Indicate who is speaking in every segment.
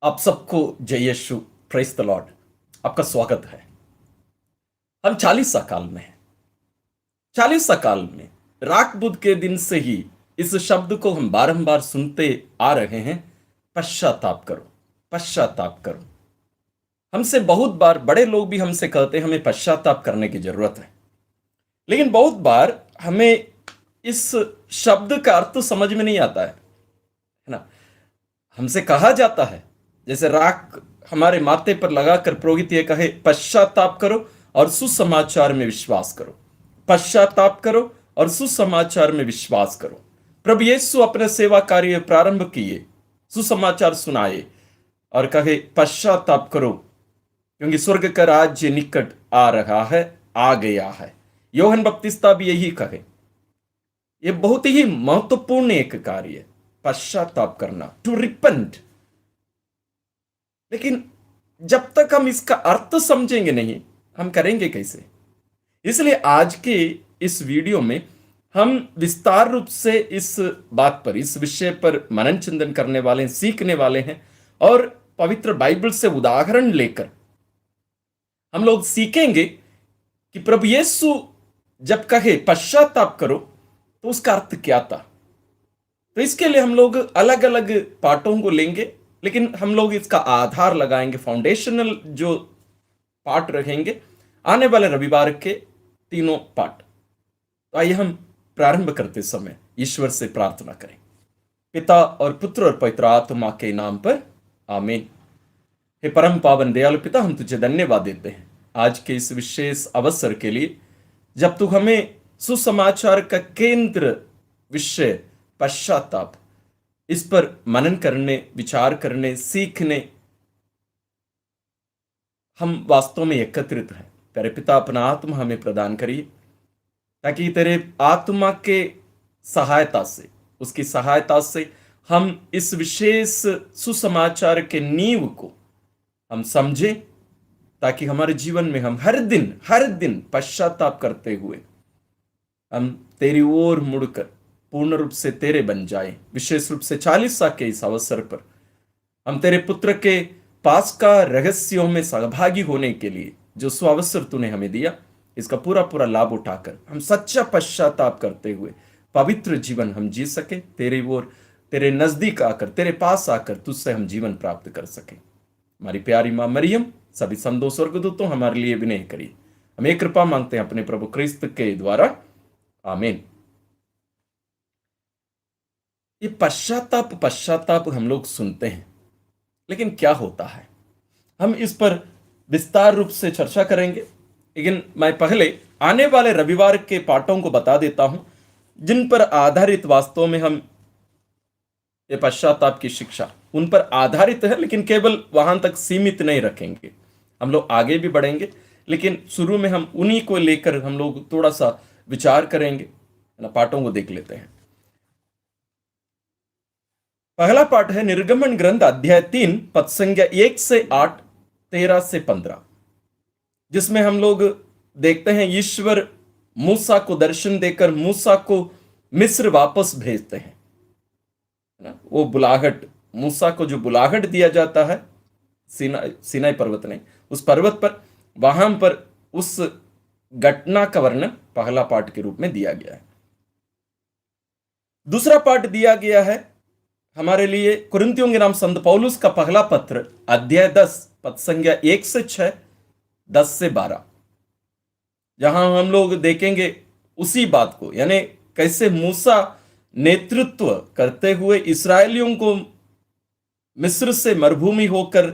Speaker 1: आप सबको जय यीशु। Praise the Lord. आपका स्वागत है। हम 40 काल में हैं। 40 काल में राख बुध के दिन से ही इस शब्द को हम बारंबार सुनते आ रहे हैं। पश्चाताप करो, पश्चाताप करो। हमसे बहुत बार बड़े लोग भी हमसे कहते हैं हमें पश्चाताप करने की जरूरत है, लेकिन बहुत बार हमें इस शब्द का अर्थ समझ में नहीं आता है ना। हमसे कहा जाता है जैसे राख हमारे माथे पर लगाकर पुरोहित ये कहे पश्चाताप करो और सुसमाचार में विश्वास करो, पश्चाताप करो और सुसमाचार में विश्वास करो। प्रभु यीशु अपने सेवा कार्य प्रारंभ किए, सुसमाचार सुनाए और कहे पश्चाताप करो क्योंकि स्वर्ग का राज्य निकट आ रहा है, आ गया है। यूहन्ना बपतिस्ता भी यही कहे। यह बहुत ही महत्वपूर्ण एक कार्य है, पश्चाताप करना, टू रिपेंट। लेकिन जब तक हम इसका अर्थ समझेंगे नहीं, हम करेंगे कैसे? इसलिए आज के इस वीडियो में हम विस्तार रूप से इस बात पर, इस विषय पर मनन चिंतन करने वाले हैं, सीखने वाले हैं और पवित्र बाइबल से उदाहरण लेकर हम लोग सीखेंगे कि प्रभु यीशु जब कहे पश्चाताप करो तो उसका अर्थ क्या था। तो इसके लिए हम लोग अलग अलग पार्टों को लेंगे, लेकिन हम लोग इसका आधार लगाएंगे, फाउंडेशनल जो पार्ट रहेंगे आने वाले रविवार के तीनों पार्ट। तो आइए हम प्रारंभ करते समय ईश्वर से प्रार्थना करें। पिता और पुत्र और पवित्र आत्मा के नाम पर आमीन। हे परम पावन दयालु पिता, हम तुझे धन्यवाद देते हैं आज के इस विशेष अवसर के लिए, जब तू हमें सुसमाचार का केंद्र विषय पश्चाताप, इस पर मनन करने, विचार करने, सीखने हम वास्तव में एकत्रित हैं। तेरे पिता अपना आत्मा हमें प्रदान करिए ताकि तेरे आत्मा के सहायता से, उसकी सहायता से हम इस विशेष सुसमाचार के नींव को हम समझें, ताकि हमारे जीवन में हम हर दिन पश्चाताप करते हुए हम तेरी ओर मुड़कर पूर्ण रूप से तेरे बन जाएं। विशेष रूप से 40 के इस अवसर पर हम तेरे पुत्र के पास का रहस्यों में सहभागी होने के लिए जो सुअवसर तूने हमें दिया, इसका पूरा पूरा लाभ उठाकर हम सच्चा पश्चाताप करते हुए पवित्र जीवन हम जी सके, तेरे ओर, तेरे नजदीक आकर, तेरे पास आकर तुझसे हम जीवन प्राप्त कर सके। हमारी प्यारी मां मरियम, सभी संतों स्वर्गदूतों, हमारे लिए विनय करिए। हम एक कृपा मांगते हैं अपने प्रभु क्रिस्त के द्वारा, आमीन। ये पश्चाताप हम लोग सुनते हैं, लेकिन क्या होता है, हम इस पर विस्तार रूप से चर्चा करेंगे। लेकिन मैं पहले आने वाले रविवार के पाठों को बता देता हूं, जिन पर आधारित वास्तव में हम ये पश्चाताप की शिक्षा उन पर आधारित है, लेकिन केवल वहां तक सीमित नहीं रखेंगे। हम लोग आगे भी बढ़ेंगे, लेकिन शुरू में हम उन्हीं को लेकर हम लोग थोड़ा सा विचार करेंगे ना। पाठों को देख लेते हैं। पहला पाठ है निर्गमन ग्रंथ अध्याय 3 पद संख्या 1 से 8, 13 से 15, जिसमें हम लोग देखते हैं ईश्वर मूसा को दर्शन देकर मूसा को मिस्र वापस भेजते हैं ना। वो बुलाहट, मूसा को जो बुलाहट दिया जाता है सीनाई पर्वत नहीं, उस पर्वत पर, वहां पर उस घटना का वर्णन पहला पाठ के रूप में दिया गया है। दूसरा पाठ दिया गया है हमारे लिए कुरिन्थियों के नाम संत पौलुस का पहला पत्र अध्याय 10 पद संख्या 1 से 6, 10 से 12, जहां हम लोग देखेंगे उसी बात को, यानी कैसे मूसा नेतृत्व करते हुए इस्राएलियों को मिस्र से मरुभूमि होकर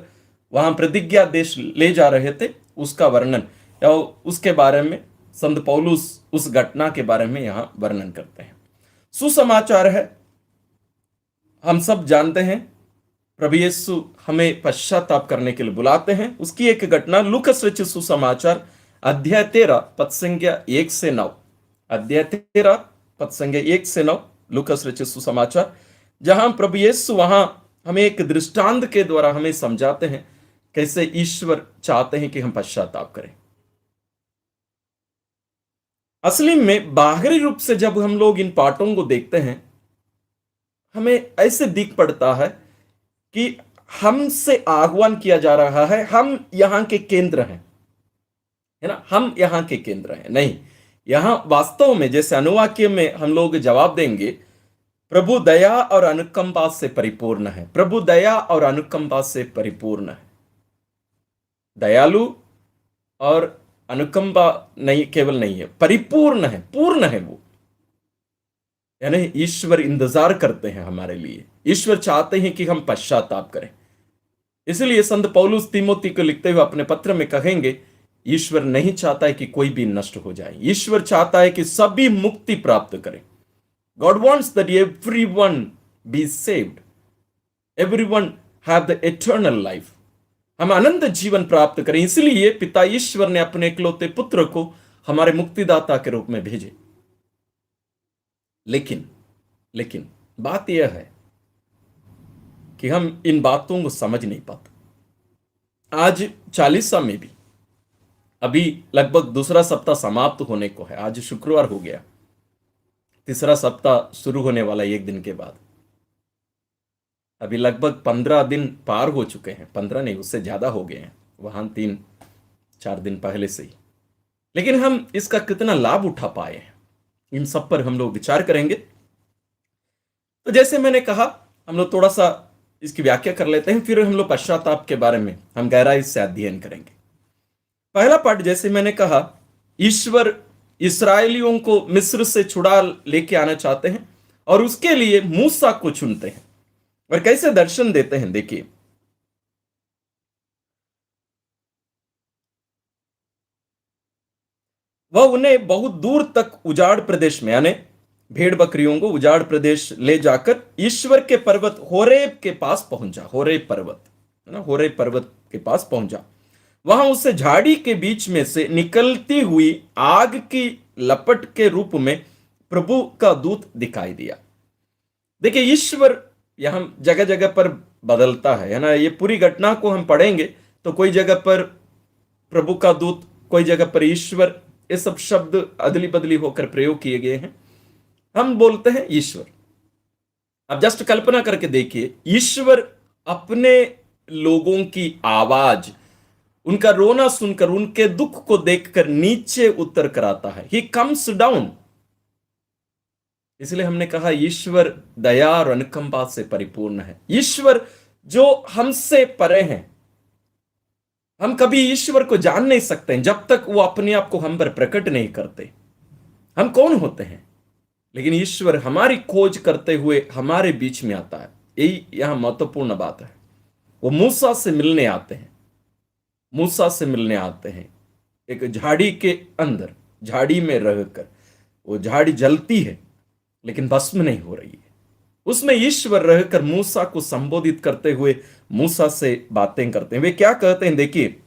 Speaker 1: वहां प्रतिज्ञा देश ले जा रहे थे, उसका वर्णन या उसके बारे में संत पौलुस उस घटना के बारे में यहां वर्णन करते हैं। सुसमाचार है, हम सब जानते हैं प्रभु यीशु हमें पश्चाताप करने के लिए बुलाते हैं। उसकी एक घटना लूकस रचित सुसमाचार अध्याय 13 पद संख्या 1 से 9, अध्याय 13 पद संख्या 1 से 9, लूकस रचित सुसमाचार, जहां प्रभु यीशु वहां हमें एक दृष्टांत के द्वारा हमें समझाते हैं कैसे ईश्वर चाहते हैं कि हम पश्चाताप करें। असली में बाहरी रूप से जब हम लोग इन पाठों को देखते हैं, हमें ऐसे दिख पड़ता है कि हमसे आह्वान किया जा रहा है, हम यहां के केंद्र हैं, है ना, हम यहां के केंद्र हैं, नहीं। यहां वास्तव में जैसे अनुवाक्य में हम लोग जवाब देंगे, प्रभु दया और अनुकंपा से परिपूर्ण है, प्रभु दया और अनुकंपा से परिपूर्ण है। दयालु और अनुकंपा नहीं, केवल नहीं है, परिपूर्ण है, पूर्ण है वो। यानी ईश्वर इंतजार करते हैं हमारे लिए, ईश्वर चाहते हैं कि हम पश्चाताप करें। इसलिए संत पौलुस तीमोथी को लिखते हुए अपने पत्र में कहेंगे, ईश्वर नहीं चाहता है कि कोई भी नष्ट हो जाए, ईश्वर चाहता है कि सभी मुक्ति प्राप्त करें। God wants that everyone be saved, everyone have the eternal life, हम अनंत जीवन प्राप्त करें। इसलिए पिता ईश्वर ने अपने इकलौते पुत्र को हमारे मुक्तिदाता के रूप में भेजे। लेकिन बात यह है कि हम इन बातों को समझ नहीं पाते। आज 40 में भी अभी लगभग दूसरा सप्ताह समाप्त होने को है, आज शुक्रवार हो गया, तीसरा सप्ताह शुरू होने वाला एक दिन के बाद। अभी लगभग 15 दिन पार हो चुके हैं, 15 नहीं उससे ज्यादा हो गए हैं, वहां 3-4 दिन पहले से ही। लेकिन हम इसका कितना लाभ उठा पाए हैं, इन सब पर हम लोग विचार करेंगे। तो जैसे मैंने कहा, हम लोग थोड़ा सा इसकी व्याख्या कर लेते हैं, फिर हम लोग पश्चाताप के बारे में हम गहराई से अध्ययन करेंगे। पहला पाठ, जैसे मैंने कहा, ईश्वर इस्राएलियों को मिस्र से छुड़ा लेके आना चाहते हैं और उसके लिए मूसा को चुनते हैं। और कैसे दर्शन देते हैं, देखिए। वह उन्हें बहुत दूर तक उजाड़ प्रदेश में, यानी भेड़ बकरियों को उजाड़ प्रदेश ले जाकर ईश्वर के पर्वत होरेब के पास पहुंचा। होरेब पर्वत है ना, होरेब पर्वत के पास पहुंचा। वहां उसे झाड़ी के बीच में से निकलती हुई आग की लपट के रूप में प्रभु का दूत दिखाई दिया। देखिए, ईश्वर यहां जगह जगह पर बदलता है ना। ये पूरी घटना को हम पढ़ेंगे तो कोई जगह पर प्रभु का दूत, कोई जगह पर ईश्वर, ये सब शब्द अदली बदली होकर प्रयोग किए गए हैं। हम बोलते हैं ईश्वर। अब जस्ट कल्पना करके देखिए, ईश्वर अपने लोगों की आवाज, उनका रोना सुनकर, उनके दुख को देखकर नीचे उतर कर आता है। He comes down. इसलिए हमने कहा ईश्वर दया और अनुकंपा से परिपूर्ण है। ईश्वर जो हमसे परे हैं, हम कभी ईश्वर को जान नहीं सकते हैं जब तक वो अपने आप को हम पर प्रकट नहीं करते। हम कौन होते हैं, लेकिन ईश्वर हमारी खोज करते हुए हमारे बीच में आता है। यही यहां महत्वपूर्ण बात है। वो मूसा से मिलने आते हैं, मूसा से मिलने आते हैं एक झाड़ी के अंदर, झाड़ी में रहकर। वो झाड़ी जलती है लेकिन भस्म नहीं हो रही है। उसमें ईश्वर रहकर मूसा को संबोधित करते हुए मूसा से बातें करते हैं। वे क्या कहते हैं, देखिए।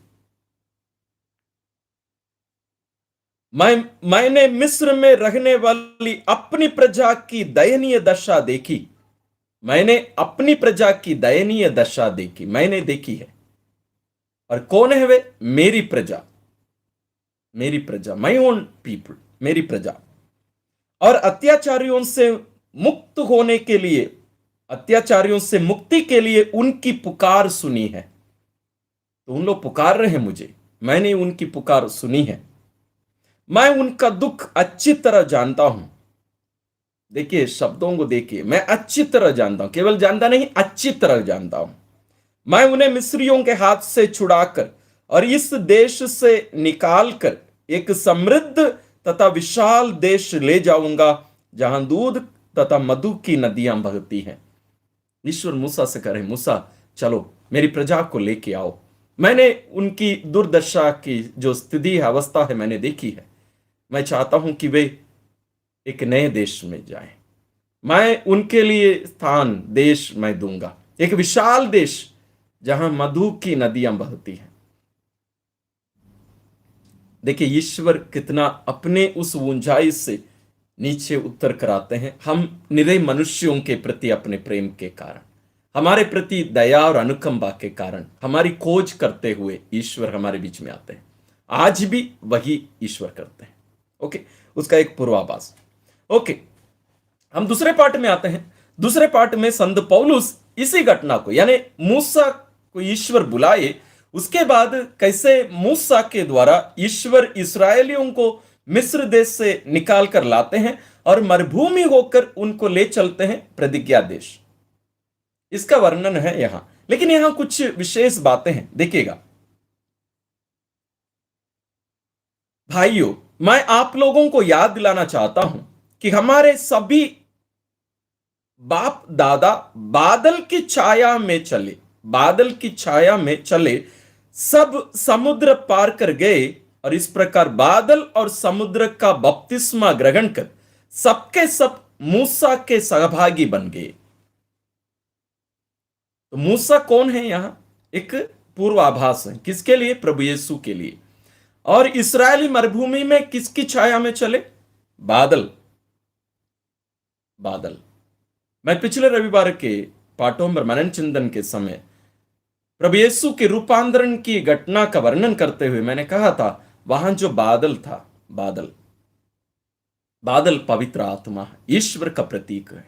Speaker 1: मैंने मिस्र में रहने वाली अपनी प्रजा की दयनीय दशा देखी। मैंने अपनी प्रजा की दयनीय दशा देखी, मैंने देखी है। और कौन है वे? मेरी प्रजा, मेरी प्रजा, माई ओन पीपल, मेरी प्रजा। और अत्याचारियों से मुक्त होने के लिए, अत्याचारियों से मुक्ति के लिए उनकी पुकार सुनी है। तो उन लोग पुकार रहे हैं मुझे, मैंने उनकी पुकार सुनी है। मैं उनका दुख अच्छी तरह जानता हूं। देखिए शब्दों को देखिए, मैं अच्छी तरह जानता हूं, केवल जानता नहीं, अच्छी तरह जानता हूं। मैं उन्हें मिस्रियों के हाथ से छुड़ाकर और इस देश से निकालकर एक समृद्ध तथा विशाल देश ले जाऊंगा जहां दूध तथा मधु की नदियां बहती हैं। ईश्वर मूसा से कह रहे, मूसा चलो मेरी प्रजा को लेके आओ। मैंने उनकी दुर्दशा की जो स्थिति है, अवस्था है, मैंने देखी है। मैं चाहता हूं कि वे एक नए देश में जाएं। मैं उनके लिए स्थान, देश मैं दूंगा, एक विशाल देश जहां मधु की नदियां बहती हैं। देखिए ईश्वर कितना अपने उस ऊंचाई से नीचे उतर कर आते हैं, हम निरे मनुष्यों के प्रति अपने प्रेम के कारण, हमारे प्रति दया और अनुकंपा के कारण, हमारी खोज करते हुए ईश्वर हमारे बीच में आते हैं। आज भी वही ईश्वर करते हैं। ओके, उसका एक पूर्वाभास। ओके, हम दूसरे पार्ट में आते हैं। दूसरे पार्ट में संत पौलुस इसी घटना को, यानी मूसा को ईश्वर बुलाए, उसके बाद कैसे मूसा के द्वारा ईश्वर इसराइलियों को मिस्र देश से निकाल कर लाते हैं और मरुभूमि होकर उनको ले चलते हैं प्रतिज्ञा देश, इसका वर्णन है यहां। लेकिन यहां कुछ विशेष बातें हैं, देखिएगा भाइयों, मैं आप लोगों को याद दिलाना चाहता हूं कि हमारे सभी बाप दादा बादल की छाया में चले, बादल की छाया में चले, सब समुद्र पार कर गए और इस प्रकार बादल और समुद्र का बपतिस्मा ग्रहण कर सबके सब मूसा के सहभागी बन गए। तो मूसा कौन है? यहां एक पूर्वाभास है, किसके लिए? प्रभु यीशु के लिए। और इस्राएली मरुभूमि में किसकी छाया में चले? बादल, बादल। मैं पिछले रविवार के पाठों पर मनन चिंतन के समय प्रभु यीशु के रूपांतरण की घटना का वर्णन करते हुए मैंने कहा था, वहां जो बादल था, बादल, बादल पवित्र आत्मा, ईश्वर का प्रतीक है,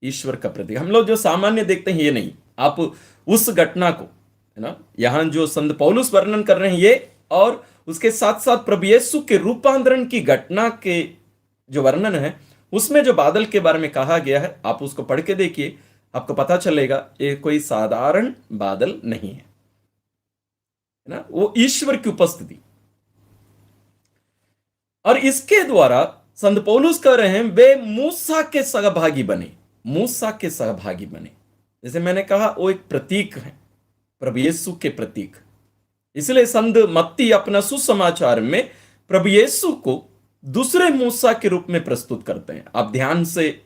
Speaker 1: ईश्वर का प्रतीक। हम लोग जो सामान्य देखते हैं ये नहीं, आप उस घटना को, है ना, यहां जो संत पौलुस वर्णन कर रहे हैं ये, और उसके साथ साथ प्रभु यीशु के रूपांतरण की घटना के जो वर्णन है उसमें जो बादल के बारे में कहा गया है, आप उसको पढ़ के देखिए, आपको पता चलेगा ये कोई साधारण बादल नहीं है ना, वो ईश्वर की उपस्थिति। और इसके द्वारा संत पौलुस कह रहे हैं वे मूसा के सहभागी बने, मूसा के सहभागी बने। जैसे मैंने कहा वो एक प्रतीक है, प्रभु यीशु के प्रतीक। इसलिए संत मत्ती अपना सुसमाचार में प्रभु यीशु को दूसरे मूसा के रूप में प्रस्तुत करते हैं। आप ध्यान से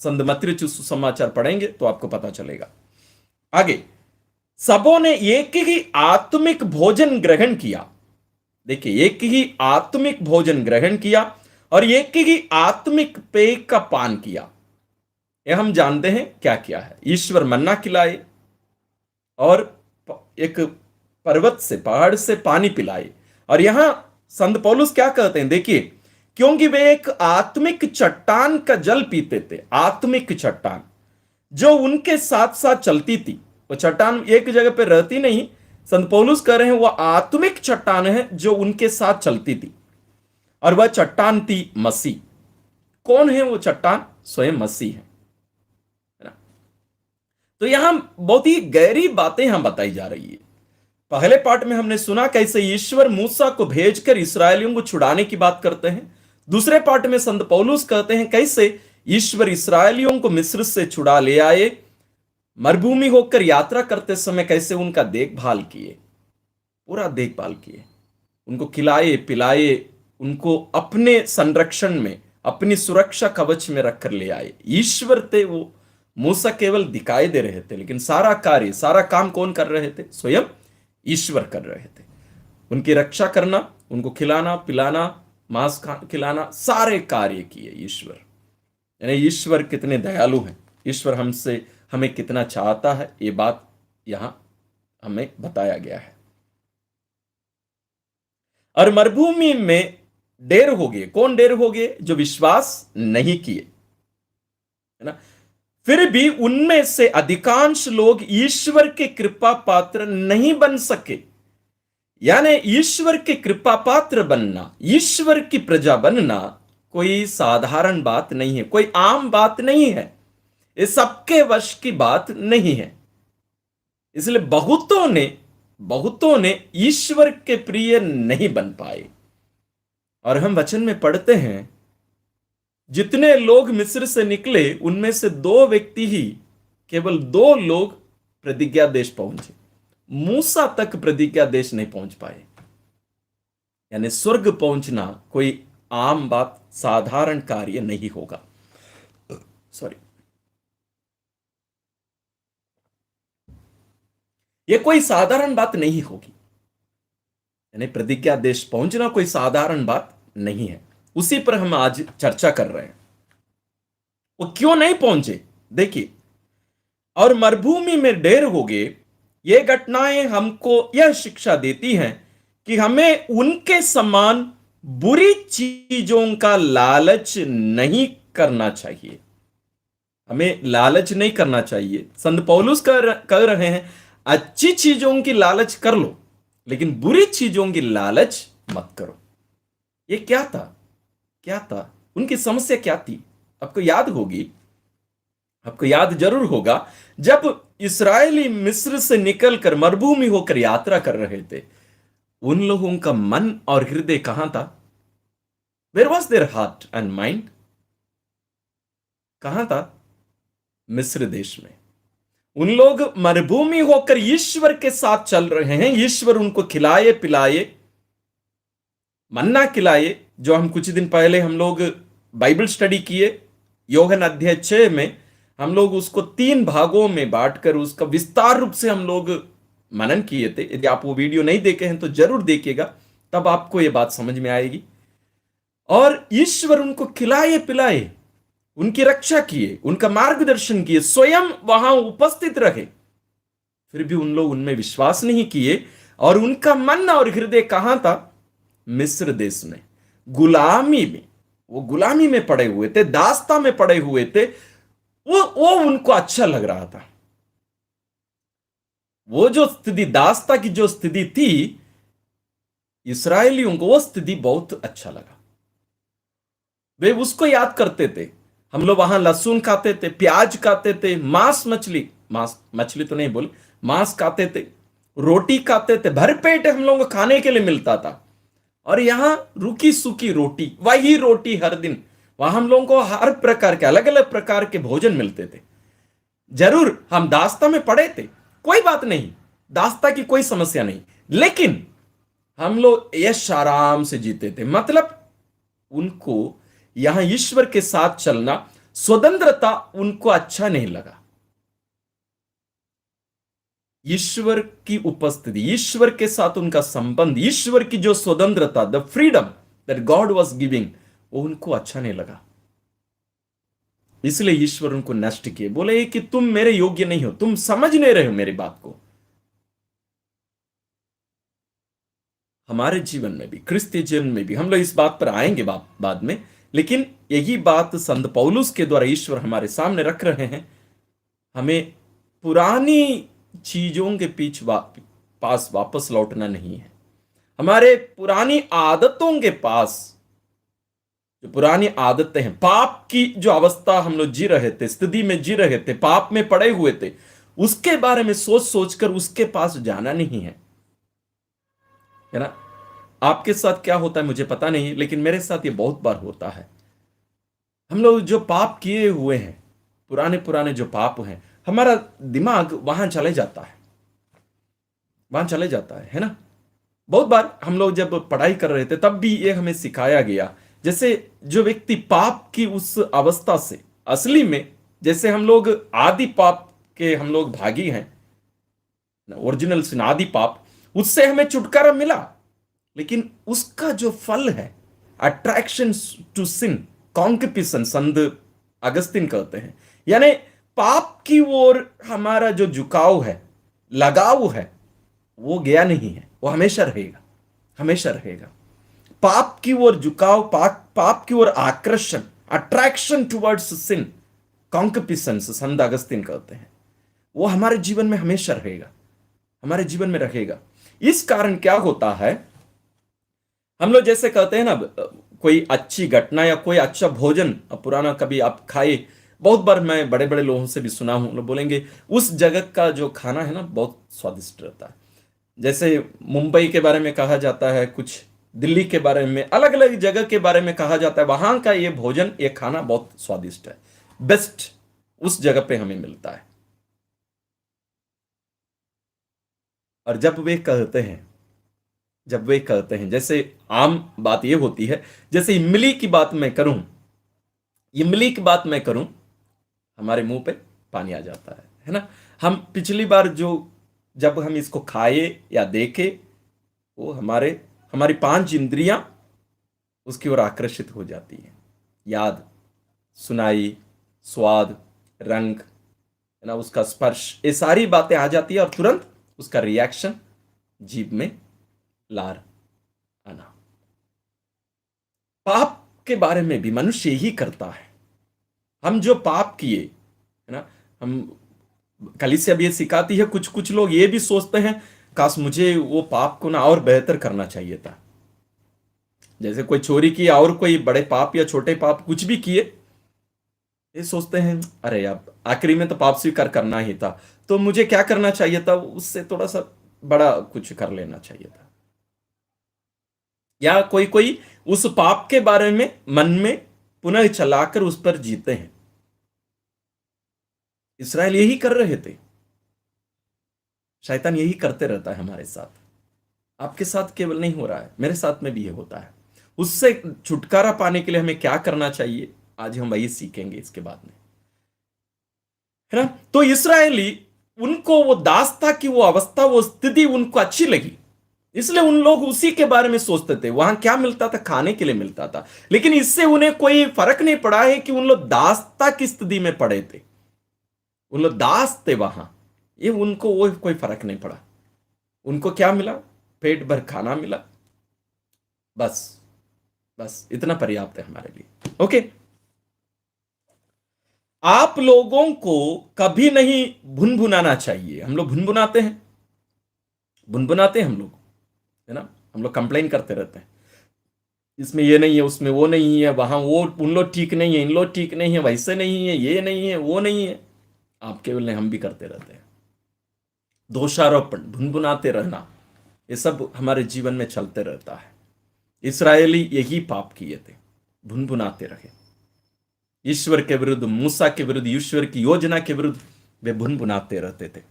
Speaker 1: संत मत्ती सुसमाचार पढ़ेंगे तो आपको पता चलेगा। आगे, सबों ने एक ही आत्मिक भोजन ग्रहण किया। देखिए, एक ही आत्मिक भोजन ग्रहण किया और एक ही आत्मिक पेय का पान किया। यह हम जानते हैं क्या किया है। ईश्वर मन्ना खिलाए और एक पर्वत से, पहाड़ से पानी पिलाए। और यहां संत पौलुस क्या कहते हैं, देखिए, क्योंकि वे एक आत्मिक चट्टान का जल पीते थे, आत्मिक चट्टान जो उनके साथ साथ चलती थी। वो चट्टान एक जगह पर रहती नहीं, संत पौलुस कह रहे हैं वह आत्मिक चट्टान है जो उनके साथ चलती थी, और वह चट्टान थी मसीह। कौन है वो चट्टान? स्वयं मसीह है ना। तो यहां बहुत ही गहरी बातें यहां बताई जा रही है। पहले पार्ट में हमने सुना कैसे ईश्वर मूसा को भेजकर इसराइलियों को छुड़ाने की बात करते हैं। दूसरे पार्ट में संत पौलुस कहते हैं कैसे ईश्वर इसराइलियों को मिस्र से छुड़ा ले आए, मरुभूमि होकर यात्रा करते समय कैसे उनका देखभाल किए, पूरा देखभाल किए, उनको खिलाए पिलाए, उनको अपने संरक्षण में, अपनी सुरक्षा कवच में रखकर ले आए। ईश्वर थे वो, मूसा केवल दिखाई दे रहे थे, लेकिन सारा कार्य, सारा काम कौन कर रहे थे? स्वयं ईश्वर कर रहे थे। उनकी रक्षा करना, उनको खिलाना पिलाना, मांस खिलाना, सारे कार्य किए ईश्वर। यानी ईश्वर कितने दयालु हैं, ईश्वर हमें कितना चाहता है, ये बात यहां हमें बताया गया है। और मरुभूमि में ढेर हो गए। कौन ढेर हो गए? जो विश्वास नहीं किए, है ना। फिर भी उनमें से अधिकांश लोग ईश्वर के कृपा पात्र नहीं बन सके। यानी ईश्वर के कृपा पात्र बनना, ईश्वर की प्रजा बनना कोई साधारण बात नहीं है, कोई आम बात नहीं है, ये सबके वश की बात नहीं है। इसलिए बहुतों ने ईश्वर के प्रिय नहीं बन पाए। और हम वचन में पढ़ते हैं जितने लोग मिस्र से निकले उनमें से 2 व्यक्ति ही, केवल 2 लोग प्रतिज्ञा देश पहुंचे। मूसा तक प्रतिज्ञा देश नहीं पहुंच पाए। यानी स्वर्ग पहुंचना कोई आम बात, साधारण कार्य नहीं होगा। सॉरी, यह कोई साधारण बात नहीं होगी। यानी प्रतिज्ञा देश पहुंचना कोई साधारण बात नहीं है। उसी पर हम आज चर्चा कर रहे हैं। वो क्यों नहीं पहुंचे? देखिए, और मरुभूमि में ढेर हो गए। ये घटनाएं हमको यह शिक्षा देती हैं कि हमें उनके समान बुरी चीजों का लालच नहीं करना चाहिए। हमें लालच नहीं करना चाहिए। संत पौलुस कह रहे हैं अच्छी चीजों की लालच कर लो, लेकिन बुरी चीजों की लालच मत करो। ये क्या था? क्या था उनकी समस्या क्या थी? आपको याद होगी, आपको याद जरूर होगा, जब इस्राएली मिस्र से निकलकर मरुभूमि होकर यात्रा कर रहे थे, उन लोगों का मन और हृदय कहां था? Where was their heart and mind? कहां था? मिस्र देश में। उन लोग मरुभूमि होकर ईश्वर के साथ चल रहे हैं। ईश्वर उनको खिलाए पिलाए, मन्ना खिलाए, जो हम कुछ दिन पहले हम लोग बाइबल स्टडी किए, योहन अध्याय 6 में हम लोग उसको 3 भागों में बांटकर उसका विस्तार रूप से हम लोग मनन किए थे। यदि आप वो वीडियो नहीं देखे हैं तो जरूर देखिएगा, तब आपको ये बात समझ में आएगी। और ईश्वर उनको खिलाए पिलाए, उनकी रक्षा किए, उनका मार्गदर्शन किए, स्वयं वहां उपस्थित रहे, फिर भी उन लोग उनमें विश्वास नहीं किए। और उनका मन और हृदय कहां था? मिस्र देश में, गुलामी में। वो गुलामी में पड़े हुए थे, दास्ता में पड़े हुए थे। वो उनको अच्छा लग रहा था। वो जो स्थिति, दास्ता की जो स्थिति थी, इसराइलियों को वो स्थिति बहुत अच्छा लगा। वे उसको याद करते थे। हम लोग वहां लहसुन खाते थे, प्याज खाते थे, मांस मछली तो नहीं बोले, मांस खाते थे, रोटी खाते थे, भरपेट हम लोगों को खाने के लिए मिलता था। और यहां रूखी सूखी रोटी, वही रोटी हर दिन। वहां हम लोगों को हर प्रकार के, अलग अलग प्रकार के भोजन मिलते थे। जरूर हम दास्ता में पड़े थे, कोई बात नहीं, दास्ता की कोई समस्या नहीं, लेकिन हम लोग यश आराम से जीते थे। मतलब उनको यहां ईश्वर के साथ चलना, स्वतंत्रता उनको अच्छा नहीं लगा। ईश्वर की उपस्थिति, ईश्वर के साथ उनका संबंध, ईश्वर की जो स्वतंत्रता, the freedom that God was giving, वो उनको अच्छा नहीं लगा। इसलिए ईश्वर उनको नष्ट किए, बोले कि तुम मेरे योग्य नहीं हो, तुम समझ नहीं रहे हो मेरी बात को। हमारे जीवन में भी, क्रिस्तीय जीवन में भी, हम लोग इस बात पर आएंगे बाद में, लेकिन यही बात संत पौलुस के द्वारा ईश्वर हमारे सामने रख रहे हैं। हमें पुरानी चीजों के पास वापस लौटना नहीं है। हमारे पुरानी आदतों के पास, जो पुरानी आदतें हैं, पाप की जो अवस्था हम लोग जी रहे थे, स्थिति में जी रहे थे, पाप में पड़े हुए थे, उसके बारे में सोच सोचकर उसके पास जाना नहीं है। है ना? आपके साथ क्या होता है मुझे पता नहीं, लेकिन मेरे साथ ये बहुत बार होता है। हम लोग जो पाप किए हुए हैं, पुराने पुराने जो पाप हैं, हमारा दिमाग वहां चले जाता है, वहां चले जाता है ना? बहुत बार हम लोग जब पढ़ाई कर रहे थे तब भी ये हमें सिखाया गया, जैसे जो व्यक्ति पाप की उस अवस्था से, असली में जैसे हम लोग आदि पाप के हम लोग भागी हैं, ओरिजिनल सिन, आदि पाप, उससे हमें छुटकारा मिला, लेकिन उसका जो फल है, attraction to sin, कॉन्कपिशन, Sant Augustine कहते हैं, यानी पाप की ओर हमारा जो झुकाव है, लगाव है, वो गया नहीं है, वो हमेशा रहेगा, हमेशा रहेगा। पाप की ओर झुकाव, पाप की ओर आकर्षण, अट्रैक्शन टुवर्ड्स सिन, कॉन्कपिशंस, संत अगस्तिन कहते हैं, वो हमारे जीवन में हमेशा रहेगा, हमारे जीवन में रहेगा। इस कारण क्या होता है, हम लोग जैसे कहते हैं ना, कोई अच्छी घटना या कोई अच्छा भोजन पुराना कभी आप खाए, बहुत बार मैं बड़े बड़े लोगों से भी सुना हूं, लोग बोलेंगे उस जगह का जो खाना है ना बहुत स्वादिष्ट रहता है। जैसे मुंबई के बारे में कहा जाता है, कुछ दिल्ली के बारे में, अलग अलग जगह के बारे में कहा जाता है, वहां का ये भोजन, ये खाना बहुत स्वादिष्ट है, बेस्ट उस जगह पे हमें मिलता है। और जब वे कहते हैं, जैसे आम बात ये होती है, जैसे इमली की बात मैं करूं, इमली की बात मैं करूं, हमारे मुंह पे पानी आ जाता है ना? हम पिछली बार जो, जब हम इसको खाए या देखे, वो हमारी 5 इंद्रियां उसकी ओर आकर्षित हो जाती है। याद, सुनाई, स्वाद, रंग, है ना, उसका स्पर्श, ये सारी बातें आ जाती है, और तुरंत उसका रिएक्शन, जीभ में लार आना। पाप के बारे में भी मनुष्य ही करता है। हम जो पाप किए, है ना। हम कलीसिया भी ये सिखाती है, कुछ कुछ लोग ये भी सोचते हैं काश मुझे वो पाप को ना और बेहतर करना चाहिए था। जैसे कोई चोरी किया और कोई बड़े पाप या छोटे पाप कुछ भी किए, ये सोचते हैं अरे यार आखिरी में तो पाप स्वीकार करना ही था, तो मुझे क्या करना चाहिए था, उससे थोड़ा सा बड़ा कुछ कर लेना चाहिए था। या कोई कोई उस पाप के बारे में मन में पुनः चलाकर उस पर जीते हैं। इसराइल यही कर रहे थे, शैतान यही करते रहता है हमारे साथ। आपके साथ केवल नहीं हो रहा है, मेरे साथ में भी ये होता है। उससे छुटकारा पाने के लिए हमें क्या करना चाहिए, आज हम वही सीखेंगे इसके बाद में, है ना। तो इसराइली, उनको वो दास था कि वो अवस्था, वो स्थिति उनको अच्छी लगी, इसलिए उन लोग उसी के बारे में सोचते थे। वहां क्या मिलता था, खाने के लिए मिलता था, लेकिन इससे उन्हें कोई फर्क नहीं पड़ा है कि उन लोग दासता की स्थिति में पड़े थे, उन लोग दास थे वहां। ये उनको वो कोई फर्क नहीं पड़ा। उनको क्या मिला, पेट भर खाना मिला, बस बस इतना पर्याप्त है हमारे लिए। ओके, आप लोगों को कभी नहीं भुनभुनाना चाहिए। हम लोग भुनभुनाते हैं, भुनभुनाते हैं हम लोग, है ना। हम लोग कंप्लेन करते रहते हैं, इसमें ये नहीं है, उसमें वो नहीं है, वहां वो उन लोग ठीक नहीं है, इन लोग ठीक नहीं है, वैसे नहीं है, ये नहीं है, वो नहीं है। आप केवल नहीं, हम भी करते रहते हैं। दोषारोपण, भुनभुनाते रहना, ये सब हमारे जीवन में चलते रहता है। इसराइली यही पाप किए थे, भुनभुनाते रहे। ईश्वर के विरुद्ध, मूसा के विरुद्ध, ईश्वर की योजना के विरुद्ध वे भुनभुनाते रहते थे।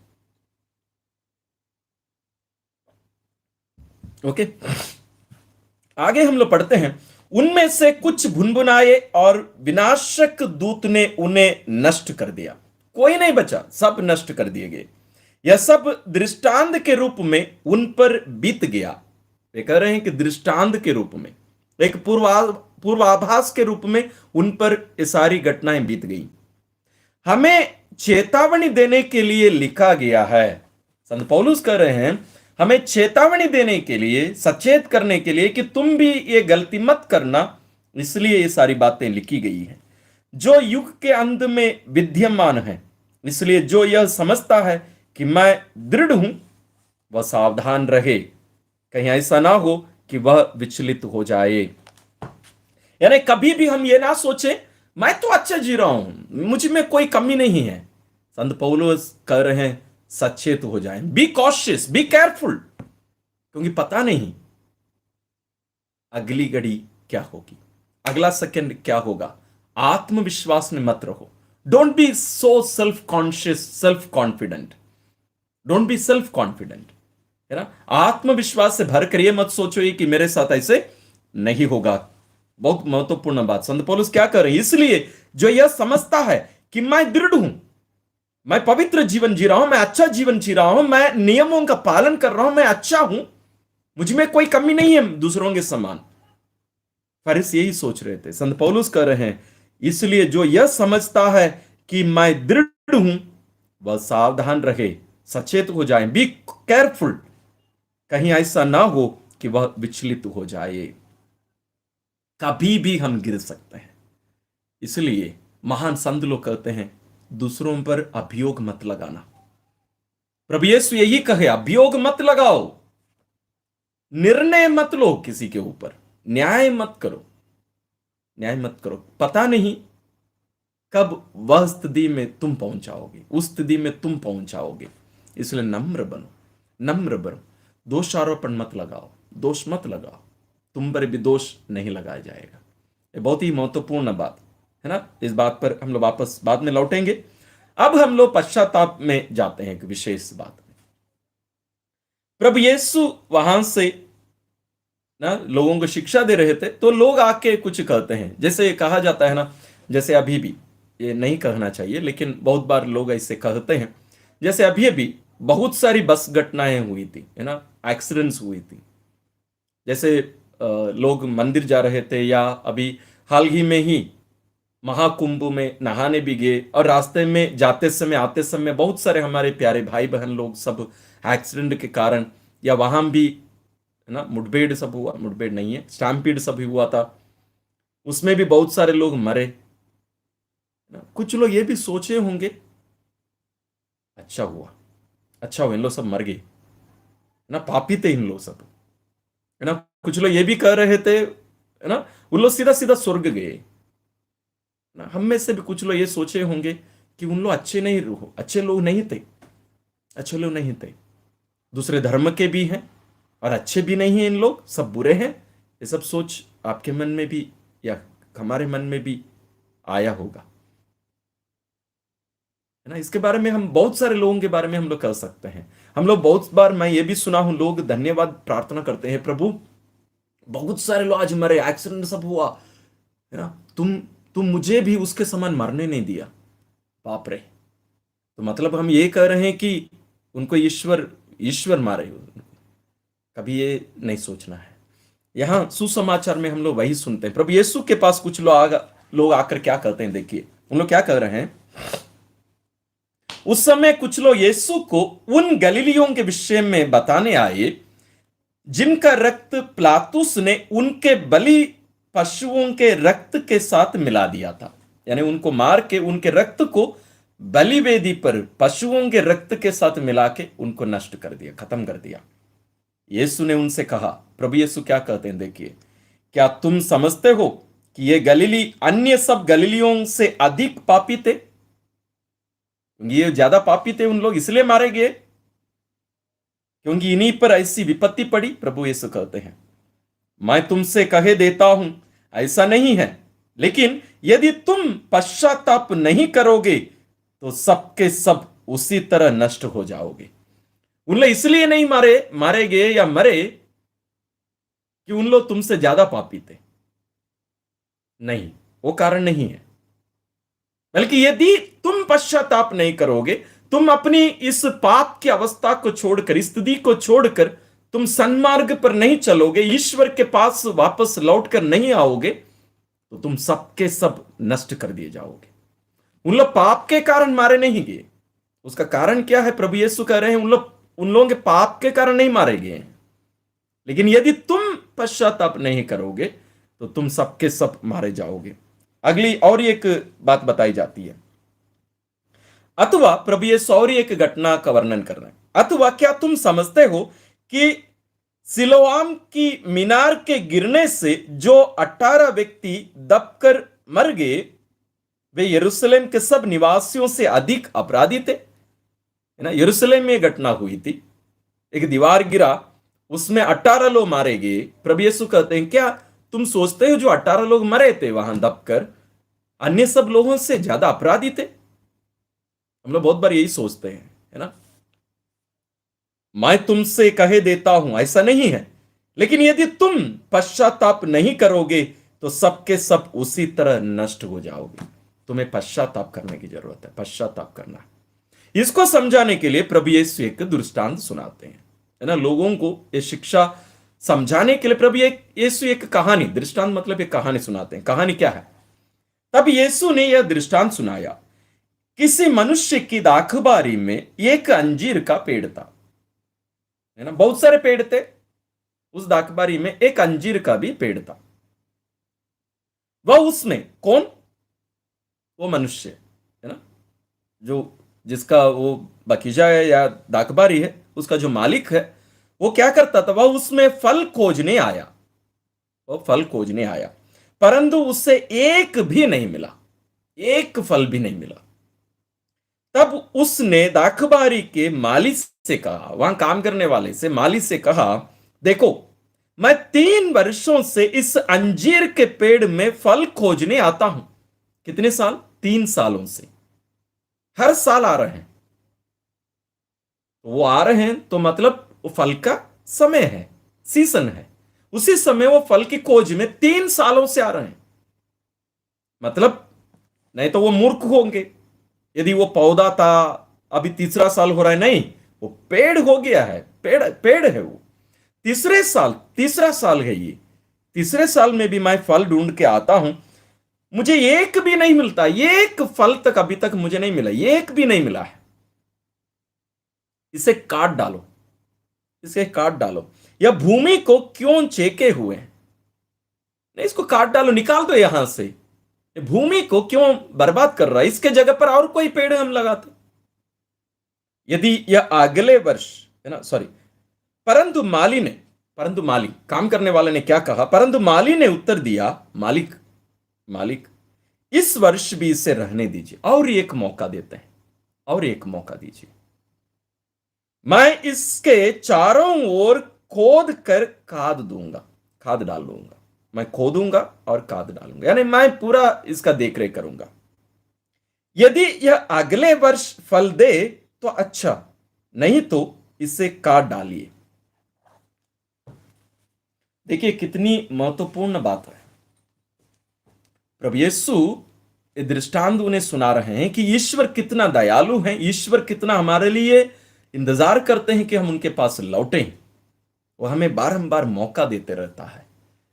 Speaker 1: ओके, आगे हम लोग पढ़ते हैं। उनमें से कुछ भुनभुनाए और विनाशक दूत ने उन्हें नष्ट कर दिया, कोई नहीं बचा, सब नष्ट कर दिए गए। यह सब दृष्टांत के रूप में उन पर बीत गया। वे कह रहे हैं कि दृष्टांत के रूप में, एक पूर्वाभास के रूप में उन पर ये सारी घटनाएं बीत गई। हमें चेतावनी देने के लिए लिखा गया है। संत पौलुस कह रहे हैं हमें चेतावनी देने के लिए, सचेत करने के लिए कि तुम भी ये गलती मत करना, इसलिए ये सारी बातें लिखी गई हैं जो युग के अंत में विद्यमान है। इसलिए जो यह समझता है कि मैं दृढ़ हूं, वह सावधान रहे, कहीं ऐसा ना हो कि वह विचलित हो जाए। यानी कभी भी हम ये ना सोचे मैं तो अच्छा जी रहा हूं, मुझ में कोई कमी नहीं है। संत पौलुस कह रहे हैं सचेत हो जाएं, बी कॉशियस, बी केयरफुल, क्योंकि पता नहीं अगली घड़ी क्या होगी, अगला सेकंड क्या होगा। आत्मविश्वास में मत रहो। Don't be so self conscious, self confident, don't be self confident, है ना। आत्मविश्वास से भर कर ये मत सोचो कि मेरे साथ ऐसे नहीं होगा। बहुत महत्वपूर्ण बात संत पौलुस क्या कर रहे हैं, इसलिए जो यह समझता है कि मैं दृढ़ हूं, मैं पवित्र जीवन जी रहा हूं, मैं अच्छा जीवन जी रहा हूं, मैं नियमों का पालन कर रहा हूं, मैं अच्छा हूं, मुझ में कोई कमी नहीं है दूसरों के समान। फरीसी यही सोच रहे थे। संत पौलुस कह रहे हैं इसलिए जो यह समझता है कि मैं दृढ़ हूं, वह सावधान रहे, सचेत हो जाए, बी केयरफुल, कहीं ऐसा ना हो कि वह विचलित हो जाए। कभी भी हम गिर सकते हैं, इसलिए महान संत लोग कहते हैं दूसरों पर अभियोग मत लगाना। प्रभु यीशु यही कहे, अभियोग मत लगाओ, निर्णय मत लो किसी के ऊपर, न्याय मत करो, न्याय मत करो। पता नहीं कब वह स्थिति में तुम पहुंचाओगे, उस स्थिति में तुम पहुंचाओगे। इसलिए नम्र बनो, नम्र बनो, दोषारोपण मत लगाओ, दोष मत लगाओ, तुम पर भी दोष नहीं लगाया जाएगा। ये बहुत ही महत्वपूर्ण बात है ना। इस बात पर हम लोग वापस बाद में लौटेंगे। अब हम लोग पश्चाताप में जाते हैं, एक विशेष बात में। प्रभु यीशु वहां से ना लोगों को शिक्षा दे रहे थे, तो लोग आके कुछ कहते हैं, जैसे कहा जाता है ना, जैसे अभी भी, ये नहीं कहना चाहिए लेकिन बहुत बार लोग ऐसे कहते हैं, जैसे अभी भी बहुत सारी बस घटनाएं हुई थी, है ना, एक्सीडेंट्स हुई थी। जैसे लोग मंदिर जा रहे थे, या अभी हाल ही में ही महाकुंभ में नहाने भी गए, और रास्ते में जाते समय आते समय बहुत सारे हमारे प्यारे भाई बहन लोग सब एक्सीडेंट के कारण, या वहां भी है ना मुठभेड़ सब हुआ, मुठभेड़ नहीं है, स्टैम्पीड सब हुआ था, उसमें भी बहुत सारे लोग मरे ना। कुछ लोग ये भी सोचे होंगे अच्छा हुआ, अच्छा हुआ, इन लोग सब मर गए ना, पापी थे इन लोग सब, है ना। कुछ लोग ये भी कह रहे थे, है ना, उन लोग सीधा सीधा स्वर्ग गए ना। हम में से भी कुछ लोग ये सोचे होंगे कि उन लोग अच्छे नहीं, अच्छे लोग नहीं थे, अच्छे लोग नहीं थे, दूसरे धर्म के भी हैं और अच्छे भी नहीं हैं, इन लोग सब बुरे हैं। ये सब सोच आपके मन में भी या हमारे मन में भी आया होगा, है ना। इसके बारे में हम बहुत सारे लोगों के बारे में हम लोग कर सकते हैं। हम लोग बहुत बार, मैं ये भी सुना हूं, लोग धन्यवाद प्रार्थना करते हैं, प्रभु बहुत सारे लोग आज मरे, एक्सीडेंट सब हुआ, है ना, तुम मुझे भी उसके समान मरने नहीं दिया। बाप रे, तो मतलब हम ये कह रहे हैं कि उनको ईश्वर ईश्वर मारे, कभी ये नहीं सोचना है। यहां सुसमाचार में हम लोग वही सुनते हैं। प्रभु यीशु के पास कुछ लोग आकर क्या करते हैं, देखिए उन लोग क्या कर रहे हैं। उस समय कुछ लोग यीशु को उन गलीलियों के विषय में बताने आए जिनका रक्त पिलातुस ने उनके बलि पशुओं के रक्त के साथ मिला दिया था। यानी उनको मार के उनके रक्त को बलि वेदी पर पशुओं के रक्त के साथ मिला के उनको नष्ट कर दिया, खत्म कर दिया। यीशु ने उनसे कहा, प्रभु यीशु क्या कहते हैं, देखिए, क्या तुम समझते हो कि ये गलीली अन्य सब गलीलियों से अधिक पापी थे? ये ज्यादा पापी थे उन लोग, इसलिए मारे गए क्योंकि इन्हीं पर ऐसी विपत्ति पड़ी। प्रभु यीशु कहते हैं, मैं तुमसे कहे देता हूं ऐसा नहीं है, लेकिन यदि तुम पश्चाताप नहीं करोगे तो सबके सब उसी तरह नष्ट हो जाओगे। उन लोग इसलिए नहीं मारे गए या मरे कि उन लोग तुमसे ज्यादा पापी थे, नहीं, वो कारण नहीं है। बल्कि यदि तुम पश्चाताप नहीं करोगे, तुम अपनी इस पाप की अवस्था को छोड़कर, स्थिति को छोड़कर तुम सन्मार्ग पर नहीं चलोगे, ईश्वर के पास वापस लौटकर नहीं आओगे, तो तुम सबके सब नष्ट कर दिए जाओगे। उन लोग पाप के कारण मारे नहीं गए। उसका कारण क्या है? प्रभु यीशु कह रहे हैं उन लोगों के पाप के कारण नहीं मारे गए, लेकिन यदि तुम पश्चाताप नहीं करोगे तो तुम सबके सब मारे जाओगे। अगली और एक बात बताई जाती है, अथवा प्रभु यीशु और एक घटना का वर्णन कर रहे हैं। अथवा क्या तुम समझते हो कि सिलोआम की मीनार के गिरने से जो 18 व्यक्ति दबकर मर गए, वे यरूशलेम के सब निवासियों से अधिक अपराधी थे? है ना, यरूशलेम में घटना हुई थी, एक दीवार गिरा, उसमें 18 लोग मारे गए। प्रभु यीशु कहते हैं, क्या तुम सोचते हो जो 18 लोग मरे थे वहां दबकर, अन्य सब लोगों से ज्यादा अपराधी थे? हम लोग बहुत बार यही सोचते हैं, है ना। मैं तुमसे कहे देता हूं ऐसा नहीं है, लेकिन यदि तुम पश्चाताप नहीं करोगे तो सबके सब उसी तरह नष्ट हो जाओगे। तुम्हें पश्चाताप करने की जरूरत है, पश्चाताप करना। इसको समझाने के लिए प्रभु यीशु एक दृष्टांत सुनाते हैं, है ना, लोगों को ये शिक्षा समझाने के लिए प्रभु यीशु एक कहानी, दृष्टांत मतलब एक कहानी सुनाते हैं। कहानी क्या है? तब यीशु ने यह दृष्टांत सुनाया, किसी मनुष्य की दाखबारी में एक अंजीर का पेड़ था, है ना, बहुत सारे पेड़ थे, उस दाखबारी में एक अंजीर का भी पेड़ था। वह उसमें कौन? वो मनुष्य, है ना, जो जिसका वो बगीचा है या दाखबारी है, उसका जो मालिक है, वो क्या करता था? वह उसमें फल खोजने आया, वो फल खोजने आया, परंतु उससे एक भी नहीं मिला, एक फल भी नहीं मिला। तब उसने दाखबारी के माली से कहा, वहां काम करने वाले से, माली से कहा, देखो, मैं 3 वर्षों से इस अंजीर के पेड़ में फल खोजने आता हूं। कितने साल? 3 सालों से, हर साल आ रहे हैं। वो आ रहे हैं तो मतलब वो फल का समय है, सीजन है, उसी समय वो फल की खोज में 3 सालों से आ रहे हैं। मतलब नहीं तो वो मूर्ख होंगे यदि वो पौधा था, अभी तीसरा साल हो रहा है, नहीं, वो पेड़ हो गया है, पेड़ है वो। तीसरा साल है ये, तीसरे साल में भी मैं फल ढूंढ के आता हूं, मुझे एक भी नहीं मिलता, एक फल तक अभी तक मुझे नहीं मिला, एक भी नहीं मिला है। इसे काट डालो, इसे काट डालो, यह भूमि को क्यों चेके हुए हैं? नहीं, इसको काट डालो, निकाल दो यहां से, भूमि को क्यों बर्बाद कर रहा है? इसके जगह पर और कोई पेड़ हम लगाते। यदि यह अगले वर्ष, है ना, सॉरी, परंतु माली काम करने वाले ने क्या कहा? परंतु माली ने उत्तर दिया, मालिक, मालिक, इस वर्ष भी इसे रहने दीजिए, और एक मौका देते हैं, और एक मौका दीजिए। मैं इसके चारों ओर खोद कर खाद दूंगा, खाद डाल दूंगा। मैं खोदूंगा और खाद डालूंगा, यानी मैं पूरा इसका देखरेख करूंगा। यदि यह अगले वर्ष फल दे तो अच्छा, नहीं तो इसे काट डालिए। देखिए कितनी महत्वपूर्ण बात है। प्रभु यीशु ये दृष्टांत उन्हें सुना रहे हैं कि ईश्वर कितना दयालु है, ईश्वर कितना हमारे लिए इंतजार करते हैं कि हम उनके पास लौटें। वो हमें बारंबार मौका देते रहता है,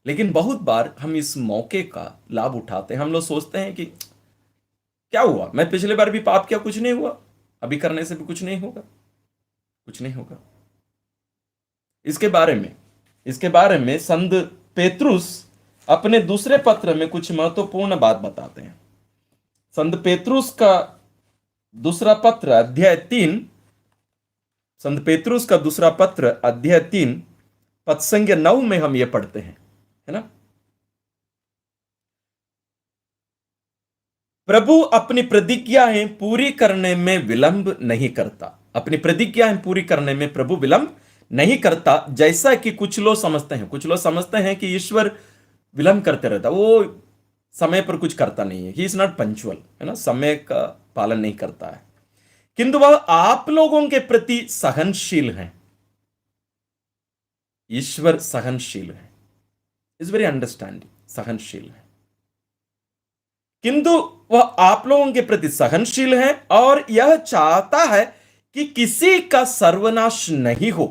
Speaker 1: लेकिन बहुत बार हम इस मौके का लाभ उठाते हैं। हम लोग सोचते हैं कि क्या हुआ, मैं पिछले बार भी पाप किया, कुछ नहीं हुआ, अभी करने से भी कुछ नहीं होगा, कुछ नहीं होगा। इसके बारे में संत पेतरुस अपने दूसरे पत्र में कुछ महत्वपूर्ण बात बताते हैं। संत पेतरुस का दूसरा पत्र अध्याय 3, संत पेतरुस का दूसरा पत्र अध्याय 3 पद संख्या 9 में हम ये पढ़ते हैं, है ना। प्रभु अपनी प्रतिज्ञाएं पूरी करने में विलंब नहीं करता। अपनी प्रतिज्ञाएं पूरी करने में प्रभु विलंब नहीं करता, जैसा कि कुछ लोग समझते हैं। कुछ लोग समझते हैं कि ईश्वर विलंब करते रहता, वो समय पर कुछ करता नहीं है, ही इज नॉट पंचुअल, है ना, समय का पालन नहीं करता है, किंतु वह आप लोगों के प्रति सहनशील है। ईश्वर सहनशील है, इज वेरी अंडरस्टैंडिंग, सहनशील है, किंतु वह आप लोगों के प्रति सहनशील है और यह चाहता है कि किसी का सर्वनाश नहीं हो,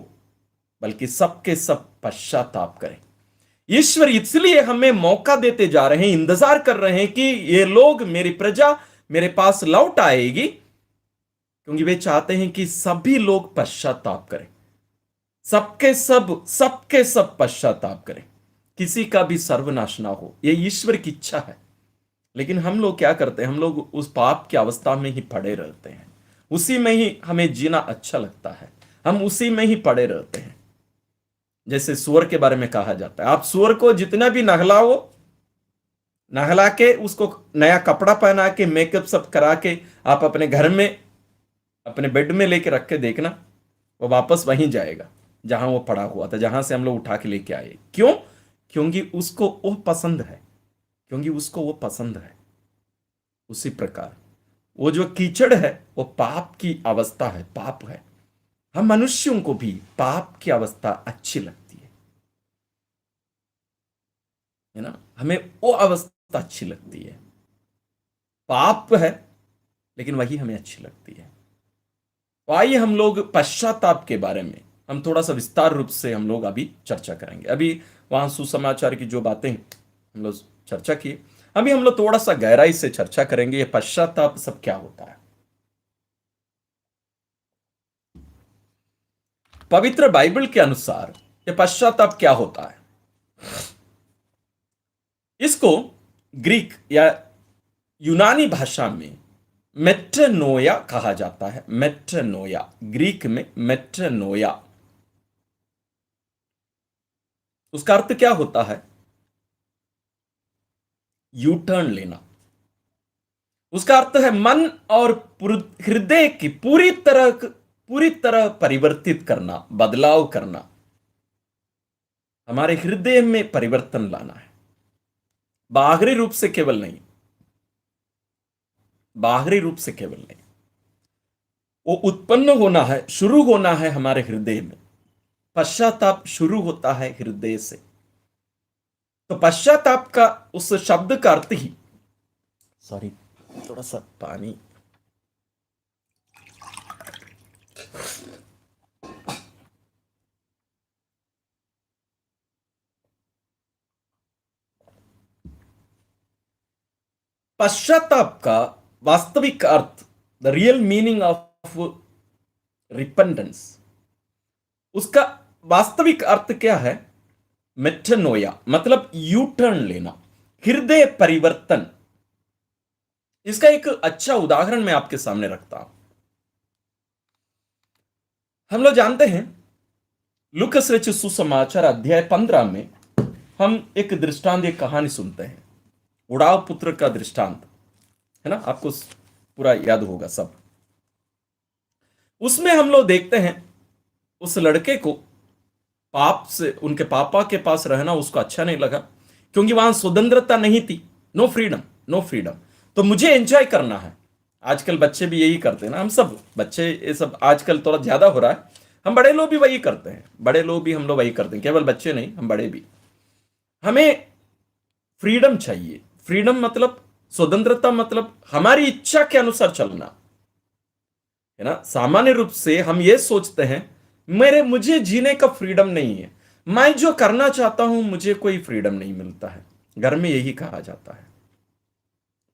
Speaker 1: बल्कि सबके सब पश्चाताप करें। ईश्वर इसलिए हमें मौका देते जा रहे हैं, इंतजार कर रहे हैं कि ये लोग, मेरी प्रजा मेरे पास लौट आएगी, क्योंकि वे चाहते हैं कि सभी लोग पश्चाताप करें, सबके सब पश्चाताप करें, किसी का भी सर्वनाश ना हो। यह ईश्वर की इच्छा है। लेकिन हम लोग क्या करते हैं? हम लोग उस पाप की अवस्था में ही पड़े रहते हैं, उसी में ही हमें जीना अच्छा लगता है, हम उसी में ही पड़े रहते हैं। जैसे सुअर के बारे में कहा जाता है, आप सुअर को जितना भी नहलाओ, नहला के उसको नया कपड़ा पहना के मेकअप सब करा के आप अपने घर में, अपने बेड में लेके रख के देखना, वो वापस वहीं जाएगा जहां वो पड़ा हुआ था, जहां से हम लोग उठा के लेके आए। क्यों? क्योंकि उसको वो पसंद है, क्योंकि उसको वो पसंद है। उसी प्रकार वो जो कीचड़ है वो पाप की अवस्था है, पाप है। हम मनुष्यों को भी पाप की अवस्था अच्छी लगती है ना, हमें वो अवस्था अच्छी लगती है। पाप है लेकिन वही हमें अच्छी लगती है। तो आइए हम लोग पश्चाताप के बारे में हम थोड़ा सा विस्तार रूप से हम लोग अभी चर्चा करेंगे। अभी वहां सुसमाचार की जो बातें हम लोग चर्चा की, अभी हम लोग थोड़ा सा गहराई से चर्चा करेंगे ये पश्चाताप सब क्या होता है। पवित्र बाइबल के अनुसार ये पश्चाताप क्या होता है? इसको ग्रीक या यूनानी भाषा में मेट्रोनोया कहा जाता है। मेट्रोनोया, ग्रीक में मेट्रोनोया, उसका अर्थ क्या होता है? यू टर्न लेना। उसका अर्थ है मन और हृदय की पूरी तरह परिवर्तित करना, बदलाव करना, हमारे हृदय में परिवर्तन लाना है। बाहरी रूप से केवल नहीं, बाहरी रूप से केवल नहीं, वो उत्पन्न होना है, शुरू होना है हमारे हृदय में। पश्चाताप शुरू होता है हृदय से। तो पश्चाताप का उस शब्द का अर्थ ही, सॉरी थोड़ा सा पानी, पश्चाताप का वास्तविक अर्थ, the real meaning of repentance, उसका वास्तविक अर्थ क्या है? मेट्रोनोया मतलब यू टर्न लेना, हृदय परिवर्तन। इसका एक अच्छा उदाहरण मैं आपके सामने रखता हूं। हम लोग जानते हैं लूकस रचित सुसमाचार अध्याय 15 में हम एक दृष्टांत, एक कहानी सुनते हैं, उड़ाव पुत्र का दृष्टांत, है ना। आपको पूरा याद होगा सब। उसमें हम लोग देखते हैं उस लड़के को पाप से, उनके पापा के पास रहना उसको अच्छा नहीं लगा, क्योंकि वहां स्वतंत्रता नहीं थी। No freedom, no freedom. तो मुझे एंजॉय करना है। आजकल बच्चे भी यही करते हैं ना, हम सब बच्चे, ये सब आजकल थोड़ा ज्यादा हो रहा है। हम बड़े लोग भी वही करते हैं, बड़े लोग भी हम लोग वही करते हैं, केवल बच्चे नहीं, हम बड़े भी। हमें फ्रीडम चाहिए। फ्रीडम मतलब स्वतंत्रता, मतलब हमारी इच्छा के अनुसार चलना, है ना। सामान्य रूप से हम ये सोचते हैं मुझे जीने का फ्रीडम नहीं है, मैं जो करना चाहता हूं मुझे कोई फ्रीडम नहीं मिलता है। घर में यही कहा जाता है,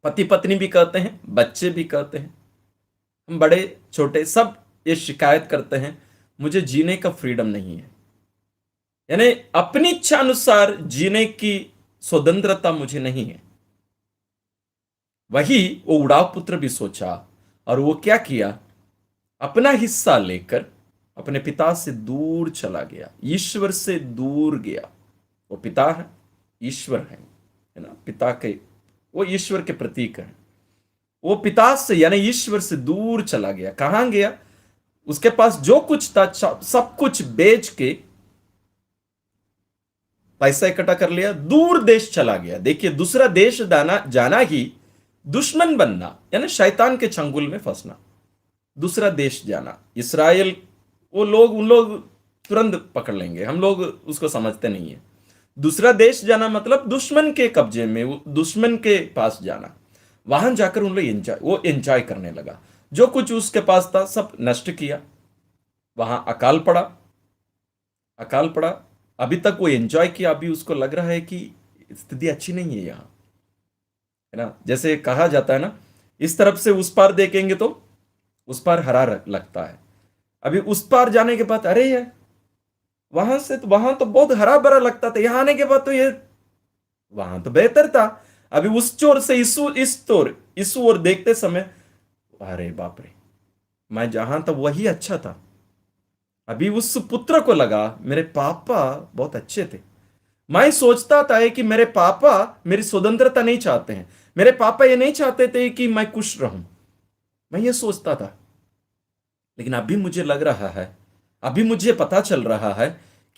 Speaker 1: पति पत्नी भी कहते हैं, बच्चे भी कहते हैं, हम बड़े छोटे सब ये शिकायत करते हैं, मुझे जीने का फ्रीडम नहीं है, यानी अपनी इच्छा अनुसार जीने की स्वतंत्रता मुझे नहीं है। वही वो उड़ाव पुत्र भी सोचा, और वो क्या किया, अपना हिस्सा लेकर अपने पिता से दूर चला गया, ईश्वर से दूर गया। वो पिता है, ईश्वर है ना, पिता के, वो ईश्वर के प्रतीक है। वो पिता से यानी ईश्वर से दूर चला गया। कहां गया, उसके पास जो कुछ था सब कुछ बेच के पैसा इकट्ठा कर लिया, दूर देश चला गया। देखिए, दूसरा देश जाना ही दुश्मन बनना, यानी शैतान के चंगुल में फंसना। दूसरा देश जाना, इसराइल, वो लोग, उन लोग तुरंत पकड़ लेंगे, हम लोग उसको समझते नहीं है। दूसरा देश जाना मतलब दुश्मन के कब्जे में, दुश्मन के पास जाना। वहां जाकर उन लोग वो एंजॉय करने लगा, जो कुछ उसके पास था सब नष्ट किया। वहां अकाल पड़ा, अकाल पड़ा। अभी तक वो एंजॉय किया, अभी उसको लग रहा है कि स्थिति अच्छी नहीं है यहां, है ना। जैसे कहा जाता है ना, इस तरफ से उस पार देखेंगे तो उस पार हरा लगता है। अभी उस पार जाने के बाद अरे यार, वहां से तो वहां तो बहुत हरा भरा लगता था, यहां आने के बाद तो ये वहां तो बेहतर था। अभी उस चोर से इस ओर देखते समय अरे बाप रे, मैं जहां था वही अच्छा था। अभी उस पुत्र को लगा मेरे पापा बहुत अच्छे थे। मैं सोचता था कि मेरे पापा मेरी स्वतंत्रता नहीं चाहते हैं, मेरे पापा ये नहीं चाहते थे कि मैं खुश रहूं, मैं ये सोचता था। लेकिन अभी मुझे लग रहा है, अभी मुझे पता चल रहा है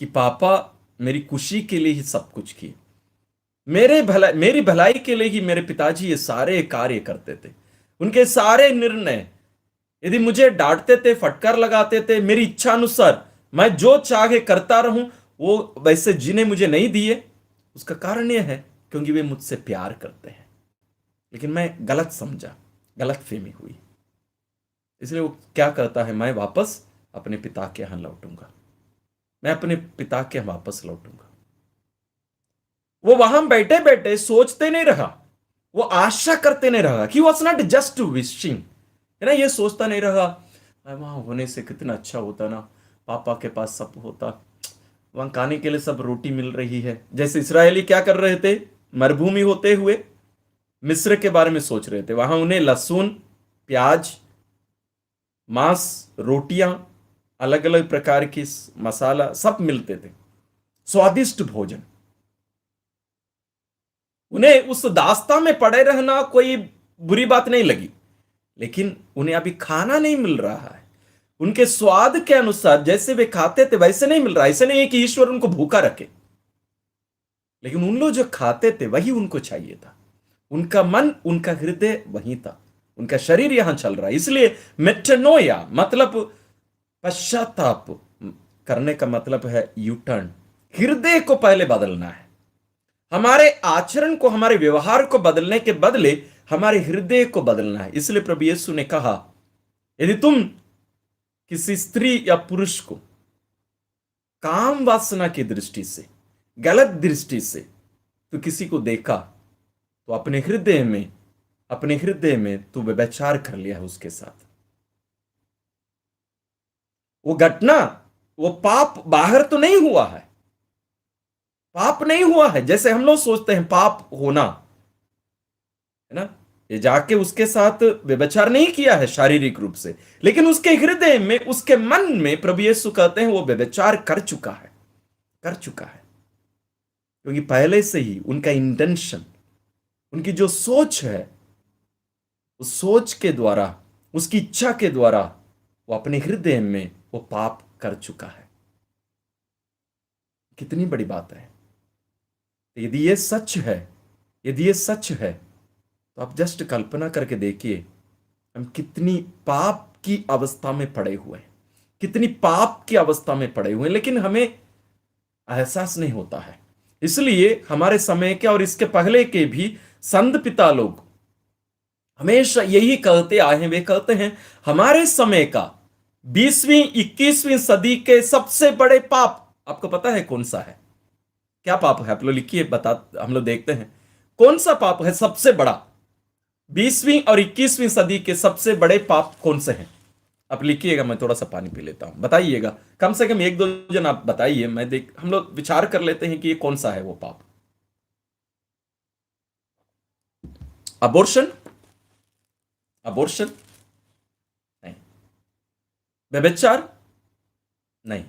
Speaker 1: कि पापा मेरी खुशी के लिए ही सब कुछ किए, मेरी भलाई के लिए ही मेरे पिताजी ये सारे कार्य करते थे। उनके सारे निर्णय, यदि मुझे डांटते थे, फटकार लगाते थे, मेरी इच्छा अनुसार मैं जो चाहे करता रहूं, वो वैसे जीने मुझे नहीं दिए। उसका कारण यह है क्योंकि वे मुझसे प्यार करते हैं। लेकिन मैं गलत समझा, गलत फहमी हुई, इसलिए वो क्या करता है, मैं वापस अपने पिता के यहां लौटूंगा, मैं अपने पिता के यहां वापस लौटूंगा। वो वहां बैठे बैठे सोचते नहीं रहा, वो आशा करते नहीं रहा कि वॉज नॉट जस्ट विशिंग, है ना। ये सोचता नहीं रहा वहां होने से कितना अच्छा होता ना, पापा के पास सब होता, वहां खाने के लिए सब रोटी मिल रही है। जैसे इसराइली क्या कर रहे थे, मरुभूमि होते हुए मिस्र के बारे में सोच रहे थे। वहां उन्हें लहसुन, प्याज, मांस, रोटियां, अलग अलग प्रकार की मसाला सब मिलते थे, स्वादिष्ट भोजन। उन्हें उस दास्ता में पड़े रहना कोई बुरी बात नहीं लगी, लेकिन उन्हें अभी खाना नहीं मिल रहा है उनके स्वाद के अनुसार, जैसे वे खाते थे वैसे नहीं मिल रहा। ऐसे नहीं है कि ईश्वर उनको भूखा रखे, लेकिन उन लोग जो खाते थे वही उनको चाहिए था। उनका मन, उनका हृदय वही था, उनका शरीर यहां चल रहा है। इसलिए मेटनोया मतलब पश्चाताप करने का मतलब है यू टर्न। हृदय को पहले बदलना है, हमारे आचरण को, हमारे व्यवहार को बदलने के बदले हमारे हृदय को बदलना है। इसलिए प्रभु यीशु ने कहा, यदि तुम किसी स्त्री या पुरुष को काम वासना की दृष्टि से, गलत दृष्टि से तो किसी को देखा, तो अपने हृदय में तू व्यभिचार कर लिया है उसके साथ। वो घटना, वो पाप बाहर तो नहीं हुआ है, पाप नहीं हुआ है जैसे हम लोग सोचते हैं पाप होना, है ना। ये जाके उसके साथ व्यभिचार नहीं किया है शारीरिक रूप से, लेकिन उसके हृदय में, उसके मन में प्रभु यीशु कहते हैं वो व्यभिचार कर चुका है, कर चुका है। क्योंकि पहले से ही उनका इंटेंशन, उनकी जो सोच है, उस सोच के द्वारा, उसकी इच्छा के द्वारा वो अपने हृदय में वो पाप कर चुका है। कितनी बड़ी बात है। यदि ये सच है, यदि ये सच है, तो आप जस्ट कल्पना करके देखिए हम कितनी पाप की अवस्था में पड़े हुए हैं, कितनी पाप की अवस्था में पड़े हुए हैं, लेकिन हमें एहसास नहीं होता है। इसलिए हमारे समय के और इसके पहले के भी संत पिता लोग हमेशा यही कहते आए हैं। वे कहते हैं हमारे समय का 20वीं 21वीं सदी के सबसे बड़े पाप आपको पता है कौन सा है? क्या पाप है? आप लोग लिखिए, बता, हम लोग देखते हैं कौन सा पाप है सबसे बड़ा। 20वीं और 21वीं सदी के सबसे बड़े पाप कौन से हैं? आप लिखिएगा, मैं थोड़ा सा पानी पी लेता हूं, बताइएगा। कम से कम एक दो जन आप बताइए, हम लोग विचार कर लेते हैं कि ये कौन सा है वो पाप। अबॉर्शन? अबॉर्शन नहीं। व्यभिचार नहीं।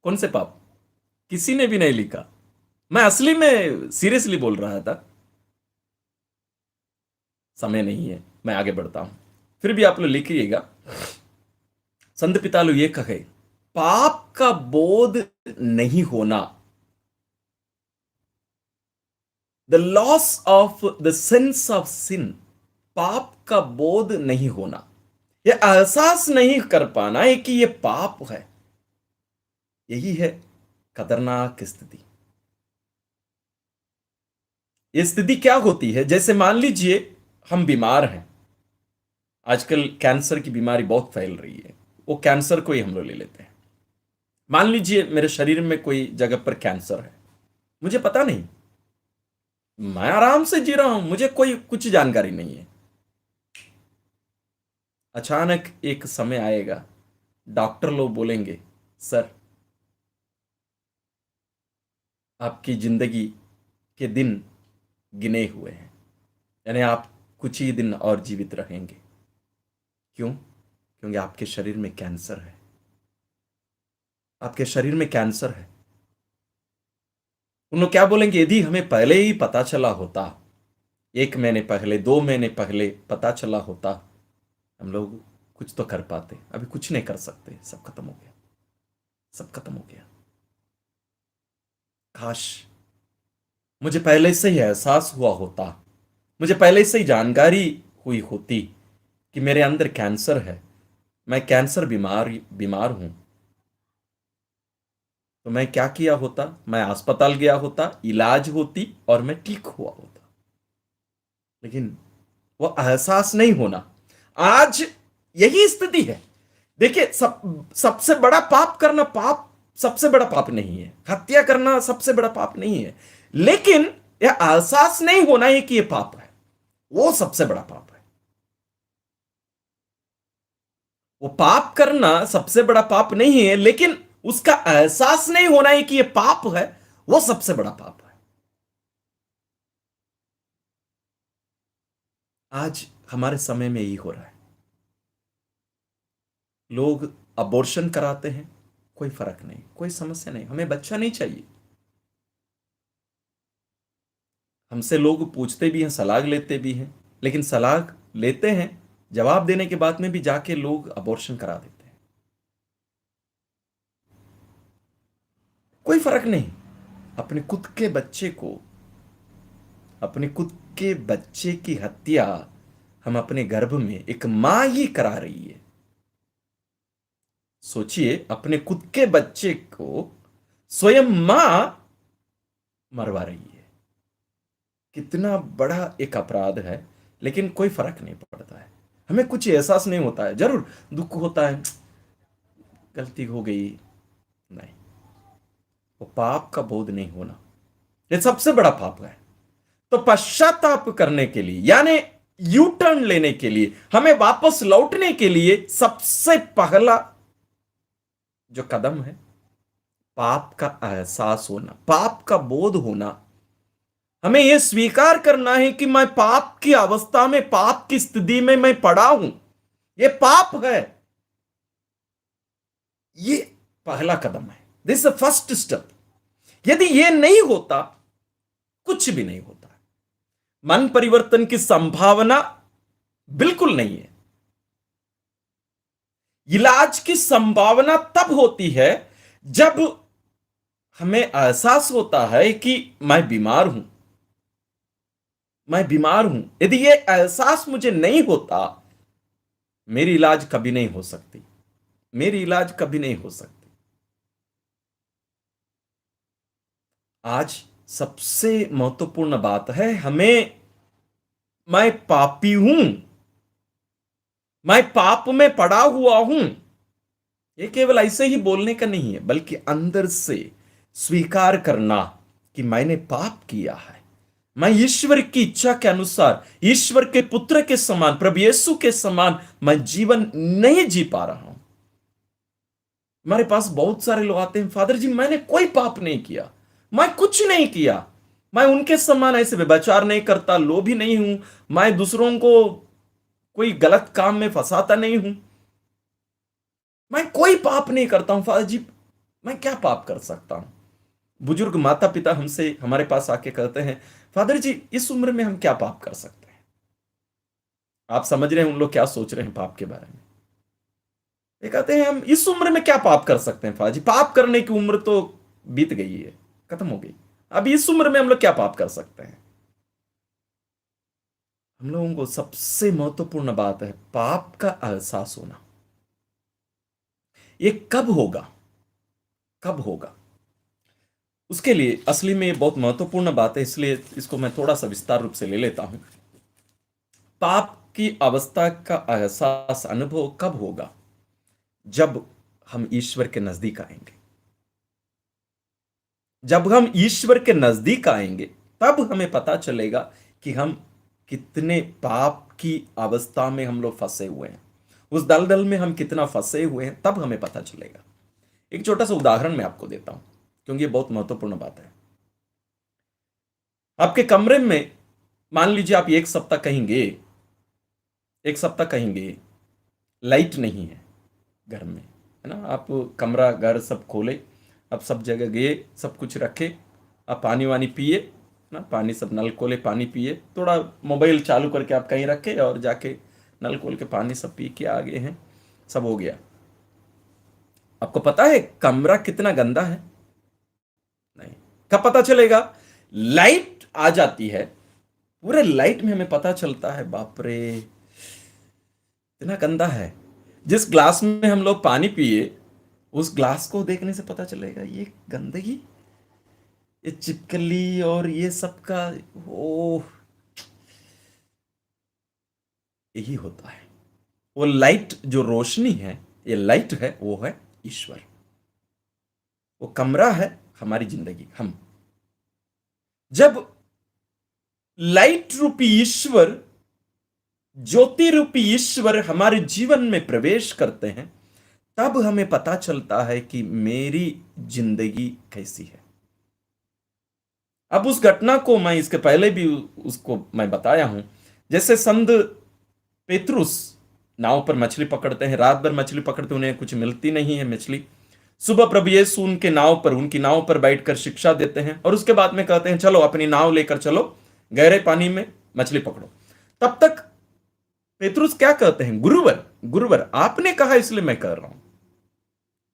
Speaker 1: कौन से पाप? किसी ने भी नहीं लिखा। मैं असली में सीरियसली बोल रहा था। समय नहीं है, मैं आगे बढ़ता हूं, फिर भी आप लोग लिखिएगा। संत पिता लोग ये कहे, पाप का बोध नहीं होना, the loss of the sense of sin, पाप का बोध नहीं होना, यह एहसास नहीं कर पाना है कि यह पाप है, यही है खतरनाक स्थिति। यह स्थिति क्या होती है? जैसे मान लीजिए हम बीमार हैं, आजकल कैंसर की बीमारी बहुत फैल रही है, वो कैंसर को ही हम लोग ले लेते हैं। मान लीजिए मेरे शरीर में कोई जगह पर कैंसर है, मुझे पता नहीं, मैं आराम से जी रहा हूं, मुझे कोई कुछ जानकारी नहीं है। अचानक एक समय आएगा, डॉक्टर लोग बोलेंगे सर आपकी जिंदगी के दिन गिने हुए हैं, यानी आप कुछ ही दिन और जीवित रहेंगे। क्यों? क्योंकि आपके शरीर में कैंसर है, आपके शरीर में कैंसर है। उन लोग क्या बोलेंगे? यदि हमें पहले ही पता चला होता, 1 महीने पहले, 2 महीने पहले पता चला होता, हम लोग कुछ तो कर पाते। अभी कुछ नहीं कर सकते, सब खत्म हो गया, सब खत्म हो गया। काश मुझे पहले से ही एहसास हुआ होता, मुझे पहले से ही जानकारी हुई होती कि मेरे अंदर कैंसर है, मैं कैंसर बीमार हूं, तो मैं क्या किया होता? मैं अस्पताल गया होता, इलाज होती और मैं ठीक हुआ होता। लेकिन वो एहसास नहीं होना, आज यही स्थिति है। देखिए, सबसे बड़ा पाप करना, पाप सबसे बड़ा पाप नहीं है, हत्या करना सबसे बड़ा पाप नहीं है, लेकिन यह एहसास नहीं होना है कि यह पाप है, वो सबसे बड़ा पाप है। वो पाप करना सबसे बड़ा पाप नहीं है, लेकिन उसका एहसास नहीं होना है कि यह पाप है, वो सबसे बड़ा पाप है। आज हमारे समय में यही हो रहा है। लोग अबॉर्शन कराते हैं, कोई फर्क नहीं, कोई समस्या नहीं, हमें बच्चा नहीं चाहिए। हमसे लोग पूछते भी हैं, सलाह लेते भी हैं, लेकिन सलाह लेते हैं, जवाब देने के बाद में भी जाके लोग अबॉर्शन करा देते हैं। कोई फर्क नहीं। अपने खुद के बच्चे को, अपने खुद के बच्चे की हत्या हम अपने गर्भ में एक मां ही करा रही है। सोचिए, अपने खुद के बच्चे को स्वयं मां मरवा रही है। कितना बड़ा एक अपराध है, लेकिन कोई फर्क नहीं पड़ता है, हमें कुछ एहसास नहीं होता है। जरूर दुख होता है, गलती हो गई, नहीं, वो पाप का बोध नहीं होना, ये सबसे बड़ा पाप है। तो पश्चाताप करने के लिए, यानी यू टर्न लेने के लिए, हमें वापस लौटने के लिए सबसे पहला जो कदम है, पाप का एहसास होना, पाप का बोध होना। हमें यह स्वीकार करना है कि मैं पाप की अवस्था में, पाप की स्थिति में मैं पड़ा हूं, यह पाप है। ये पहला कदम है, दिस इज फर्स्ट स्टेप। यदि यह नहीं होता, कुछ भी नहीं होता। मन परिवर्तन की संभावना बिल्कुल नहीं है। इलाज की संभावना तब होती है जब हमें एहसास होता है कि मैं बीमार हूं, मैं बीमार हूं। यदि यह एहसास मुझे नहीं होता, मेरी इलाज कभी नहीं हो सकती, मेरी इलाज कभी नहीं हो सकती। आज सबसे महत्वपूर्ण बात है, हमें, मैं पापी हूं, मैं पाप में पड़ा हुआ हूं, ये केवल ऐसे ही बोलने का नहीं है, बल्कि अंदर से स्वीकार करना कि मैंने पाप किया है। मैं ईश्वर की इच्छा के अनुसार, ईश्वर के पुत्र के समान, प्रभु यीशु के समान मैं जीवन नहीं जी पा रहा हूं। हमारे पास बहुत सारे लोग आते हैं, फादर जी मैंने कोई पाप नहीं किया, मैं कुछ नहीं किया, मैं उनके समान ऐसे व्यभिचार नहीं करता, लोभी नहीं हूं, मैं दूसरों को कोई गलत काम में फंसाता नहीं हूं, मैं कोई पाप नहीं करता हूं। फादर जी मैं क्या पाप कर सकता हूं? बुजुर्ग माता पिता हमसे, हमारे पास आके कहते हैं, फादर जी इस उम्र में हम क्या पाप कर सकते हैं? आप समझ रहे हैं उन लोग क्या सोच रहे हैं पाप के बारे में। ये कहते हैं हम इस उम्र में क्या पाप कर सकते हैं फादर जी, पाप करने की उम्र तो बीत गई है, खत्म हो गई, अब इस उम्र में हम लोग क्या पाप कर सकते हैं? हम लोगों को सबसे महत्वपूर्ण बात है पाप का एहसास होना। ये कब होगा? कब होगा? उसके लिए असली में ये बहुत महत्वपूर्ण बात है, इसलिए इसको मैं थोड़ा सा विस्तार रूप से ले लेता हूं। पाप की अवस्था का एहसास, अनुभव कब होगा? जब हम ईश्वर के नजदीक आएंगे। जब हम ईश्वर के नजदीक आएंगे तब हमें पता चलेगा कि हम कितने पाप की अवस्था में हम लोग फंसे हुए हैं, उस दलदल में हम कितना फंसे हुए हैं, तब हमें पता चलेगा। एक छोटा सा उदाहरण मैं आपको देता हूं, क्योंकि ये बहुत महत्वपूर्ण बात है। आपके कमरे में, मान लीजिए आप एक सप्ताह कहीं गए, एक सप्ताह कहीं गए, लाइट नहीं है घर में, है ना, आप कमरा घर सब खोले, आप सब जगह गए, सब कुछ रखे, आप पानी वानी पिए ना, पानी सब नल खोले, पानी पिए, थोड़ा मोबाइल चालू करके आप कहीं रखे और जाके नल खोल के पानी सब पी के आ गए हैं, सब हो गया। आपको पता है कमरा कितना गंदा है? नहीं। कब पता चलेगा? लाइट आ जाती है, पूरे लाइट में हमें पता चलता है, बाप रे इतना गंदा है। जिस ग्लास में हम लोग पानी पिए, उस ग्लास को देखने से पता चलेगा ये गंदगी, ये चिपकली और ये सब का, ओ यही होता है। वो लाइट जो रोशनी है, ये लाइट है, वो है ईश्वर। वो कमरा है हमारी जिंदगी। हम जब लाइट रूपी ईश्वर, ज्योति रूपी ईश्वर हमारे जीवन में प्रवेश करते हैं, तब हमें पता चलता है कि मेरी जिंदगी कैसी है। अब उस घटना को मैं इसके पहले भी उसको मैं बताया हूं। जैसे संत पेतरुस नाव पर मछली पकड़ते हैं, रात भर मछली पकड़ते, उन्हें कुछ मिलती नहीं है मछली। सुबह प्रभु यीशु उनके नाव पर, उनकी नाव पर बैठकर शिक्षा देते हैं और उसके बाद में कहते हैं चलो अपनी नाव लेकर चलो, गहरे पानी में मछली पकड़ो। तब तक पेतरुस क्या कहते हैं, गुरुवर गुरुवर आपने कहा इसलिए मैं कर रहा हूं।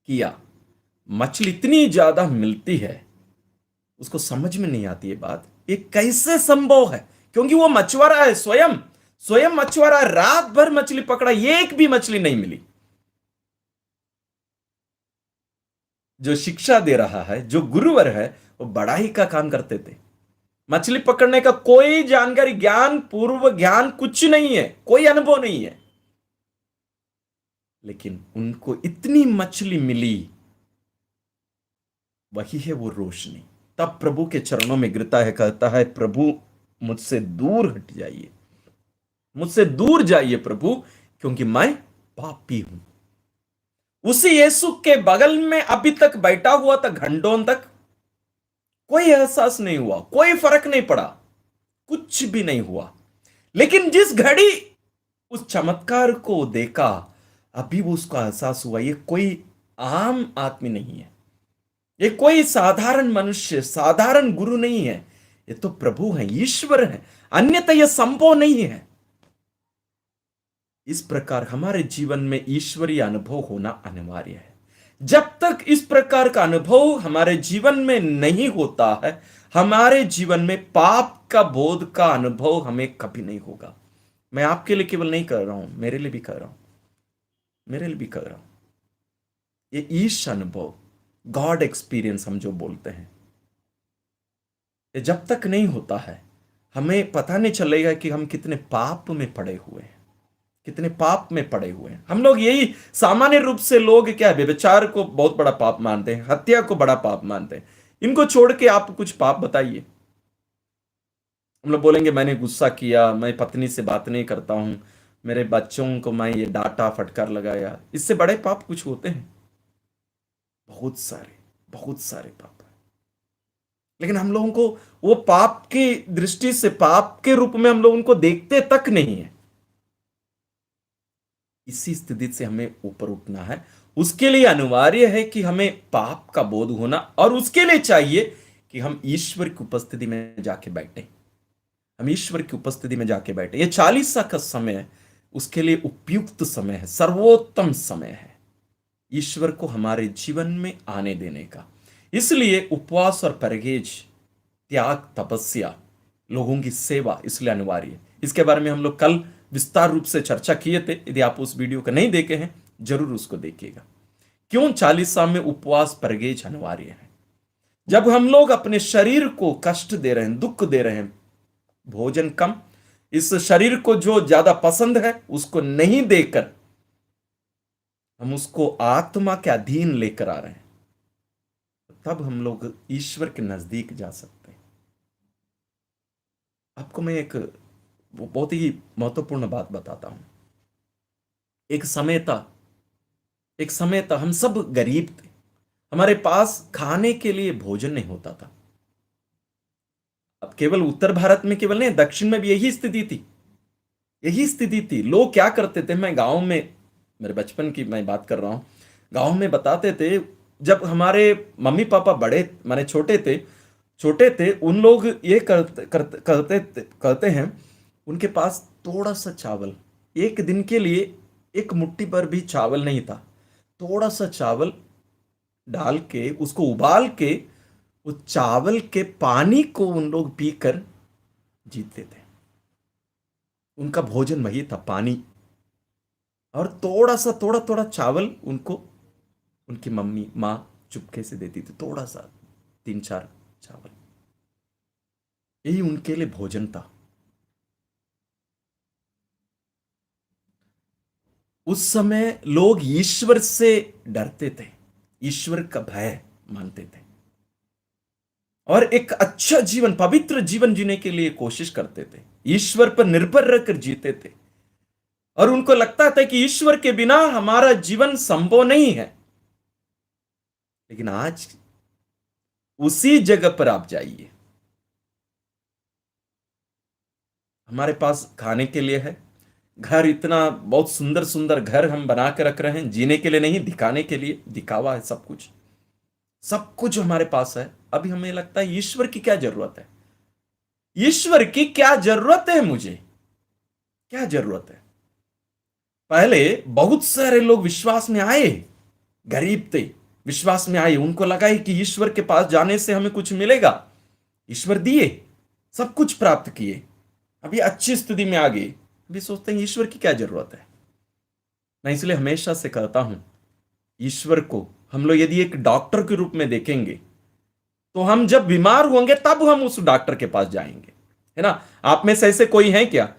Speaker 1: किया, मछली इतनी ज्यादा मिलती है, उसको समझ में नहीं आती है बात, ये कैसे संभव है, क्योंकि वो मछुआरा है, स्वयं स्वयं मछुआरा, रात भर मछली पकड़ा, एक भी मछली नहीं मिली। जो शिक्षा दे रहा है, जो गुरुवर है, वो बड़ा ही का काम करते थे। मछली पकड़ने का कोई जानकारी, ज्ञान, पूर्व ज्ञान कुछ नहीं है, कोई अनुभव नहीं है, लेकिन उनको इतनी मछली मिली, वही है वो रोशनी। तब प्रभु के चरणों में गिरता है, कहता है प्रभु मुझसे दूर हट जाइए, मुझसे दूर जाइए प्रभु, क्योंकि मैं पापी हूं। उसी यीशु के बगल में अभी तक बैठा हुआ था घंटों तक, कोई एहसास नहीं हुआ, कोई फर्क नहीं पड़ा, कुछ भी नहीं हुआ। लेकिन जिस घड़ी उस चमत्कार को देखा, अभी वो उसका एहसास हुआ ये कोई आम आदमी नहीं है, ये कोई साधारण मनुष्य, साधारण गुरु नहीं है, ये तो प्रभु है, ईश्वर है, अन्यथा यह संभव नहीं है। इस प्रकार हमारे जीवन में ईश्वरीय अनुभव होना अनिवार्य है। जब तक इस प्रकार का अनुभव हमारे जीवन में नहीं होता है, हमारे जीवन में पाप का बोध का अनुभव हमें कभी नहीं होगा। मैं आपके लिए केवल नहीं कर रहा हूं, मेरे लिए भी कर रहा हूं, मेरे लिए भी कर रहा हूं। ये ईश अनुभव, गॉड एक्सपीरियंस हम जो बोलते हैं, ये जब तक नहीं होता है, हमें पता नहीं चलेगा कि हम कितने पाप में पड़े हुए हैं, कितने पाप में पड़े हुए हैं। हम लोग यही सामान्य रूप से लोग क्या है, व्यभिचार को बहुत बड़ा पाप मानते हैं, हत्या को बड़ा पाप मानते हैं। इनको छोड़ के आप कुछ पाप बताइए। हम लोग बोलेंगे मैंने गुस्सा किया, मैं पत्नी से बात नहीं करता हूं, मेरे बच्चों को मैं ये डांटा, फटकार लगाया, इससे बड़े पाप कुछ होते हैं? बहुत सारे, बहुत सारे पाप हैं। लेकिन हम लोगों को वो पाप की दृष्टि से, पाप के रूप में हम लोग उनको देखते तक नहीं है। इसी स्थिति से हमें ऊपर उठना है। उसके लिए अनिवार्य है कि हमें पाप का बोध होना, और उसके लिए चाहिए कि हम ईश्वर की उपस्थिति में जाके बैठे, हम ईश्वर की उपस्थिति में जाके बैठे। ये 40 का समय उसके लिए उपयुक्त समय है, सर्वोत्तम समय है ईश्वर को हमारे जीवन में आने देने का। इसलिए उपवास और परहेज, त्याग, तपस्या, लोगों की सेवा इसलिए अनिवार्य है। इसके बारे में हम लोग कल विस्तार रूप से चर्चा किए थे। यदि आप उस वीडियो को नहीं देखे हैं, जरूर उसको देखिएगा। क्यों 40 में उपवास परहेज अनिवार्य है? जब हम लोग अपने शरीर को कष्ट दे रहे हैं, दुख दे रहे हैं, भोजन कम, इस शरीर को जो ज्यादा पसंद है उसको नहीं देकर हम उसको आत्मा के अधीन लेकर आ रहे हैं, तब हम लोग ईश्वर के नजदीक जा सकते हैं। आपको मैं एक बहुत ही महत्वपूर्ण बात बताता हूं। एक समय था, एक समय था, हम सब गरीब थे, हमारे पास खाने के लिए भोजन नहीं होता था। अब केवल उत्तर भारत में केवल नहीं, दक्षिण में भी यही स्थिति थी, यही स्थिति थी। लोग क्या करते थे, मैं गांव में, मेरे बचपन की मैं बात कर रहा हूं, गांव में बताते थे, जब हमारे मम्मी पापा बड़े माने छोटे थे, उन लोग ये करते हैं, उनके पास थोड़ा सा चावल, एक दिन के लिए एक मुट्ठी पर भी चावल नहीं था, थोड़ा सा चावल डाल के उसको उबाल के उस चावल के पानी को उन लोग पीकर जीते थे। उनका भोजन वही था, पानी, और थोड़ा सा, थोड़ा थोड़ा चावल उनको उनकी मम्मी माँ चुपके से देती थी, थोड़ा सा, 3-4 चावल, यही उनके लिए भोजन था। उस समय लोग ईश्वर से डरते थे, ईश्वर का भय मानते थे, और एक अच्छा जीवन, पवित्र जीवन जीने के लिए कोशिश करते थे, ईश्वर पर निर्भर रहकर जीते थे। और उनको लगता था कि ईश्वर के बिना हमारा जीवन संभव नहीं है। लेकिन आज उसी जगह पर आप जाइए, हमारे पास खाने के लिए है, घर, इतना बहुत सुंदर सुंदर घर हम बना के रख रहे हैं, जीने के लिए नहीं, दिखाने के लिए, दिखावा है, सब कुछ, सब कुछ हमारे पास है। अभी हमें लगता है ईश्वर की क्या जरूरत है, ईश्वर की क्या जरूरत है, मुझे क्या जरूरत है। पहले बहुत सारे लोग विश्वास में आए, गरीब थे, विश्वास में आए, उनको लगा कि ईश्वर के पास जाने से हमें कुछ मिलेगा, ईश्वर दिए, सब कुछ प्राप्त किए, अभी अच्छी स्थिति में आ गए, अभी सोचते हैं ईश्वर की क्या जरूरत है। मैं इसलिए हमेशा से कहता हूं, ईश्वर को हम लोग यदि एक डॉक्टर के रूप में देखेंगे, तो हम जब बीमार होंगे तब हम उस डॉक्टर के पास जाएंगे, है ना। आप में से ऐसे कोई है क्या,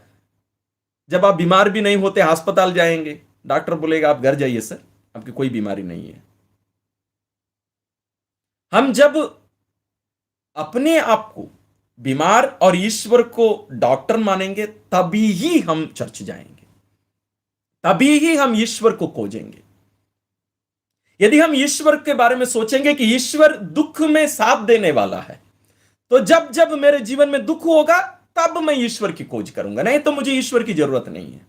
Speaker 1: जब आप बीमार भी नहीं होते अस्पताल जाएंगे, डॉक्टर बोलेगा आप घर जाइए सर, आपकी कोई बीमारी नहीं है। हम जब अपने आप को बीमार और ईश्वर को डॉक्टर मानेंगे, तभी ही हम चर्च जाएंगे, तभी ही हम ईश्वर को खोजेंगे। यदि हम ईश्वर के बारे में सोचेंगे कि ईश्वर दुख में साथ देने वाला है, तो जब जब मेरे जीवन में दुख होगा तब मैं ईश्वर की खोज करूंगा, नहीं तो मुझे ईश्वर की जरूरत नहीं है।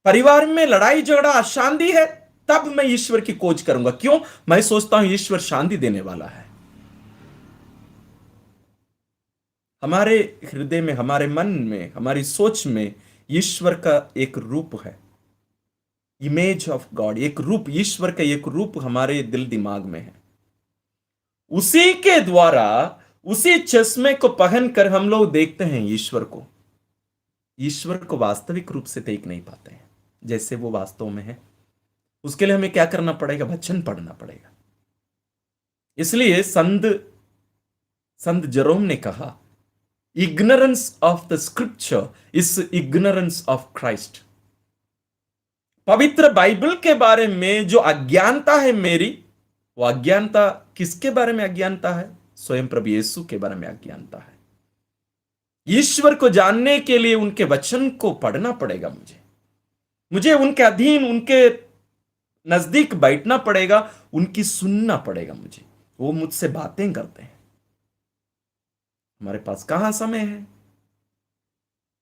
Speaker 1: परिवार में लड़ाई झगड़ा अशांति है, तब मैं ईश्वर की खोज करूंगा। क्यों? मैं सोचता हूं ईश्वर शांति देने वाला है। हमारे हृदय में, हमारे मन में, हमारी सोच में ईश्वर का एक रूप है, इमेज ऑफ गॉड, एक रूप, ईश्वर का एक रूप हमारे दिल दिमाग में है। उसी के द्वारा, उसी चश्मे को पहनकर हम लोग देखते हैं ईश्वर को। ईश्वर को वास्तविक रूप से देख नहीं पाते हैं जैसे वो वास्तव में है। उसके लिए हमें क्या करना पड़ेगा? वचन पढ़ना पड़ेगा। इसलिए संत संत जेरोम ने कहा, ignorance of the scripture is ignorance of Christ. पवित्र बाइबल के बारे में जो अज्ञानता है मेरी, वो अज्ञानता किसके बारे में अज्ञानता है? स्वयं प्रभु यीशु के बारे में अज्ञानता है। ईश्वर को जानने के लिए उनके वचन को पढ़ना पड़ेगा। मुझे उनके अधीन, उनके नजदीक बैठना पड़ेगा, उनकी सुनना पड़ेगा। मुझे वो मुझसे बातें करते हैं। हमारे पास कहां समय है?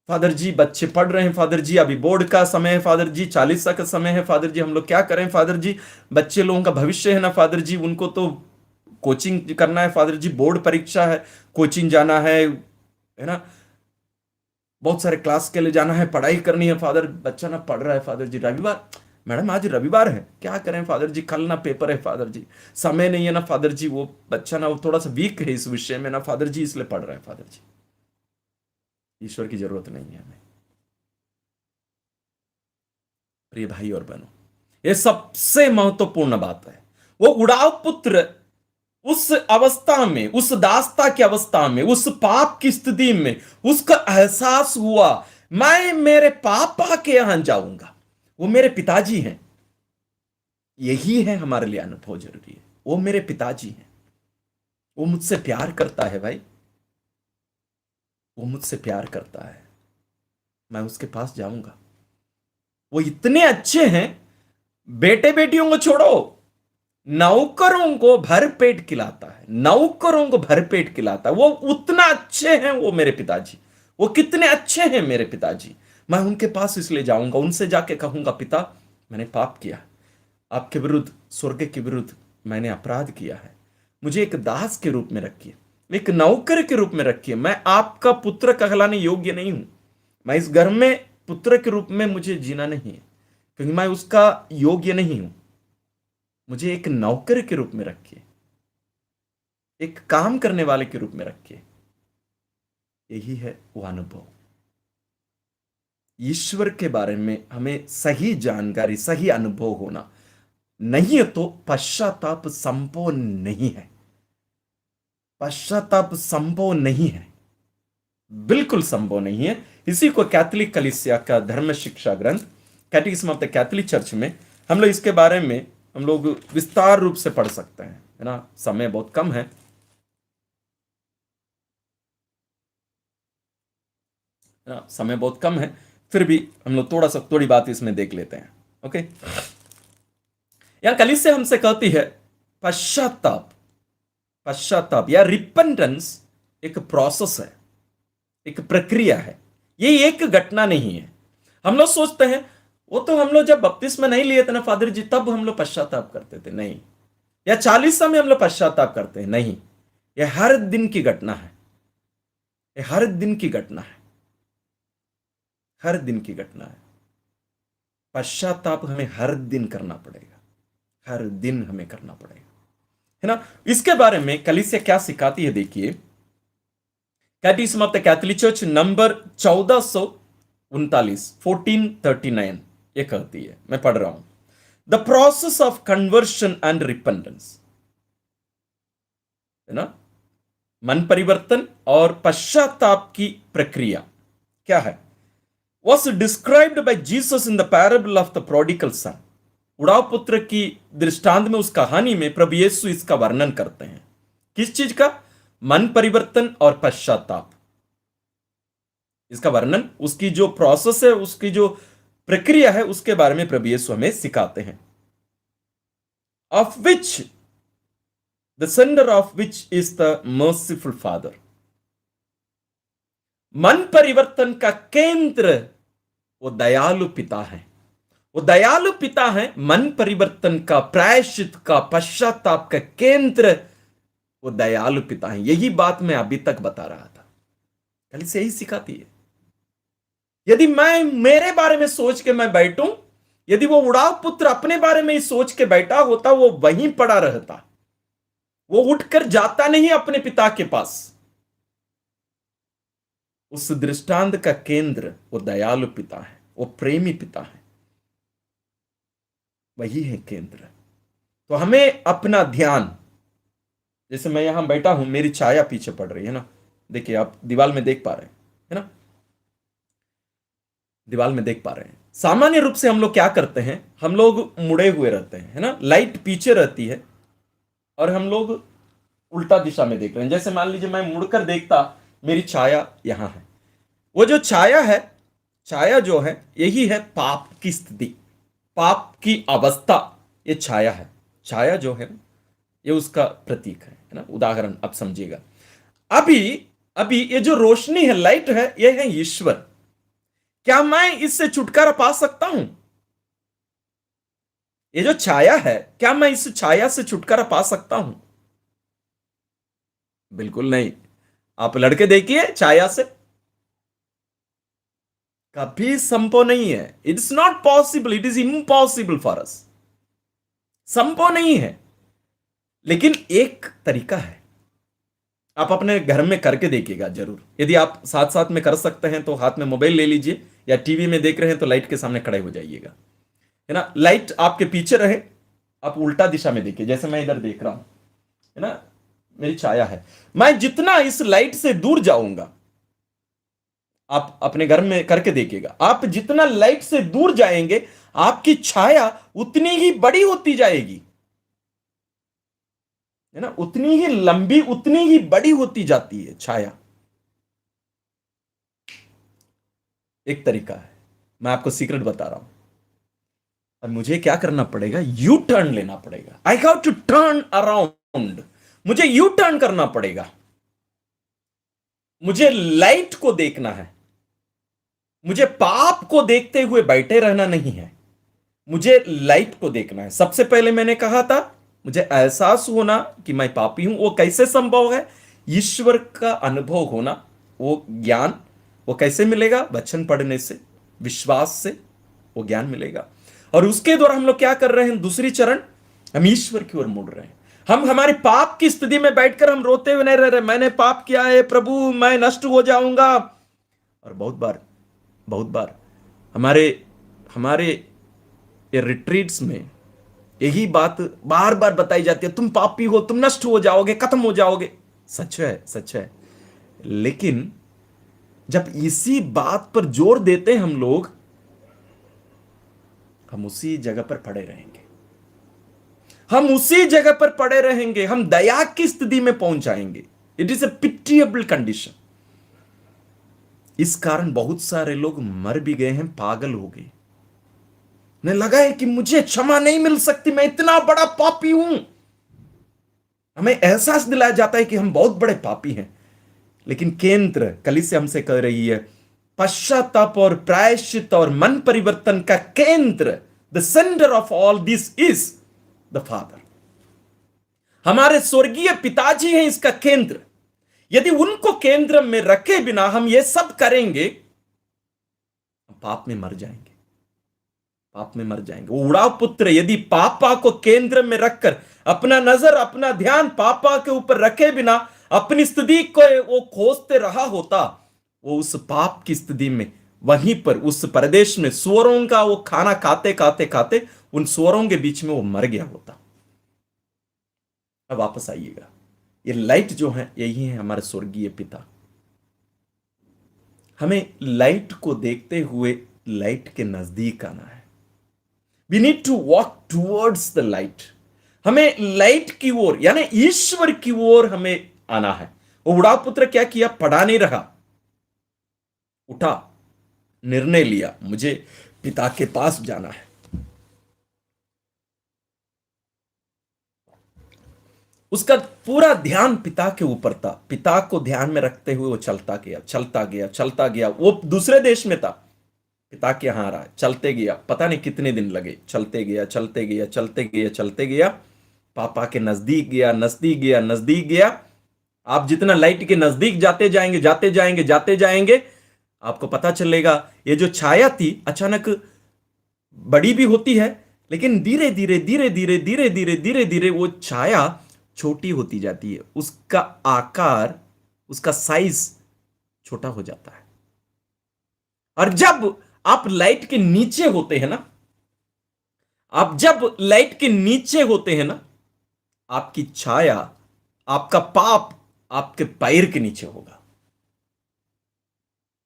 Speaker 1: फादर जी बच्चे पढ़ रहे हैं, फादर जी अभी बोर्ड का समय है, फादर जी चालीसा का समय है, फादर जी हम लोग क्या करें? फादर जी बच्चे लोगों का भविष्य है ना, फादर जी उनको तो कोचिंग करना है, फादर जी बोर्ड परीक्षा है, कोचिंग जाना है ना, बहुत सारे क्लास के लिए जाना है, पढ़ाई करनी है। फादर बच्चा ना पढ़ रहा है, फादर जी रविवार, मैडम आज रविवार है, क्या करें फादर जी, कल ना पेपर है, फादर जी समय नहीं है ना, फादर जी वो बच्चा ना वो थोड़ा सा वीक है इस विषय में ना, फादर जी इसलिए पढ़ रहा है। फादर जी, ईश्वर की जरूरत नहीं है हमें। प्रिय भाई और बहनों, ये सबसे महत्वपूर्ण बात है। वो उड़ाव पुत्र उस अवस्था में, उस दासता की अवस्था में, उस पाप की स्थिति में उसका एहसास हुआ, मैं मेरे पापा के यहां जाऊंगा, वो मेरे पिताजी हैं। यही है हमारे लिए अनुभव जरूरी है। वो मेरे पिताजी हैं, वो मुझसे प्यार करता है भाई, वो मुझसे प्यार करता है, मैं उसके पास जाऊंगा। वो इतने अच्छे हैं, बेटे बेटियों को छोड़ो, नौकरों को भर पेट खिलाता है, नौकरों को भर पेट खिलाता है। वो उतना अच्छे हैं वो मेरे पिताजी, वो कितने अच्छे हैं मेरे पिताजी। मैं उनके पास इसलिए जाऊंगा, उनसे जाके कहूंगा, पिता मैंने पाप किया, आपके विरुद्ध, स्वर्ग के विरुद्ध मैंने अपराध किया है, मुझे एक दास के रूप में रखिए, एक नौकर के रूप में रखिए। मैं आपका पुत्र कहलाने योग्य नहीं हूं, मैं इस घर में पुत्र के रूप में मुझे जीना नहीं है, क्योंकि मैं उसका योग्य नहीं हूं। मुझे एक नौकर के रूप में रखिए, एक काम करने वाले के रूप में रखिए। यही है वो अनुभव। ईश्वर के बारे में हमें सही जानकारी, सही अनुभव होना, नहीं तो पश्चाताप संभव नहीं है। पश्चाताप संभव नहीं है, बिल्कुल संभव नहीं है। इसी को कैथोलिक कलीसिया का धर्म शिक्षा ग्रंथ, कैटेकिज्म ऑफ द कैथोलिक चर्च में हम लोग इसके बारे में हम लोग विस्तार रूप से पढ़ सकते हैं, है ना। समय बहुत कम है, ना, समय बहुत कम है, फिर भी हम लोग थोड़ी बात इसमें देख लेते हैं। ओके, यहां कलीसिया हमसे कहती है पश्चाताप, पश्चाताप या रिपेंटेंस एक प्रोसेस है, एक प्रक्रिया है। ये एक घटना नहीं है। हम लोग सोचते हैं वो तो हम लोग जब बपतिस्मा नहीं लिए थे ना फादर जी, तब हम लोग पश्चाताप करते थे, नहीं। या 40 में हम लोग पश्चाताप करते हैं, नहीं। यह हर दिन की घटना है, यह हर दिन की घटना है, हर दिन की घटना है। पश्चाताप हमें हर दिन करना पड़ेगा, हर दिन हमें करना पड़ेगा, है ना। इसके बारे में कलीसिया क्या सिखाती है, देखिए catechism of the Catholic Church number 1439, 1439 ये कहती है, मैं पढ़ रहा हूं, the process of conversion and repentance, है ना, मन परिवर्तन और पश्चाताप की प्रक्रिया क्या है, was described by Jesus in the parable of the prodigal son। उड़ाव पुत्र की दृष्टांत में, उस कहानी में प्रभु यीशु इसका वर्णन करते हैं। किस चीज का? मन परिवर्तन और पश्चाताप। इसका वर्णन, उसकी जो प्रोसेस है, उसकी जो प्रक्रिया है, उसके बारे में प्रभु यीशु हमें सिखाते हैं। Of which the sender of which is the merciful father. मन परिवर्तन का केंद्र वो दयालु पिता है। वो दयालु पिता है, मन परिवर्तन का, प्रायश्चित का, पश्चाताप का केंद्र वो दयालु पिता है। यही बात मैं अभी तक बता रहा था, कल से यही सिखाती है। यदि मैं मेरे बारे में सोच के मैं बैठूं, यदि वो उड़ाव पुत्र अपने बारे में ही सोच के बैठा होता, वो वहीं पड़ा रहता, वो उठकर जाता नहीं अपने पिता के पास। उस दृष्टांत का केंद्र वो दयालु पिता है, वो प्रेमी पिता है, वही है केंद्र। तो हमें अपना ध्यान, जैसे मैं यहां बैठा हूं, मेरी छाया पीछे पड़ रही है ना, देखिए आप दीवार में देख पा रहे हैं, है ना, दीवार में देख पा रहे हैं। सामान्य रूप से हम लोग क्या करते हैं, हम लोग मुड़े हुए रहते हैं, है ना, लाइट पीछे रहती है और हम लोग उल्टा दिशा में देख रहे हैं। जैसे मान लीजिए मैं मुड़कर देखता, मेरी छाया यहां है। वो जो छाया है, छाया जो है, यही है पाप की स्थिति, पाप की अवस्था। ये छाया है, छाया जो है ये उसका प्रतीक है ना, उदाहरण आप समझिएगा। अभी अभी ये जो रोशनी है, लाइट है, ये है ईश्वर। क्या मैं इससे छुटकारा पा सकता हूं? ये जो छाया है, क्या मैं इस छाया से छुटकारा पा सकता हूं? बिल्कुल नहीं। आप लड़के देखिए, छाया से कभी संभव नहीं है। It's not possible, it is impossible for us. संभव नहीं है। लेकिन एक तरीका है, आप अपने घर में करके देखिएगा जरूर। यदि आप साथ साथ में कर सकते हैं तो हाथ में मोबाइल ले लीजिए, या टीवी में देख रहे हैं तो लाइट के सामने खड़े हो जाइएगा, है ना। लाइट आपके पीछे रहे, आप उल्टा दिशा में देखिए, जैसे मैं इधर देख रहा हूं, है ना, मेरी छाया है। मैं जितना इस लाइट से दूर जाऊंगा, आप अपने घर में करके देखिएगा, आप जितना लाइट से दूर जाएंगे, आपकी छाया उतनी ही बड़ी होती जाएगी, है ना, उतनी ही लंबी, उतनी ही बड़ी होती जाती है छाया। एक तरीका है, मैं आपको सीक्रेट बता रहा हूं। अब मुझे क्या करना पड़ेगा, यू टर्न लेना पड़ेगा। I have to turn around, मुझे यू टर्न करना पड़ेगा। मुझे लाइट को देखना है, मुझे पाप को देखते हुए बैठे रहना नहीं है, मुझे लाइट को देखना है। सबसे पहले मैंने कहा था, मुझे एहसास होना कि मैं पापी हूं। वो कैसे संभव है? ईश्वर का अनुभव होना, वो ज्ञान, वो कैसे मिलेगा? वचन पढ़ने से, विश्वास से वो ज्ञान मिलेगा। और उसके द्वारा हम लोग क्या कर रहे हैं? दूसरी चरण, हम ईश्वर की ओर मुड़ रहे हैं। हम हमारे पाप की स्थिति में बैठकर हम रोते हुए नहीं रह रहे, मैंने पाप किया है प्रभु, मैं नष्ट हो जाऊंगा। और बहुत बार हमारे हमारे ये रिट्रीट्स में यही बात बार बार बताई जाती है, तुम पापी हो, तुम नष्ट हो जाओगे, खत्म हो जाओगे। सच है, सच है। लेकिन जब इसी बात पर जोर देते हैं हम लोग, हम उसी जगह पर पड़े रहेंगे, हम उसी जगह पर पड़े रहेंगे, हम दया की स्थिति में पहुंच जाएंगे। It is a pitiable condition. इस कारण बहुत सारे लोग मर भी गए हैं, पागल हो गए। उन्हें लगा है कि मुझे क्षमा नहीं मिल सकती, मैं इतना बड़ा पापी हूं। हमें एहसास दिलाया जाता है कि हम बहुत बड़े पापी हैं। लेकिन केंद्र कलीसिया हमसे कह रही है, पश्चाताप और प्रायश्चित और मन परिवर्तन का केंद्र, the centre of all this is the father. हमारे स्वर्गीय पिताजी हैं इसका केंद्र। यदि उनको केंद्र में रखे बिना हम ये सब करेंगे, हम पाप में मर जाएंगे, पाप में मर जाएंगे। वो उड़ाव पुत्र यदि पापा को केंद्र में रखकर अपना नजर, अपना ध्यान पापा के ऊपर रखे बिना अपनी स्थिति को वो खोजते रहा होता, वो उस पाप की स्थिति में वहीं पर उस प्रदेश में सुअरों का वो खाना खाते खाते खाते उन सुअरों के बीच में वो मर गया होता। अब वापस आइएगा, ये लाइट जो है यही है हमारे स्वर्गीय पिता। हमें लाइट को देखते हुए लाइट के नजदीक आना है। We need to walk towards the light. हमें लाइट की ओर, यानी ईश्वर की ओर हमें आना है। वो उड़ाव पुत्र क्या किया? पड़ा नहीं रहा, उठा, निर्णय लिया, मुझे पिता के पास जाना है। उसका पूरा ध्यान पिता के ऊपर था। पिता को ध्यान में रखते हुए वो चलता गया, चलता गया, चलता गया। वो दूसरे देश में था, पिता के यहां रहा, चलते गया, पता नहीं कितने दिन लगे, चलते गया, चलते गया, चलते गया, चलते गया, पापा के नजदीक गया, नजदीक गया, नजदीक गया। आप जितना लाइट के नजदीक जाते जाएंगे, जाते जाएंगे, जाते जाएंगे, आपको पता चलेगा ये जो छाया थी अचानक बड़ी भी होती है, लेकिन धीरे धीरे धीरे धीरे धीरे धीरे धीरे धीरे वो छाया छोटी होती जाती है, उसका आकार, उसका साइज छोटा हो जाता है। और जब आप लाइट के नीचे होते हैं ना, आप जब लाइट के नीचे होते हैं ना, आपकी छाया, आपका पाप आपके पैर के नीचे होगा।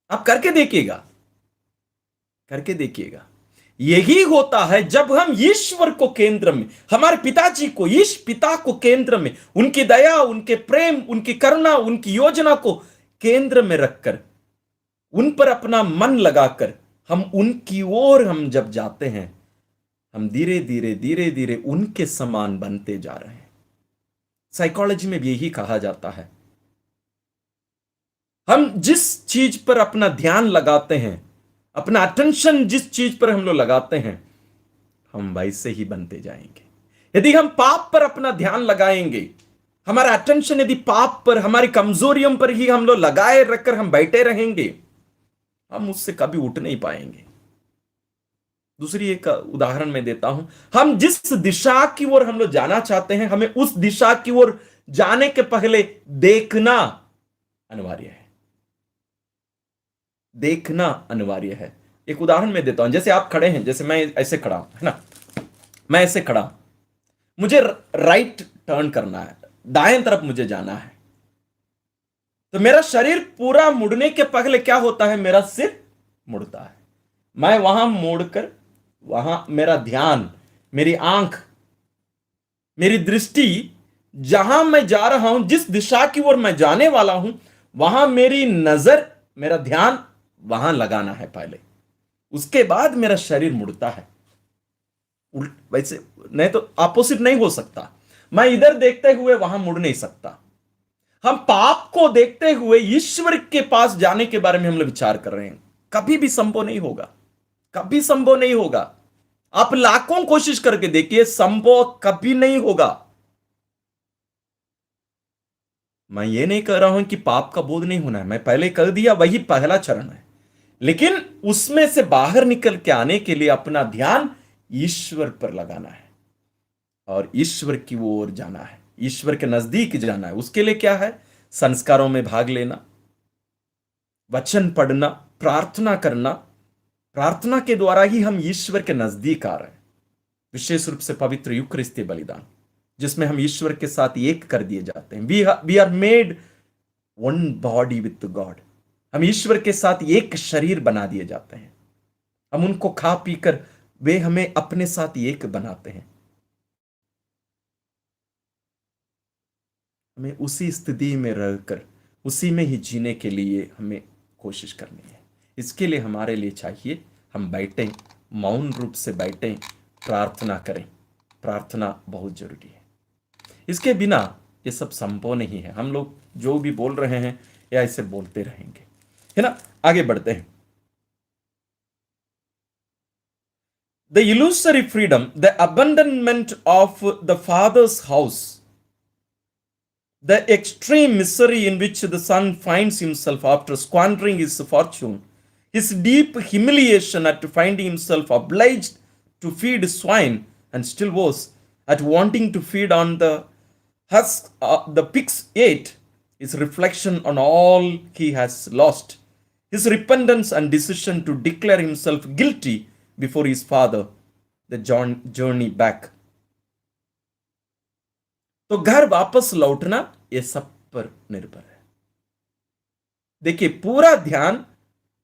Speaker 1: आप करके देखिएगा, करके देखिएगा। यही होता है जब हम ईश्वर को केंद्र में, हमारे पिताजी को, ईश पिता को केंद्र में, उनकी दया, उनके प्रेम, उनकी करुणा, उनकी योजना को केंद्र में रखकर, उन पर अपना मन लगाकर हम उनकी ओर हम जब जाते हैं, हम धीरे धीरे धीरे धीरे उनके समान बनते जा रहे हैं। साइकोलॉजी में भी यही कहा जाता है, हम जिस चीज पर अपना ध्यान लगाते हैं, अपना अटेंशन जिस चीज पर हम लोग लगाते हैं, हम वैसे ही बनते जाएंगे। यदि हम पाप पर अपना ध्यान लगाएंगे, हमारा अटेंशन यदि पाप पर, हमारी कमजोरियों पर ही हम लोग लगाए रखकर हम बैठे रहेंगे, हम उससे कभी उठ नहीं पाएंगे। दूसरी एक उदाहरण मैं देता हूं, हम जिस दिशा की ओर हम लोग जाना चाहते हैं, हमें उस दिशा की ओर जाने के पहले देखना अनिवार्य है। देखना अनिवार्य है। एक उदाहरण मैं देता हूं, जैसे आप खड़े हैं, जैसे मैं ऐसे खड़ा हूं, है ना, मैं ऐसे खड़ा हूं, मुझे राइट टर्न करना है, दाएं तरफ मुझे जाना है, तो मेरा शरीर पूरा मुड़ने के पहले क्या होता है, मेरा सिर मुड़ता है। मैं वहां मोड़कर, वहां मेरा ध्यान, मेरी आंख, मेरी दृष्टि जहां मैं जा रहा हूं, जिस दिशा की ओर मैं जाने वाला हूं, वहां मेरी नजर, मेरा ध्यान वहां लगाना है पहले, उसके बाद मेरा शरीर मुड़ता है। वैसे नहीं तो अपोजिट नहीं हो सकता। मैं इधर देखते हुए वहां मुड़ नहीं सकता। हम पाप को देखते हुए ईश्वर के पास जाने के बारे में हम लोग विचार कर रहे हैं, कभी भी संभव नहीं होगा, कभी संभव नहीं होगा। आप लाखों कोशिश करके देखिए, संभव कभी नहीं होगा। मैं ये नहीं कह रहा हूं कि पाप का बोध नहीं होना है, मैं पहले कर दिया, वही पहला चरण है, लेकिन उसमें से बाहर निकल के आने के लिए अपना ध्यान ईश्वर पर लगाना है और ईश्वर की ओर जाना है, ईश्वर के नजदीक जाना है। उसके लिए क्या है, संस्कारों में भाग लेना, वचन पढ़ना, प्रार्थना करना। प्रार्थना के द्वारा ही हम ईश्वर के नजदीक आ रहे हैं, विशेष रूप से पवित्र यूकरिस्ती बलिदान, जिसमें हम ईश्वर के साथ एक कर दिए जाते हैं। We are made one body with God. हम ईश्वर के साथ एक शरीर बना दिए जाते हैं। हम उनको खा पीकर वे हमें अपने साथ एक बनाते हैं। हमें उसी स्थिति में रहकर उसी में ही जीने के लिए हमें कोशिश करनी है। इसके लिए हमारे लिए चाहिए हम बैठें, मौन रूप से बैठें, प्रार्थना करें। प्रार्थना बहुत जरूरी है, इसके बिना ये सब संभव नहीं है। हम लोग जो भी बोल रहे हैं या ऐसे बोलते रहेंगे, है ना। आगे बढ़ते हैं। The illusory freedom, the abandonment of the father's house, the extreme misery in which the son finds himself after squandering his fortune, his deep humiliation at finding himself obliged to feed swine, and still worse, at wanting to feed on the husk the pigs ate, his reflection on all he has lost, his repentance and decision to declare himself guilty before his father, the journey back. तो घर वापस लौटना ये सब पर निर्भर है। देखिए, पूरा ध्यान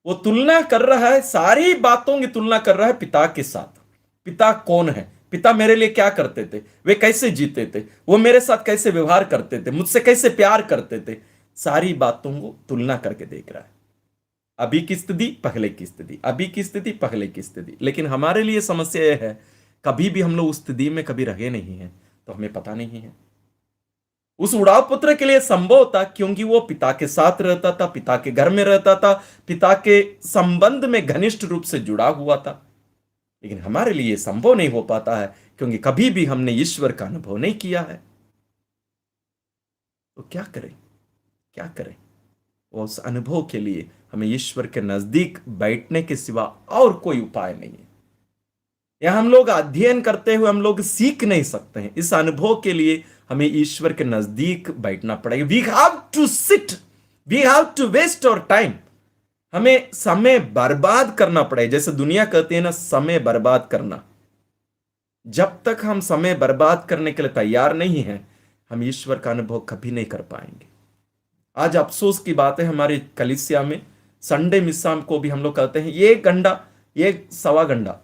Speaker 1: वो तुलना कर रहा है, सारी बातों की तुलना कर रहा है पिता के साथ। पिता कौन है, पिता मेरे लिए क्या करते थे, वे कैसे जीते थे, वो मेरे साथ कैसे व्यवहार करते थे, मुझसे कैसे प्यार करते थे, सारी बातों को तुलना करके देख रहा है। अभी की स्थिति, पहले की स्थिति, अभी की स्थिति, पहले की स्थिति। लेकिन हमारे लिए समस्या यह है, कभी भी हम लोग उस स्थिति में कभी रहे नहीं हैं, तो हमें पता नहीं है। उस उड़ाव पुत्र के लिए संभव था क्योंकि वो पिता के साथ रहता था, पिता के घर में रहता था, पिता के संबंध में घनिष्ठ रूप से जुड़ा हुआ था। लेकिन हमारे लिए संभव नहीं हो पाता है क्योंकि कभी भी हमने ईश्वर का अनुभव नहीं किया है। तो क्या करें, क्या करें? उस अनुभव के लिए हमें ईश्वर के नजदीक बैठने के सिवा और कोई उपाय नहीं है। या हम लोग अध्ययन करते हुए हम लोग सीख नहीं सकते हैं। इस अनुभव के लिए हमें ईश्वर के नजदीक बैठना पड़ेगा। We have to sit, we have to waste our time. हमें समय बर्बाद करना पड़ेगा। जैसे दुनिया कहती है ना, समय बर्बाद करना। जब तक हम समय बर्बाद करने के लिए तैयार नहीं हैं, हम ईश्वर का अनुभव कभी नहीं कर पाएंगे। आज अफसोस की बात है, हमारे कलीसिया में संडे मिस्सा को भी हम लोग कहते हैं, ये घंटा, ये सवा घंटा,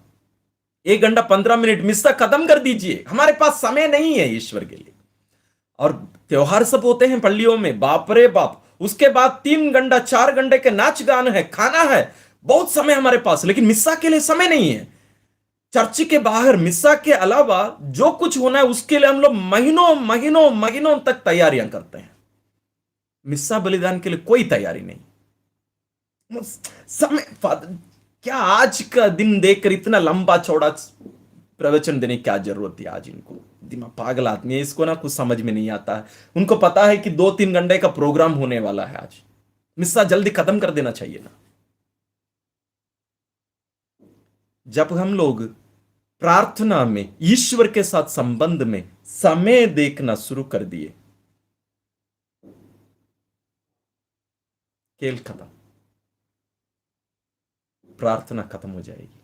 Speaker 1: 1 घंटा 15 मिनट मिस्सा खत्म कर दीजिए, हमारे पास समय नहीं है ईश्वर के लिए। और त्योहार सब होते हैं पल्लियों में, बाप रे बाप, उसके बाद 3 घंटा 4 घंटे के नाच गान है, खाना है, बहुत समय हमारे पास, लेकिन मिस्सा के लिए समय नहीं है। चर्च के बाहर मिस्सा के अलावा जो कुछ होना है उसके लिए हम लोग महीनों महीनों महीनों तक तैयारियां करते हैं। मिस्सा बलिदान के लिए कोई तैयारी नहीं। समय क्या आज का दिन देखकर इतना लंबा चौड़ा प्रवचन देने की क्या जरूरत थी? आज इनको दिमाग पागल आदमी है, इसको ना कुछ समझ में नहीं आता है। उनको पता है कि 2-3 घंटे का प्रोग्राम होने वाला है आज, मिस्सा जल्दी खत्म कर देना चाहिए ना। जब हम लोग प्रार्थना में ईश्वर के साथ संबंध में समय देखना शुरू कर दिए, खेल खत्म, प्रार्थना खत्म हो जाएगी।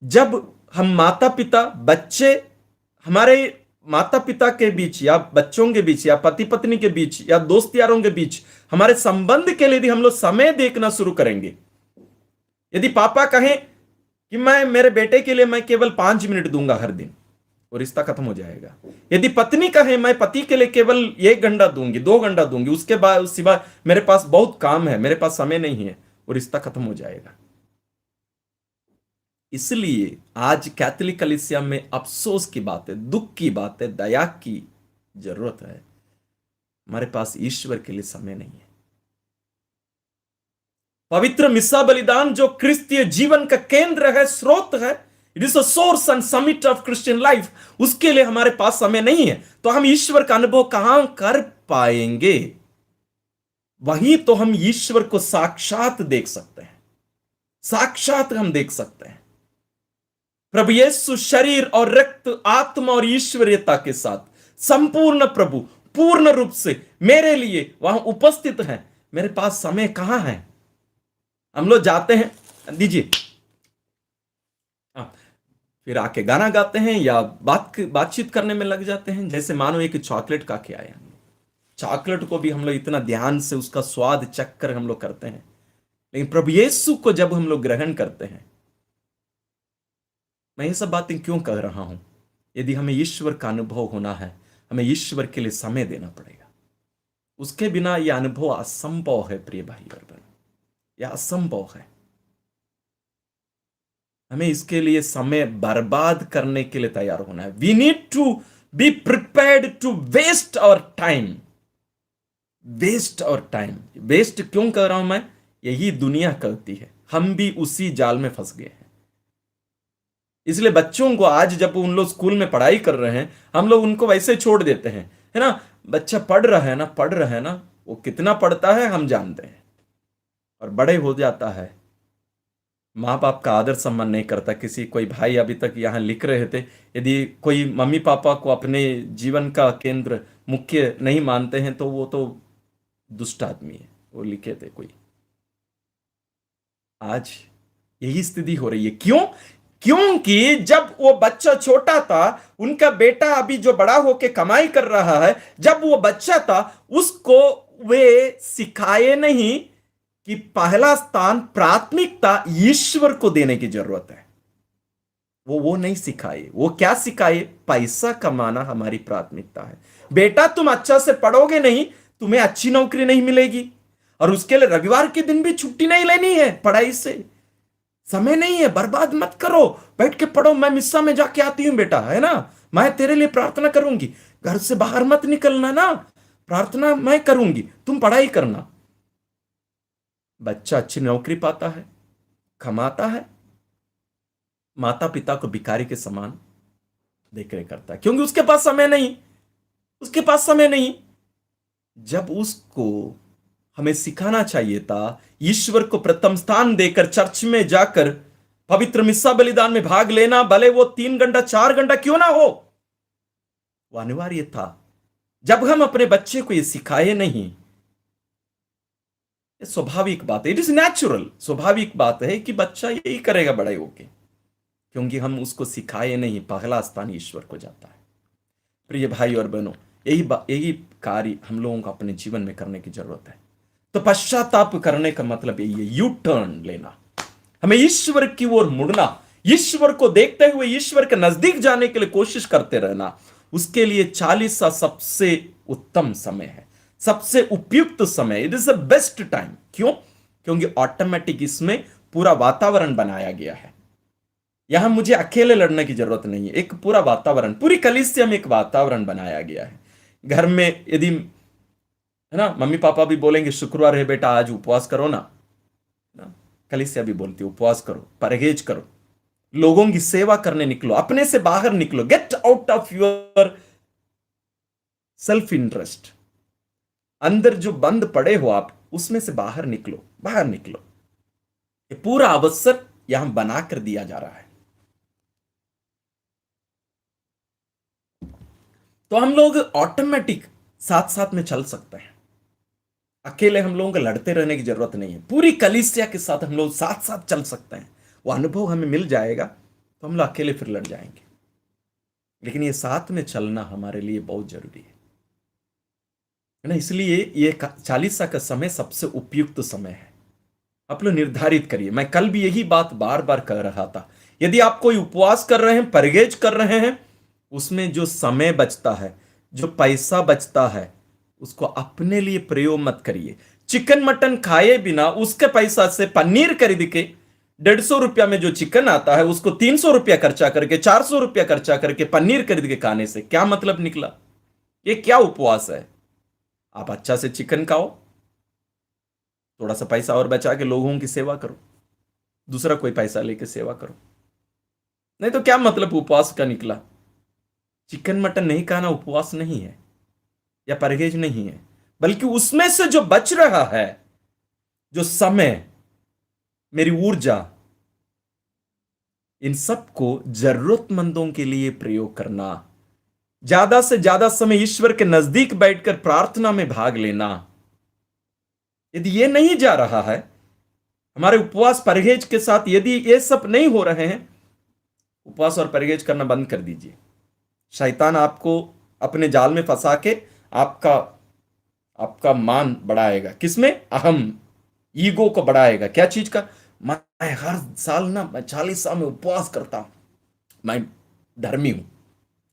Speaker 1: जब हम माता पिता बच्चे, हमारे माता पिता के बीच या बच्चों के बीच या पति पत्नी के बीच या दोस्त यारों के बीच हमारे संबंध के लिए भी हम लोग समय देखना शुरू करेंगे। यदि पापा कहें कि मैं मेरे बेटे के लिए मैं केवल 5 मिनट दूंगा हर दिन, वो रिश्ता खत्म हो जाएगा। यदि पत्नी कहे मैं पति के लिए केवल 1 घंटा दूंगी, 2 घंटा दूंगी, उसके बाद सिवा मेरे पास बहुत काम है, मेरे पास समय नहीं है, वो रिश्ता खत्म हो जाएगा। इसलिए आज कैथोलिक कलीसिया में अफसोस की बात है, दुख की बात है, दया की जरूरत है। हमारे पास ईश्वर के लिए समय नहीं है। पवित्र मिस्सा बलिदान जो क्रिस्तीय जीवन का केंद्र है, स्रोत है, it is a source and summit of Christian life, उसके लिए हमारे पास समय नहीं है। तो हम ईश्वर का अनुभव कहां कर पाएंगे? वहीं तो हम ईश्वर को साक्षात देख सकते हैं, साक्षात हम देख सकते हैं। प्रभु यीशु शरीर और रक्त, आत्मा और ईश्वरीयता के साथ संपूर्ण प्रभु पूर्ण रूप से मेरे लिए वहां उपस्थित है। मेरे पास समय कहां है? हम लोग जाते हैं, दीजिए, फिर आके गाना गाते हैं या बातचीत करने में लग जाते हैं, जैसे मानो एक चॉकलेट खा के आए। चॉकलेट को भी हम लोग इतना ध्यान से उसका स्वाद चख कर हम लोग करते हैं, लेकिन प्रभु यीशु को जब हम लोग ग्रहण करते हैं, मैं ये सब बातें क्यों कह रहा हूं? यदि हमें ईश्वर का अनुभव होना है, हमें ईश्वर के लिए समय देना पड़ेगा। उसके बिना यह अनुभव असंभव है प्रिय भाई और बहन, यह असंभव है। हमें इसके लिए समय बर्बाद करने के लिए तैयार होना है। We need to be prepared to waste our time. Waste our time, waste क्यों कर रहा हूं मैं? यही दुनिया करती है, हम भी उसी जाल में फंस गए हैं। इसलिए बच्चों को आज जब उन लोग स्कूल में पढ़ाई कर रहे हैं, हम लोग उनको वैसे छोड़ देते हैं, है ना, बच्चा पढ़ रहा है ना, पढ़ रहा है ना, वो कितना पढ़ता है हम जानते हैं। और बड़े हो जाता है, माँ बाप का आदर सम्मान नहीं करता। किसी कोई भाई अभी तक यहाँ लिख रहे थे, यदि कोई मम्मी पापा को अपने जीवन का केंद्र मुख्य नहीं मानते हैं तो वो तो दुष्ट आदमी है, वो लिखे थे कोई। आज यही स्थिति हो रही है। क्यों? क्योंकि जब वो बच्चा छोटा था, उनका बेटा अभी जो बड़ा होके कमाई कर रहा है, जब वो बच्चा था उसको वे सिखाए नहीं कि पहला स्थान, प्राथमिकता ईश्वर को देने की जरूरत है। वो नहीं सिखाए। वो क्या सिखाए? पैसा कमाना हमारी प्राथमिकता है। बेटा तुम अच्छा से पढ़ोगे नहीं, तुम्हें अच्छी नौकरी नहीं मिलेगी, और उसके लिए रविवार के दिन भी छुट्टी नहीं लेनी है पढ़ाई से। समय नहीं है, बर्बाद मत करो, बैठ के पढ़ो। मैं मिस्सा में जाके आती हूं बेटा, है ना, मैं तेरे लिए प्रार्थना करूंगी, घर से बाहर मत निकलना ना, प्रार्थना मैं करूंगी, तुम पढ़ाई करना। बच्चा अच्छी नौकरी पाता है, कमाता है, माता पिता को भिखारी के समान देख रेख करता है, क्योंकि उसके पास समय नहीं, उसके पास समय नहीं। जब उसको हमें सिखाना चाहिए था ईश्वर को प्रथम स्थान देकर चर्च में जाकर पवित्र मिस्सा बलिदान में भाग लेना, भले वो 3 घंटा 4 घंटा क्यों ना हो, वो अनिवार्य था। जब हम अपने बच्चे को ये सिखाए नहीं, ये स्वाभाविक बात है, इट इज नेचुरल, स्वाभाविक बात है कि बच्चा यही करेगा बड़े होके, क्योंकि हम उसको सिखाए नहीं। पहला स्थान ईश्वर को जाता है। प्रिय भाई और बहनों, यही कार्य हम लोगों को अपने जीवन में करने की जरूरत है। तो पश्चाताप करने का मतलब यही है, यू टर्न लेना, हमें ईश्वर की ओर मुड़ना, ईश्वर को देखते हुए ईश्वर के नजदीक जाने के लिए कोशिश करते रहना। उसके लिए 40 सा सबसे उत्तम समय है, सबसे उपयुक्त समय, it is the best time. क्यों? क्योंकि ऑटोमेटिक इसमें पूरा वातावरण बनाया गया है। यहां मुझे अकेले लड़ने की जरूरत नहीं है, एक पूरा वातावरण, पूरी कलीसिया में एक वातावरण बनाया गया है। घर में यदि है ना, मम्मी पापा भी बोलेंगे शुक्रवार है बेटा आज उपवास करो ना, कलीसिया भी बोलती है उपवास करो, परहेज करो, लोगों की सेवा करने निकलो, अपने से बाहर निकलो, get out of your self interest. अंदर जो बंद पड़े हो आप, उसमें से बाहर निकलो, बाहर निकलो। ये पूरा अवसर यहां बनाकर दिया जा रहा है। तो हम लोग ऑटोमेटिक साथ साथ में चल सकते हैं, अकेले हम लोगों को लड़ते रहने की जरूरत नहीं है। पूरी कलीसिया के साथ हम लोग साथ साथ चल सकते हैं। वो अनुभव हमें मिल जाएगा तो हम लोग अकेले फिर लड़ जाएंगे, लेकिन ये साथ में चलना हमारे लिए बहुत जरूरी है ना। इसलिए ये 40 का समय सबसे उपयुक्त समय है। आप लोग निर्धारित करिए। मैं कल भी यही बात बार बार कह रहा था, यदि आप कोई उपवास कर रहे हैं, परहेज कर रहे हैं, उसमें जो समय बचता है, जो पैसा बचता है, उसको अपने लिए प्रयोग मत करिए। चिकन मटन खाए बिना उसके पैसा से पनीर खरीद के 150 रुपया में जो चिकन आता है उसको 300 रुपया खर्चा करके, 400 रुपया खर्चा करके पनीर खरीद के खाने से क्या मतलब निकला? ये क्या उपवास है? आप अच्छा से चिकन खाओ, थोड़ा सा पैसा और बचा के लोगों की सेवा करो, दूसरा कोई पैसा लेके सेवा करो। नहीं तो क्या मतलब उपवास का निकला? चिकन मटन नहीं खाना उपवास नहीं है या परहेज नहीं है, बल्कि उसमें से जो बच रहा है, जो समय, मेरी ऊर्जा, इन सबको जरूरतमंदों के लिए प्रयोग करना, ज्यादा से ज्यादा समय ईश्वर के नजदीक बैठकर प्रार्थना में भाग लेना। यदि ये नहीं जा रहा है, हमारे उपवास परहेज के साथ यदि ये सब नहीं हो रहे हैं, उपवास और परहेज करना बंद कर दीजिए। शैतान आपको अपने जाल में फंसा के आपका मान बढ़ाएगा। किसमें? अहम, ईगो को बढ़ाएगा। क्या चीज का? मैं हर साल ना, मैं 40 साल में उपवास करता हूं, मैं धर्मी हूं।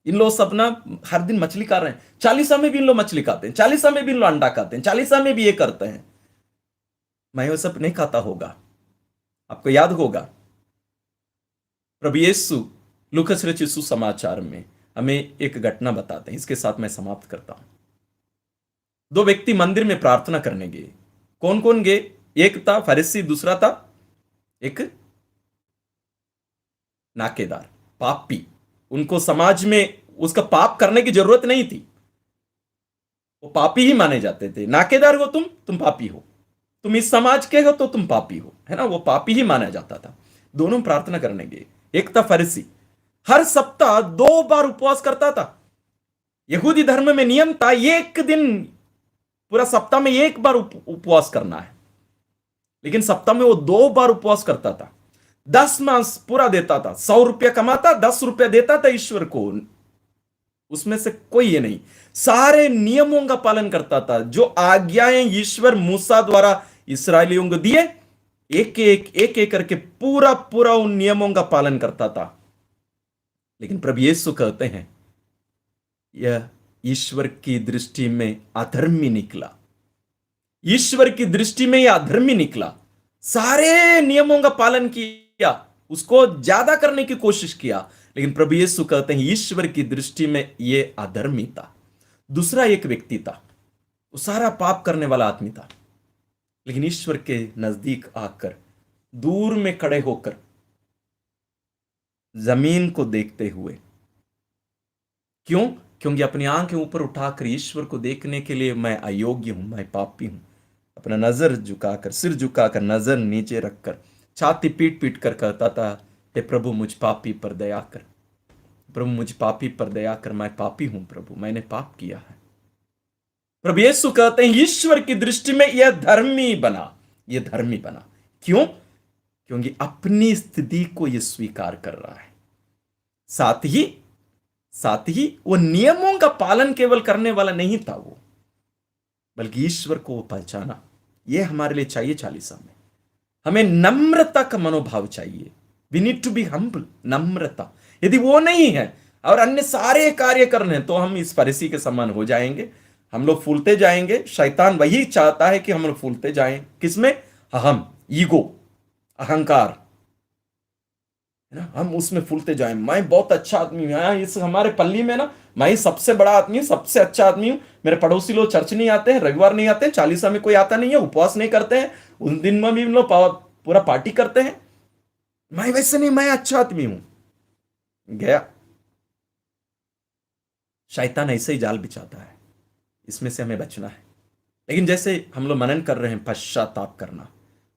Speaker 1: इन लोग सब ना हर दिन मछली खा रहे हैं, 40 में भी इन लोग मछली खाते हैं, 40 में भी इन लोग अंडा खाते हैं, 40 में भी ये करते हैं। मैं वो सब नहीं खाता होगा। आपको याद होगा प्रभु यीशु लूकस रचित सुसमाचार में हमें एक घटना बताते हैं। इसके साथ मैं समाप्त करता हूं। 2 व्यक्ति मंदिर में प्रार्थना करने गए। कौन कौन गए? एक था फरीसी, दूसरा था एक नाकेदार, पापी। उनको समाज में उसका पाप करने की जरूरत नहीं थी, वो पापी ही माने जाते थे। नाकेदार हो तुम पापी हो, तुम इस समाज के हो तो तुम पापी हो, है ना, वो पापी ही माना जाता था। दोनों प्रार्थना करने गए। एक था फरीसी, हर सप्ताह 2 बार उपवास करता था। यहूदी धर्म में नियम था एक दिन, पूरा सप्ताह में 1 बार उपवास करना है, लेकिन सप्ताह में वो 2 बार उपवास करता था। 10 मास पूरा देता था, 100 रुपया कमाता, 10 रुपया देता था ईश्वर को। उसमें से कोई ये नहीं, सारे नियमों का पालन करता था। जो आज्ञाएं ईश्वर मूसा द्वारा इस्राएलियों को दिए, एक एक करके पूरा पूरा उन नियमों का पालन करता था। लेकिन प्रभु यीशु कहते हैं यह ईश्वर की दृष्टि में अधर्मी निकला। ईश्वर की दृष्टि में यह अधर्मी निकला। सारे नियमों का पालन किया, उसको ज्यादा करने की कोशिश किया, लेकिन प्रभु यीशु कहते हैं ईश्वर की दृष्टि में यह अधर्मी था। दूसरा एक व्यक्ति था, वो सारा पाप करने वाला आदमी था, लेकिन ईश्वर के नजदीक आकर दूर में खड़े होकर जमीन को देखते हुए, क्यों? क्योंकि अपनी आंखें ऊपर उठाकर ईश्वर को देखने के लिए मैं अयोग्य हूं, मैं पापी हूं, अपना नजर झुकाकर, सिर झुकाकर, नजर नीचे रखकर, छाती पीट पीट कर कहता था, हे प्रभु मुझ पापी पर दया कर, प्रभु मुझ पापी पर दया कर, मैं पापी हूं प्रभु, मैंने पाप किया है। प्रभु यीशु कहते हैं ईश्वर की दृष्टि में यह धर्मी बना, यह धर्मी बना। क्यों? क्योंकि अपनी स्थिति को यह स्वीकार कर रहा है। साथ ही वो नियमों का पालन केवल करने वाला नहीं था वो, बल्कि ईश्वर को वो पहचाना। ये हमारे लिए चाहिए चालीसा में। हमें नम्रता का मनोभाव चाहिए। We need to be humble, नम्रता। यदि वो नहीं है और अन्य सारे कार्य करने, तो हम इस फरीसी के समान हो जाएंगे। हम लोग फूलते जाएंगे। शैतान वही चाहता है कि हम लोग फूलते जाएं। किसमें? अहम, ईगो, अहंकार, है ना, हम उसमें फूलते जाएं। मैं बहुत अच्छा आदमी हूं, इस हमारे पल्ली में ना मैं ही सबसे बड़ा आदमी हूं, सबसे अच्छा आदमी हूं। मेरे पड़ोसी लोग चर्च नहीं आते हैं, रविवार नहीं आते हैं, चालीसा में कोई आता नहीं है, उपवास नहीं करते हैं, उन दिन में भी हम लोग पूरा पार्टी करते हैं। मैं वैसे नहीं, मैं अच्छा आदमी हूं। गया। शैतान ऐसे ही जाल बिछाता है, इसमें से हमें बचना है। लेकिन जैसे हम लोग मनन कर रहे हैं पश्चाताप करना,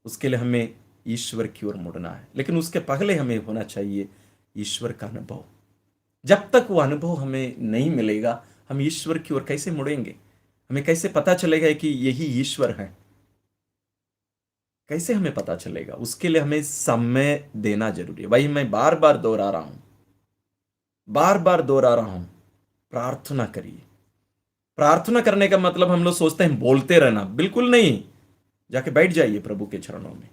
Speaker 1: उसके लिए हमें ईश्वर की ओर मुड़ना है। लेकिन उसके पहले हमें होना चाहिए ईश्वर का अनुभव। जब तक वो अनुभव हमें नहीं मिलेगा, हम ईश्वर की ओर कैसे मुड़ेंगे? हमें कैसे पता चलेगा कि यही ईश्वर है? कैसे हमें पता चलेगा? उसके लिए हमें समय देना जरूरी है। वही मैं बार बार दोहरा रहा हूं, प्रार्थना करिए। प्रार्थना करने का मतलब हम लोग सोचते हैं बोलते रहना, बिल्कुल नहीं। जाके बैठ जाइए प्रभु के चरणों में।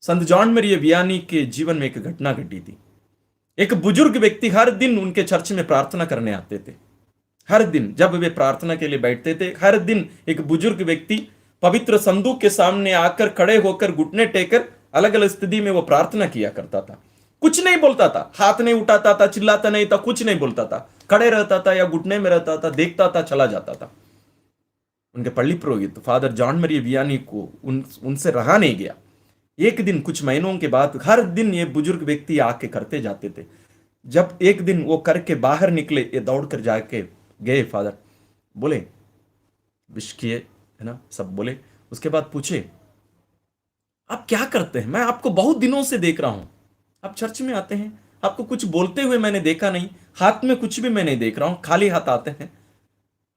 Speaker 1: संत जॉन मरिया वियानी के जीवन में एक घटना घटी थी। एक बुजुर्ग व्यक्ति हर दिन उनके चर्च में प्रार्थना करने आते थे। हर दिन जब वे प्रार्थना के लिए बैठते थे, हर दिन एक बुजुर्ग व्यक्ति पवित्र संदूक के सामने आकर खड़े होकर घुटने टेकर अलग अलग स्थिति में वो प्रार्थना किया करता था। कुछ नहीं बोलता था, हाथ नहीं उठाता था, चिल्लाता नहीं था, कुछ नहीं बोलता था, खड़े रहता था या घुटने में रहता था, देखता था, चला जाता था। उनके पल्ली पुरोहित फादर जॉन मरिया वियानी को उनसे रहा नहीं गया। एक दिन कुछ महीनों के बाद हर दिन ये बुजुर्ग व्यक्ति आके करते जाते थे। जब एक दिन वो करके बाहर निकले, ये दौड़कर जाके गए फादर, बोले, विश किए, है ना, सब बोले। उसके बाद पूछे, आप क्या करते हैं? मैं आपको बहुत दिनों से देख रहा हूं, आप चर्च में आते हैं, आपको कुछ बोलते हुए मैंने देखा नहीं, हाथ में कुछ भी मैं नहीं देख रहा हूं, खाली हाथ आते हैं।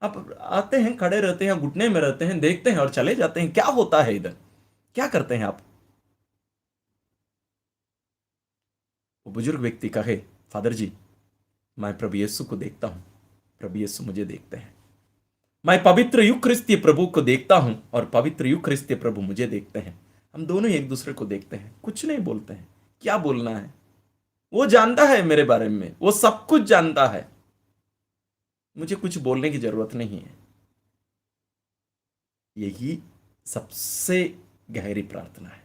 Speaker 1: आप आते हैं, खड़े रहते हैं, घुटने में रहते हैं, देखते हैं और चले जाते हैं। क्या होता है इधर? क्या करते हैं आप? वो बुजुर्ग व्यक्ति कहे, फादर जी, मैं प्रभु यीशु को देखता हूं, प्रभु यीशु मुझे देखते हैं। मैं पवित्र यूखरिस्तीय प्रभु को देखता हूं और पवित्र यूखरिस्तीय प्रभु मुझे देखते हैं। हम दोनों एक दूसरे को देखते हैं, कुछ नहीं बोलते हैं। क्या बोलना है? वो जानता है मेरे बारे में, वो सब कुछ जानता है, मुझे कुछ बोलने की जरूरत नहीं है। यही सबसे गहरी प्रार्थना है,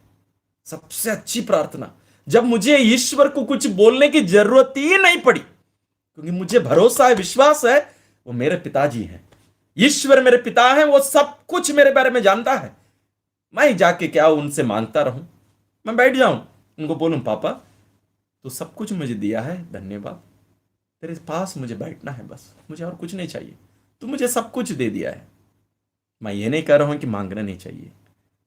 Speaker 1: सबसे अच्छी प्रार्थना, जब मुझे ईश्वर को कुछ बोलने की जरूरत ही नहीं पड़ी, क्योंकि मुझे भरोसा है, विश्वास है, वो मेरे पिताजी हैं। ईश्वर मेरे पिता हैं, वो सब कुछ मेरे बारे में जानता है। मैं जाके क्या उनसे मांगता रहूं? मैं बैठ जाऊं, उनको बोलूं, पापा तो सब कुछ मुझे दिया है, धन्यवाद, तेरे पास मुझे बैठना है, बस मुझे और कुछ नहीं चाहिए, तू मुझे सब कुछ दे दिया है। मैं ये नहीं कह रहा हूं कि मांगना नहीं चाहिए,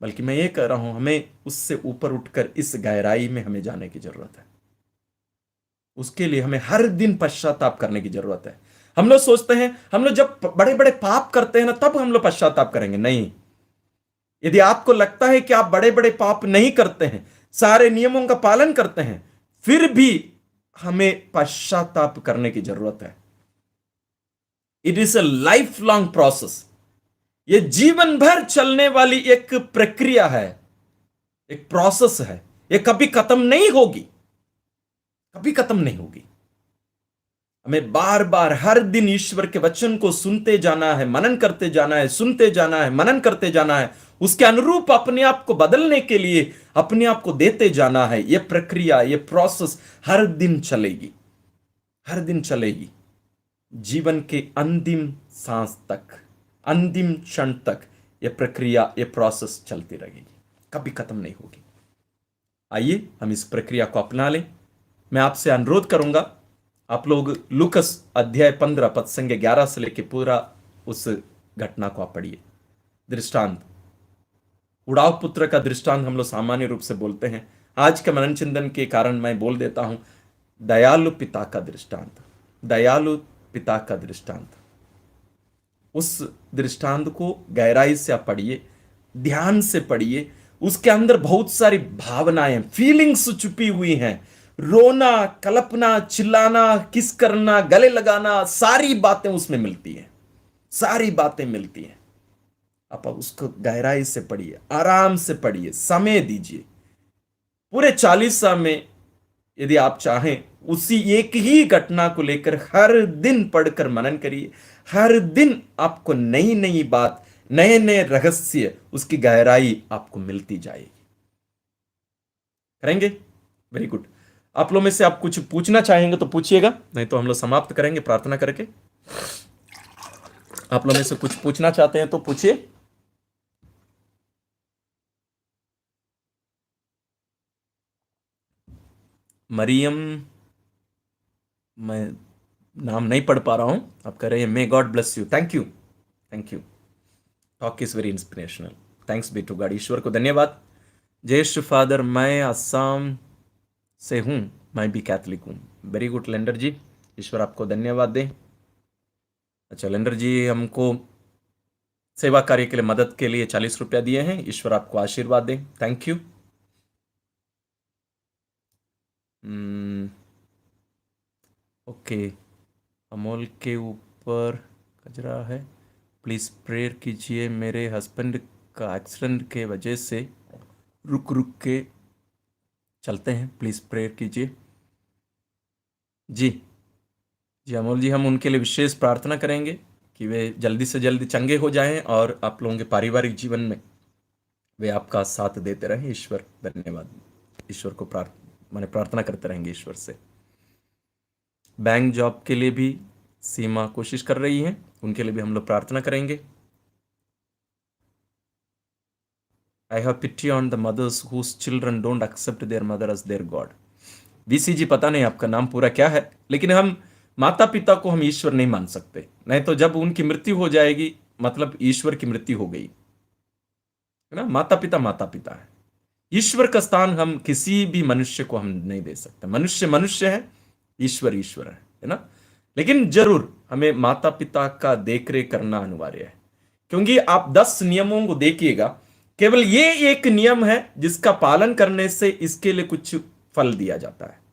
Speaker 1: बल्कि मैं ये कह रहा हूं हमें उससे ऊपर उठकर इस गहराई में हमें जाने की जरूरत है। उसके लिए हमें हर दिन पश्चाताप करने की जरूरत है। हम लोग सोचते हैं हम लोग जब बड़े बड़े पाप करते हैं ना, तब हम लोग पश्चाताप करेंगे। नहीं, यदि आपको लगता है कि आप बड़े बड़े पाप नहीं करते हैं, सारे नियमों का पालन करते हैं, फिर भी हमें पश्चाताप करने की जरूरत है। It is a life long process. यह जीवन भर चलने वाली एक प्रक्रिया है, एक प्रोसेस है। यह कभी खत्म नहीं होगी, कभी खत्म नहीं होगी। हमें बार बार हर दिन ईश्वर के वचन को सुनते जाना है, मनन करते जाना है, सुनते जाना है, मनन करते जाना है, उसके अनुरूप अपने आप को बदलने के लिए अपने आप को देते जाना है। यह प्रक्रिया, यह प्रोसेस हर दिन चलेगी, हर दिन चलेगी, जीवन के अंतिम सांस तक, अंतिम क्षण तक यह प्रक्रिया, यह प्रोसेस चलती रहेगी, कभी खत्म नहीं होगी। आइए हम इस प्रक्रिया को अपना लें। मैं आपसे अनुरोध करूंगा, आप लोग लूकस अध्याय 15 पद संख्या 11 से लेकर पूरा उस घटना को आप पढ़िए। दृष्टांत, उड़ाव पुत्र का दृष्टांत हम लोग सामान्य रूप से बोलते हैं, आज के मनन चिंतन के कारण मैं बोल देता हूं दयालु पिता का दृष्टांत, दयालु पिता का दृष्टांत। उस दृष्टांत को गहराई से आप पढ़िए, ध्यान से पढ़िए। उसके अंदर बहुत सारी भावनाएं, फीलिंग्स छुपी हुई हैं। रोना, कल्पना, चिल्लाना, किस करना, गले लगाना, सारी बातें उसमें मिलती हैं, सारी बातें मिलती हैं। आप उसको गहराई से पढ़िए, आराम से पढ़िए, समय दीजिए। पूरे 40 साल में यदि आप चाहें उसी एक ही घटना को लेकर हर दिन पढ़कर मनन करिए। हर दिन आपको नई नई बात, नए नए रहस्य, उसकी गहराई आपको मिलती जाएगी। करेंगे? Very good. आप लोग में से आप कुछ पूछना चाहेंगे तो पूछिएगा, नहीं तो हम लोग समाप्त करेंगे प्रार्थना करके। आप लोग में से कुछ पूछना चाहते हैं तो पूछिए। मरियम, मैं नाम नहीं पढ़ पा रहा हूं, आप कह रहे हैं may God bless you. Thank you, thank you. Talk is very inspirational. Thanks be to God, ईश्वर को धन्यवाद। जयेश फादर, मैं असम से हूं, मैं भी कैथलिक हूं। वेरी गुड लेंडर जी, ईश्वर आपको धन्यवाद दें। अच्छा लेंडर जी हमको सेवा कार्य के लिए, मदद के लिए 40 रुपया दिए हैं, ईश्वर आपको आशीर्वाद दें। Thank you. ओके, अमोल के ऊपर कचरा है, प्लीज़ प्रेयर कीजिए। मेरे हस्बैंड का एक्सीडेंट के वजह से रुक रुक के चलते हैं, प्लीज़ प्रेयर कीजिए। जी जी अमोल जी, हम उनके लिए विशेष प्रार्थना करेंगे कि वे जल्दी से जल्दी चंगे हो जाएं और आप लोगों के पारिवारिक जीवन में वे आपका साथ देते रहें। ईश्वर धन्यवाद। ईश्वर को माने प्रार्थना करते रहेंगे ईश्वर से। बैंक जॉब के लिए भी सीमा कोशिश कर रही हैं, उनके लिए भी हम लोग प्रार्थना करेंगे। I have pity on the mothers whose children don't accept their mother as their God. BC ji, पता नहीं आपका नाम पूरा क्या है, लेकिन हम माता पिता को हम ईश्वर नहीं मान सकते, नहीं तो जब उनकी मृत्यु हो जाएगी मतलब ईश्वर की मृत्यु हो गई, है ना। माता पिता माता पिता है, ईश्वर का स्थान हम किसी भी मनुष्य को हम नहीं दे सकते। मनुष्य मनुष्य है, ईश्वर ईश्वर है ना। लेकिन जरूर हमें माता पिता का देखरेख करना अनिवार्य है, क्योंकि आप 10 नियमों को देखिएगा, केवल ये एक नियम है जिसका पालन करने से इसके लिए कुछ फल दिया जाता है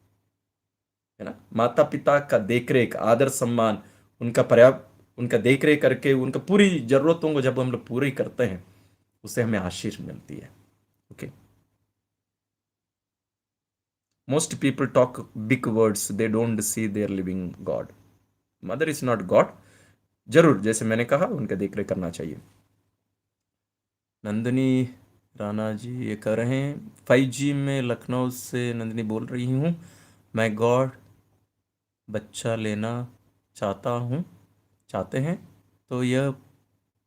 Speaker 1: ना। माता पिता का देखरेख, आदर सम्मान, उनका पर्याप्त, उनका देखरेख करके उनका पूरी जरूरतों को जब हम लोग पूरी करते हैं, उससे हमें आशीष मिलती है। Okay, most people talk big words, they don't see their living God. Mother is not God. जरूर, जैसे मैंने कहा, उनका देखरेख करना चाहिए। नंदिनी राणा जी ये कर रहे हैं, 5G में लखनऊ से नंदिनी बोल रही हूँ। मैं गॉड बच्चा लेना चाहते हैं तो यह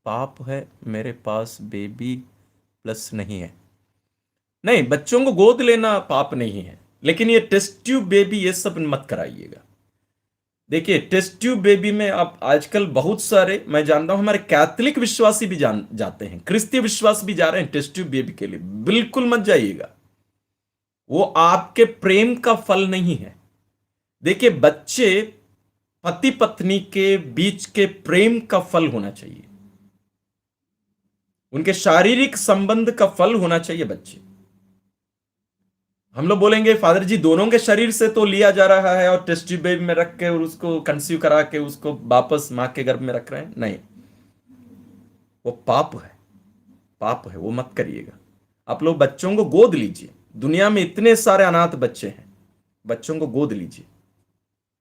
Speaker 1: पाप है, मेरे पास बेबी प्लस नहीं है। नहीं, बच्चों को गोद लेना पाप नहीं है, लेकिन ये टेस्ट ट्यूब बेबी ये सब मत कराइएगा। देखिए, टेस्ट ट्यूब बेबी में आप आजकल बहुत सारे, मैं जानता हूं हमारे कैथलिक विश्वासी भी जाते हैं, क्रिस्तीय विश्वास भी जा रहे हैं टेस्ट ट्यूब बेबी के लिए। बिल्कुल मत जाइएगा, वो आपके प्रेम का फल नहीं है। देखिए, बच्चे पति पत्नी के बीच के प्रेम का फल होना चाहिए, उनके शारीरिक संबंध का फल होना चाहिए बच्चे। हम लोग बोलेंगे फादर जी दोनों के शरीर से तो लिया जा रहा है और टेस्ट ट्यूब बेबी में रख के और उसको कंसीव करा के उसको वापस मां के गर्भ में रख रहे हैं, नहीं, वो पाप है, पाप है, वो मत करिएगा। आप लोग बच्चों को गोद लीजिए, दुनिया में इतने सारे अनाथ बच्चे हैं, बच्चों को गोद लीजिए।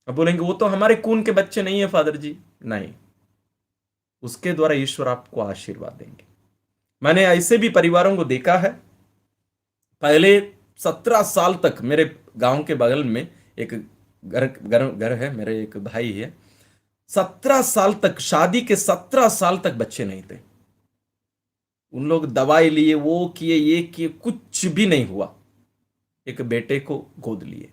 Speaker 1: अब बोलेंगे वो तो हमारे खून के बच्चे नहीं है फादर जी, नहीं, उसके द्वारा ईश्वर आपको आशीर्वाद देंगे। मैंने ऐसे भी परिवारों को देखा है। पहले 17 साल तक मेरे गांव के बगल में एक घर घर घर है, मेरे एक भाई है। 17 साल तक, शादी के 17 साल तक बच्चे नहीं थे। उन लोग दवाई लिए, वो किए, ये किए, कुछ भी नहीं हुआ। एक बेटे को गोद लिए।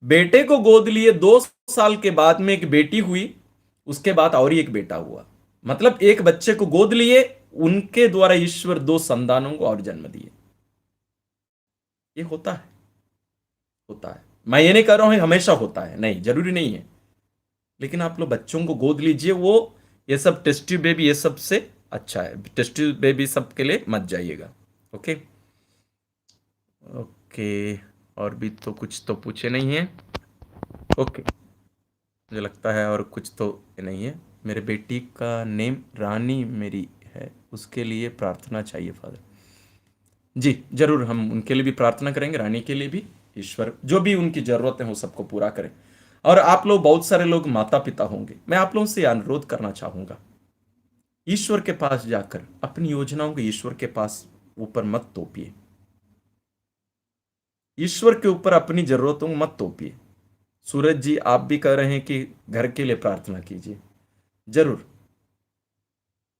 Speaker 1: बेटे को गोद लिए 2 साल के बाद में एक बेटी हुई। उसके बाद और ही एक बेटा हुआ। मतलब एक बच्चे को गोद लिए, उनके द्वारा ईश्वर 2 संतानों को और जन्म दिए। ये होता है, होता है। मैं ये नहीं कर रहा हूं हमेशा होता है, नहीं, जरूरी नहीं है। लेकिन आप लोग बच्चों को गोद लीजिए। वो ये सब टेस्टी बेबी ये सब से अच्छा है। टेस्टी बेबी सब के लिए मत जाइएगा। Okay, okay. और भी तो कुछ तो पूछे नहीं है। ओके, मुझे लगता है और कुछ तो नहीं है। मेरे बेटी का नेम रानी मेरी है, उसके लिए प्रार्थना चाहिए फादर। जी जरूर, हम उनके लिए भी प्रार्थना करेंगे, रानी के लिए भी। ईश्वर जो भी उनकी जरूरत है वो सबको पूरा करे। और आप लोग, बहुत सारे लोग माता पिता होंगे, मैं आप लोगों से अनुरोध करना चाहूंगा, ईश्वर के पास जाकर अपनी योजनाओं को ईश्वर के पास ऊपर मत तोपिए। ईश्वर के ऊपर अपनी जरूरतों को मत तोपिए। सूरज जी, आप भी कह रहे हैं कि घर के लिए प्रार्थना कीजिए। जरूर,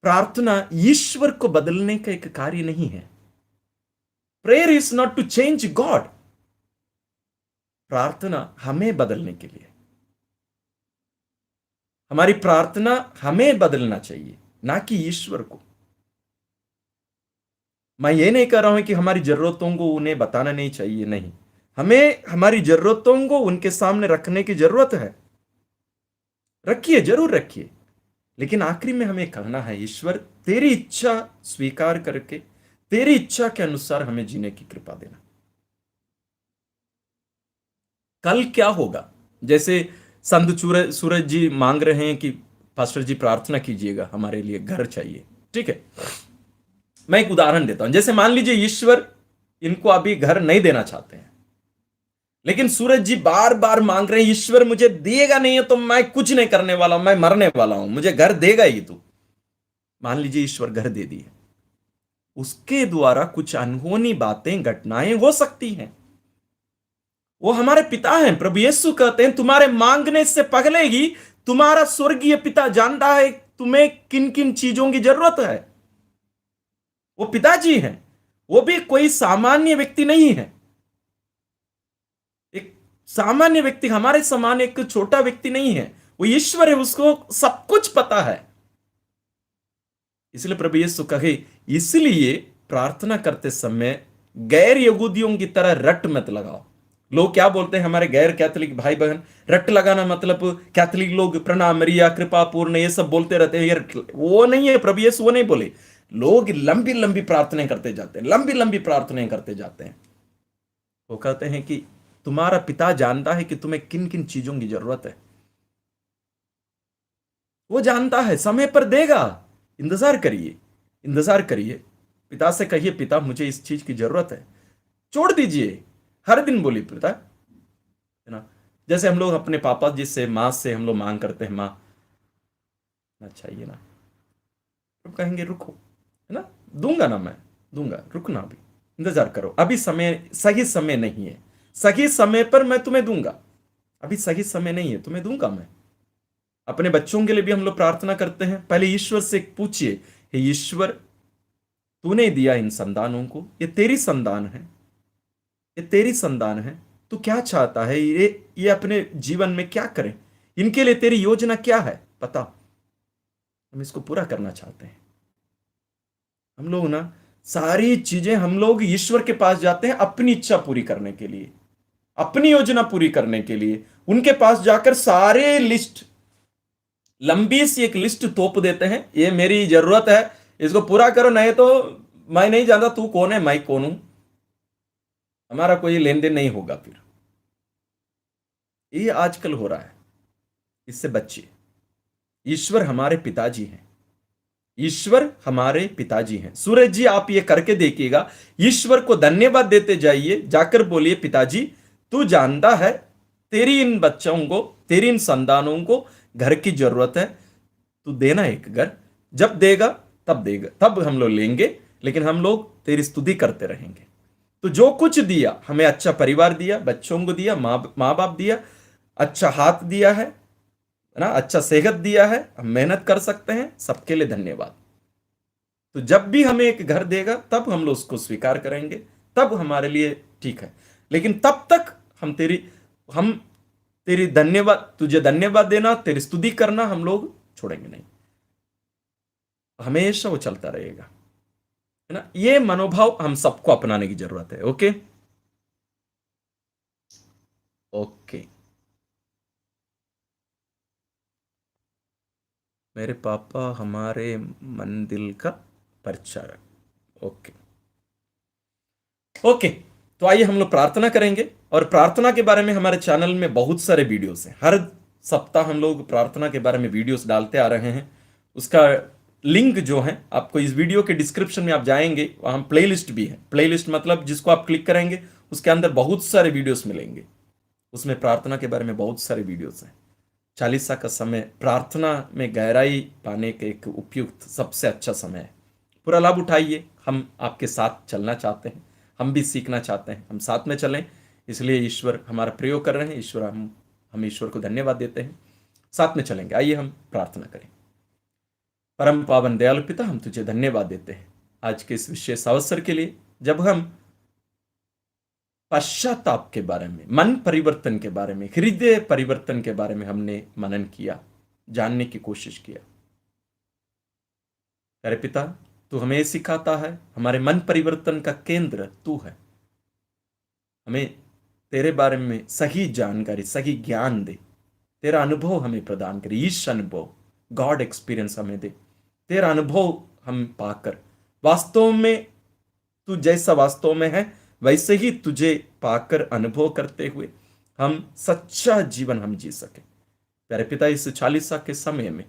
Speaker 1: प्रार्थना ईश्वर को बदलने का एक कार्य नहीं है। Prayer is not to change God. प्रार्थना हमें बदलने के लिए। हमारी प्रार्थना हमें बदलना चाहिए, ना कि ईश्वर को। मैं ये नहीं कह रहा हूं कि हमारी जरूरतों को उन्हें बताना नहीं चाहिए, नहीं। हमें हमारी जरूरतों को उनके सामने रखने की जरूरत है। रखिए, जरूर रखिए। लेकिन आखिरी में हमें कहना है, ईश्वर तेरी इच्छा स्वीकार करके तेरी इच्छा के अनुसार हमें जीने की कृपा देना। कल क्या होगा? जैसे संत सूरज जी मांग रहे हैं कि पास्टर जी प्रार्थना कीजिएगा, हमारे लिए घर चाहिए। ठीक है, मैं एक उदाहरण देता हूं। जैसे मान लीजिए ईश्वर इनको अभी घर नहीं देना चाहते हैं, लेकिन सूरज जी बार बार मांग रहे हैं, ईश्वर मुझे दिएगा नहीं है तो मैं कुछ नहीं करने वाला हूं, मैं मरने वाला हूं, मुझे घर देगा ही तू। मान लीजिए ईश्वर घर दे दिए, उसके द्वारा कुछ अनहोनी बातें, घटनाएं हो सकती हैं। वो हमारे पिता हैं। प्रभु यीशु कहते हैं, तुम्हारे मांगने से पहले ही तुम्हारा स्वर्गीय पिता जानता है तुम्हें किन किन चीजों की जरूरत है। वो पिताजी हैं। वो भी कोई सामान्य व्यक्ति नहीं है। एक सामान्य व्यक्ति, हमारे समान एक छोटा व्यक्ति नहीं है। वो ईश्वर है, उसको सब कुछ पता है। इसलिए प्रभु यीशु कहे, इसलिए प्रार्थना करते समय गैर यहूदियों की तरह रट मत लगाओ। लोग क्या बोलते हैं, हमारे गैर कैथोलिक भाई बहन, रट लगाना मतलब कैथोलिक लोग प्रणाम मरिया कृपा पूर्ण ये सब बोलते रहते हैं। यार वो नहीं है, प्रभु यीशु वो नहीं बोले। लोग लंबी लंबी प्रार्थनाएं करते जाते हैं, लंबी लंबी प्रार्थनाएं करते जाते हैं। वो कहते हैं कि तुम्हारा पिता जानता है कि तुम्हें किन किन चीजों की जरूरत है। वो जानता है, समय पर देगा। इंतजार करिए, इंतजार करिए। पिता से कहिए, पिता मुझे इस चीज की जरूरत है। छोड़ दीजिए, हर दिन बोलिए पिता, है ना। जैसे हम लोग अपने पापा जी से, माँ से हम लोग मांग करते हैं, माँ ना चाहिए ना, तो कहेंगे रुको, है ना, दूंगा ना, मैं दूंगा, रुकना, अभी इंतजार करो, अभी समय, सही समय नहीं है, सही समय पर मैं तुम्हें दूंगा, अभी सही समय नहीं है, तुम्हें दूंगा मैं। अपने बच्चों के लिए भी हम लोग प्रार्थना करते हैं। पहले ईश्वर से पूछिए, हे ईश्वर, तूने दिया इन संतानों को, ये तेरी संतान है, ये तेरी संतान है। तू क्या चाहता है, ये अपने जीवन में क्या करें, इनके लिए तेरी योजना क्या है, पता। हम इसको पूरा करना चाहते हैं। हम लोग ना सारी चीजें, हम लोग ईश्वर के पास जाते हैं अपनी इच्छा पूरी करने के लिए, अपनी योजना पूरी करने के लिए। उनके पास जाकर सारे लिस्ट, लंबी सी एक लिस्ट तोप देते हैं, ये मेरी जरूरत है, इसको पूरा करो, नहीं तो मैं नहीं जानता तू कौन है, मैं कौन हूं, हमारा कोई लेन देन नहीं होगा। फिर ये आजकल हो रहा है, इससे बचिए। ईश्वर हमारे पिताजी हैं, ईश्वर हमारे पिताजी हैं। सूरज जी आप ये करके देखिएगा, ईश्वर को धन्यवाद देते जाइए, जाकर बोलिए, पिताजी तू जानता है तेरी इन बच्चों को, तेरी इन संतानों को घर की जरूरत है, तू देना एक घर। जब देगा तब देगा, तब हम लोग लेंगे, लेकिन हम लोग तेरी स्तुति करते रहेंगे। तो जो कुछ दिया, हमें अच्छा परिवार दिया, बच्चों को दिया, माँ बाप दिया, अच्छा हाथ दिया है ना, अच्छा सेहत दिया है, हम मेहनत कर सकते हैं, सबके लिए धन्यवाद। तो जब भी हमें एक घर देगा तब हम लोग उसको स्वीकार करेंगे, तब हमारे लिए ठीक है। लेकिन तब तक हम तेरी धन्यवाद, तुझे धन्यवाद देना, तेरी स्तुति करना हम लोग छोड़ेंगे नहीं, हमेशा वो चलता रहेगा, है ना। ये मनोभाव हम सबको अपनाने की जरूरत है। Okay okay. मेरे पापा हमारे मंदिर का प्रचारक। Okay okay. तो आइए हम लोग प्रार्थना करेंगे, और प्रार्थना के बारे में हमारे चैनल में बहुत सारे वीडियोस हैं। हर सप्ताह हम लोग प्रार्थना के बारे में वीडियोस डालते आ रहे हैं। उसका लिंक जो है, आपको इस वीडियो के डिस्क्रिप्शन में आप जाएंगे, वहां प्लेलिस्ट भी है। प्लेलिस्ट मतलब जिसको आप क्लिक करेंगे उसके अंदर बहुत सारे वीडियोस मिलेंगे। उसमें प्रार्थना के बारे में बहुत सारे वीडियोस हैं। चालीसा का समय प्रार्थना में गहराई पाने के एक उपयुक्त सबसे अच्छा समय है। पूरा लाभ उठाइए। हम आपके साथ चलना चाहते हैं, हम भी सीखना चाहते हैं, हम साथ में चलें। इसलिए ईश्वर हमारा प्रयोग कर रहे हैं। हम ईश्वर को धन्यवाद देते हैं, साथ में चलेंगे। आइए हम प्रार्थना करें। परम पावन दयालु पिता, हम तुझे धन्यवाद देते हैं आज के इस विशेष अवसर के लिए, जब हम पश्चाताप के बारे में, मन परिवर्तन के बारे में, हृदय परिवर्तन के बारे में हमने मनन किया, जानने की कोशिश किया। अरे पिता, तू हमें सिखाता है, हमारे मन परिवर्तन का केंद्र तू है। हमें तेरे बारे में सही जानकारी, सही ज्ञान दे। तेरा अनुभव हमें प्रदान करे, ईश अनुभव, गॉड एक्सपीरियंस हमें दे। तेरा अनुभव हम पाकर वास्तव में तू जैसा वास्तव में है वैसे ही तुझे पाकर अनुभव करते हुए हम सच्चा जीवन हम जी सके। प्यारे पिता, इस चालीसा के समय में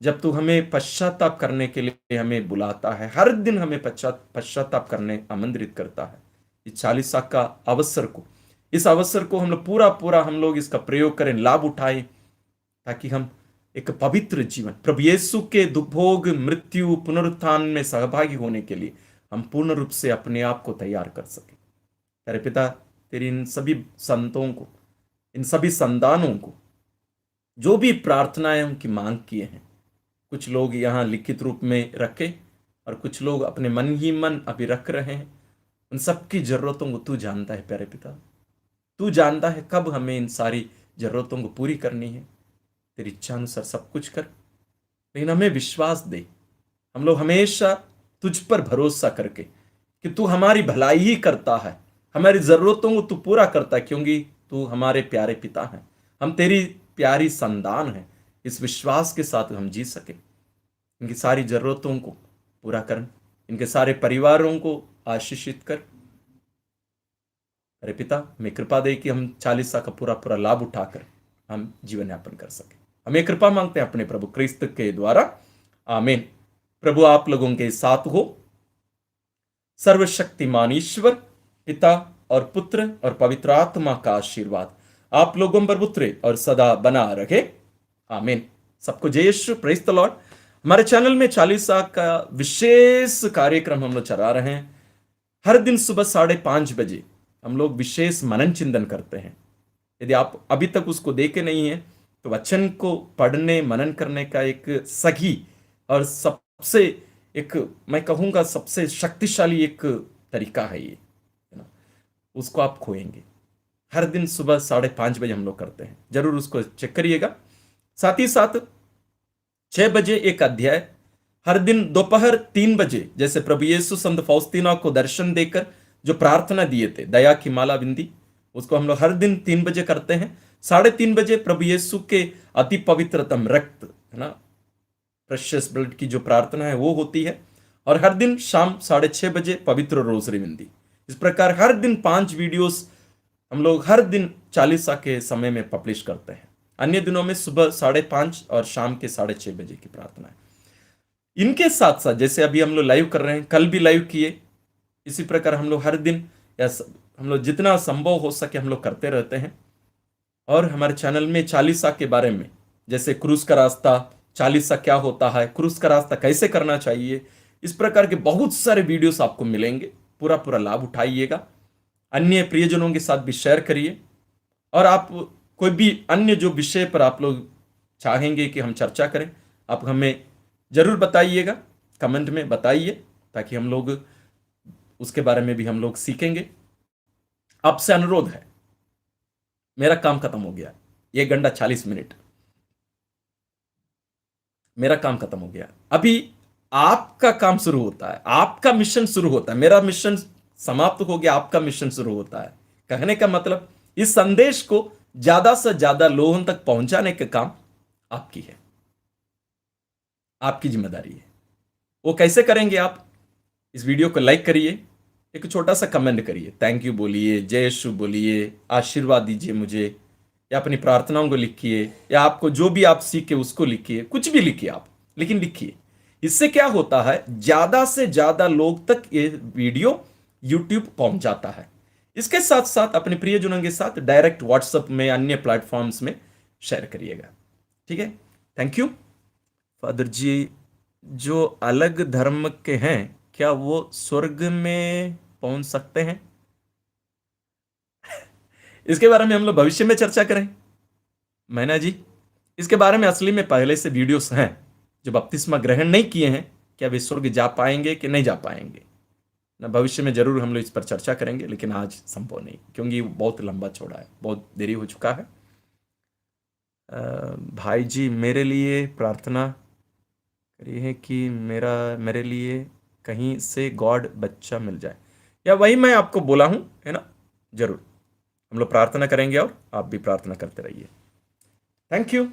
Speaker 1: जब तू हमें पश्चाताप करने के लिए हमें बुलाता है, हर दिन हमें पश्चाताप करने आमंत्रित करता है, इस चालीसा का अवसर को, इस अवसर को हम लोग पूरा हम लोग इसका प्रयोग करें, लाभ उठाएं, ताकि हम एक पवित्र जीवन प्रभु यीशु के दुर्भोग, मृत्यु, पुनरुत्थान में सहभागी होने के लिए हम पूर्ण रूप से अपने आप को तैयार कर सके। तेरे पिता, तेरी इन सभी संतों को, इन सभी संतानों को जो भी प्रार्थनाएं उनकी मांग किए हैं, कुछ लोग यहाँ लिखित रूप में रखे और कुछ लोग अपने मन ही मन अभी रख रहे हैं, उन सबकी जरूरतों को तू जानता है। प्यारे पिता, तू जानता है कब हमें इन सारी जरूरतों को पूरी करनी है। तेरी इच्छा अनुसार सब कुछ कर, लेकिन हमें विश्वास दे। हम लोग हमेशा तुझ पर भरोसा करके कि तू हमारी भलाई ही करता है, हमारी जरूरतों को तू पूरा करता है, क्योंकि तू हमारे प्यारे पिता है, हम तेरी प्यारी संतान है। इस विश्वास के साथ हम जी सके। इनकी सारी जरूरतों को पूरा कर, इनके सारे परिवारों को आशीषित कर। अरे पिता, हमें कृपा दे कि हम चालीसा का पूरा लाभ उठाकर हम जीवन यापन कर सके। हमें कृपा मांगते हैं अपने प्रभु क्रिस्त के द्वारा, आमीन। प्रभु आप लोगों के साथ हो। सर्वशक्तिमान ईश्वर पिता और पुत्र और पवित्र आत्मा का आशीर्वाद आप लोगों पर उतरे और सदा बना रहे, आमीन। सबको जय यीशु, प्रेज द लॉर्ड। हमारे चैनल में चालीसा का विशेष कार्यक्रम हम लोग चला रहे हैं। हर दिन सुबह 5:30 बजे हम लोग विशेष मनन चिंतन करते हैं। यदि आप अभी तक उसको देखे नहीं है तो वचन को पढ़ने, मनन करने का एक सही और सबसे एक, मैं कहूंगा सबसे शक्तिशाली एक तरीका है ये, है ना। उसको आप खोएंगे। हर दिन सुबह 5:30 बजे हम लोग करते हैं, जरूर उसको चेक करिएगा। साथ ही साथ 6 बजे एक अध्याय, हर दिन दोपहर 3 बजे, जैसे प्रभु यीशु संत फौस्तीना को दर्शन देकर जो प्रार्थना दिए थे, दया की माला बिंदी, उसको हम लोग हर दिन 3 बजे करते हैं। 3:30 बजे प्रभु यीशु के अति पवित्रतम रक्त, है ना, प्रेशियस ब्लड की जो प्रार्थना है वो होती है। और हर दिन शाम 6:30 बजे पवित्र रोजरी बिंदी। इस प्रकार हर दिन 5 वीडियोस हम लोग हर दिन चालीसा के समय में पब्लिश करते हैं। अन्य दिनों में सुबह 5:30 और शाम के 6:30 बजे की प्रार्थना है। इनके साथ साथ जैसे अभी हम लोग लाइव कर रहे हैं, कल भी लाइव किए, इसी प्रकार हम लोग हर दिन या हम लोग जितना संभव हो सके हम लोग करते रहते हैं। और हमारे चैनल में चालीसा के बारे में, जैसे क्रूस का रास्ता, चालीसा क्या होता है, क्रूस का रास्ता कैसे करना चाहिए, इस प्रकार के बहुत सारे वीडियोस आपको मिलेंगे। पूरा पूरा लाभ उठाइएगा, अन्य प्रियजनों के साथ भी शेयर करिए। और आप कोई भी अन्य जो विषय पर आप लोग चाहेंगे कि हम चर्चा करें, आप हमें जरूर बताइएगा, कमेंट में बताइए, ताकि हम लोग उसके बारे में भी हम लोग सीखेंगे। आपसे अनुरोध है, मेरा काम खत्म हो गया, 1 घंटा 40 मिनट मेरा काम खत्म हो गया। अभी आपका काम शुरू होता है, आपका मिशन शुरू होता है। मेरा मिशन समाप्त हो गया, आपका मिशन शुरू होता है। कहने का मतलब, इस संदेश को ज्यादा से ज्यादा लोगों तक पहुंचाने का काम आपकी है, आपकी जिम्मेदारी है। वो कैसे करेंगे आप? इस वीडियो को लाइक करिए, एक छोटा सा कमेंट करिए, थैंक यू बोलिए, जय यीशु बोलिए, आशीर्वाद दीजिए मुझे, या अपनी प्रार्थनाओं को लिखिए, या आपको जो भी आप सीखे उसको लिखिए, कुछ भी लिखिए आप, लेकिन लिखिए। इससे क्या होता है, ज्यादा से ज्यादा लोग तक ये वीडियो यूट्यूब पहुंच जाता है। इसके साथ साथ अपने प्रियजनों के साथ डायरेक्ट व्हाट्सएप में, अन्य प्लेटफॉर्म्स में शेयर करिएगा। ठीक है, थैंक यू। फादर जी, जो अलग धर्म के हैं, क्या वो स्वर्ग में पहुंच सकते हैं? इसके बारे में हम लोग भविष्य में चर्चा करें। मैना जी, इसके बारे में असली में पहले से वीडियोस हैं। जो बपतिस्मा ग्रहण नहीं किए हैं, क्या वे स्वर्ग जा पाएंगे कि नहीं जा पाएंगे ना, भविष्य में जरूर हम लोग इस पर चर्चा करेंगे, लेकिन आज संभव नहीं, क्योंकि बहुत लंबा चौड़ा है, बहुत देरी हो चुका है। भाई जी, मेरे लिए प्रार्थना करिए कि मेरे लिए कहीं से गॉड बच्चा मिल जाए। या वही मैं आपको बोला हूं, है ना, जरूर हम लोग प्रार्थना करेंगे, और आप भी प्रार्थना करते रहिए। Thank you,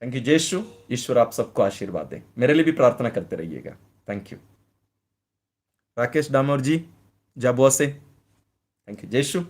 Speaker 1: thank you. जय यीशु, ईश्वर आप सबको आशीर्वाद दें। मेरे लिए भी प्रार्थना करते रहिएगा। Thank you. राकेश डामोर जी, जाबुआ से, थैंक यू। जय यीशु।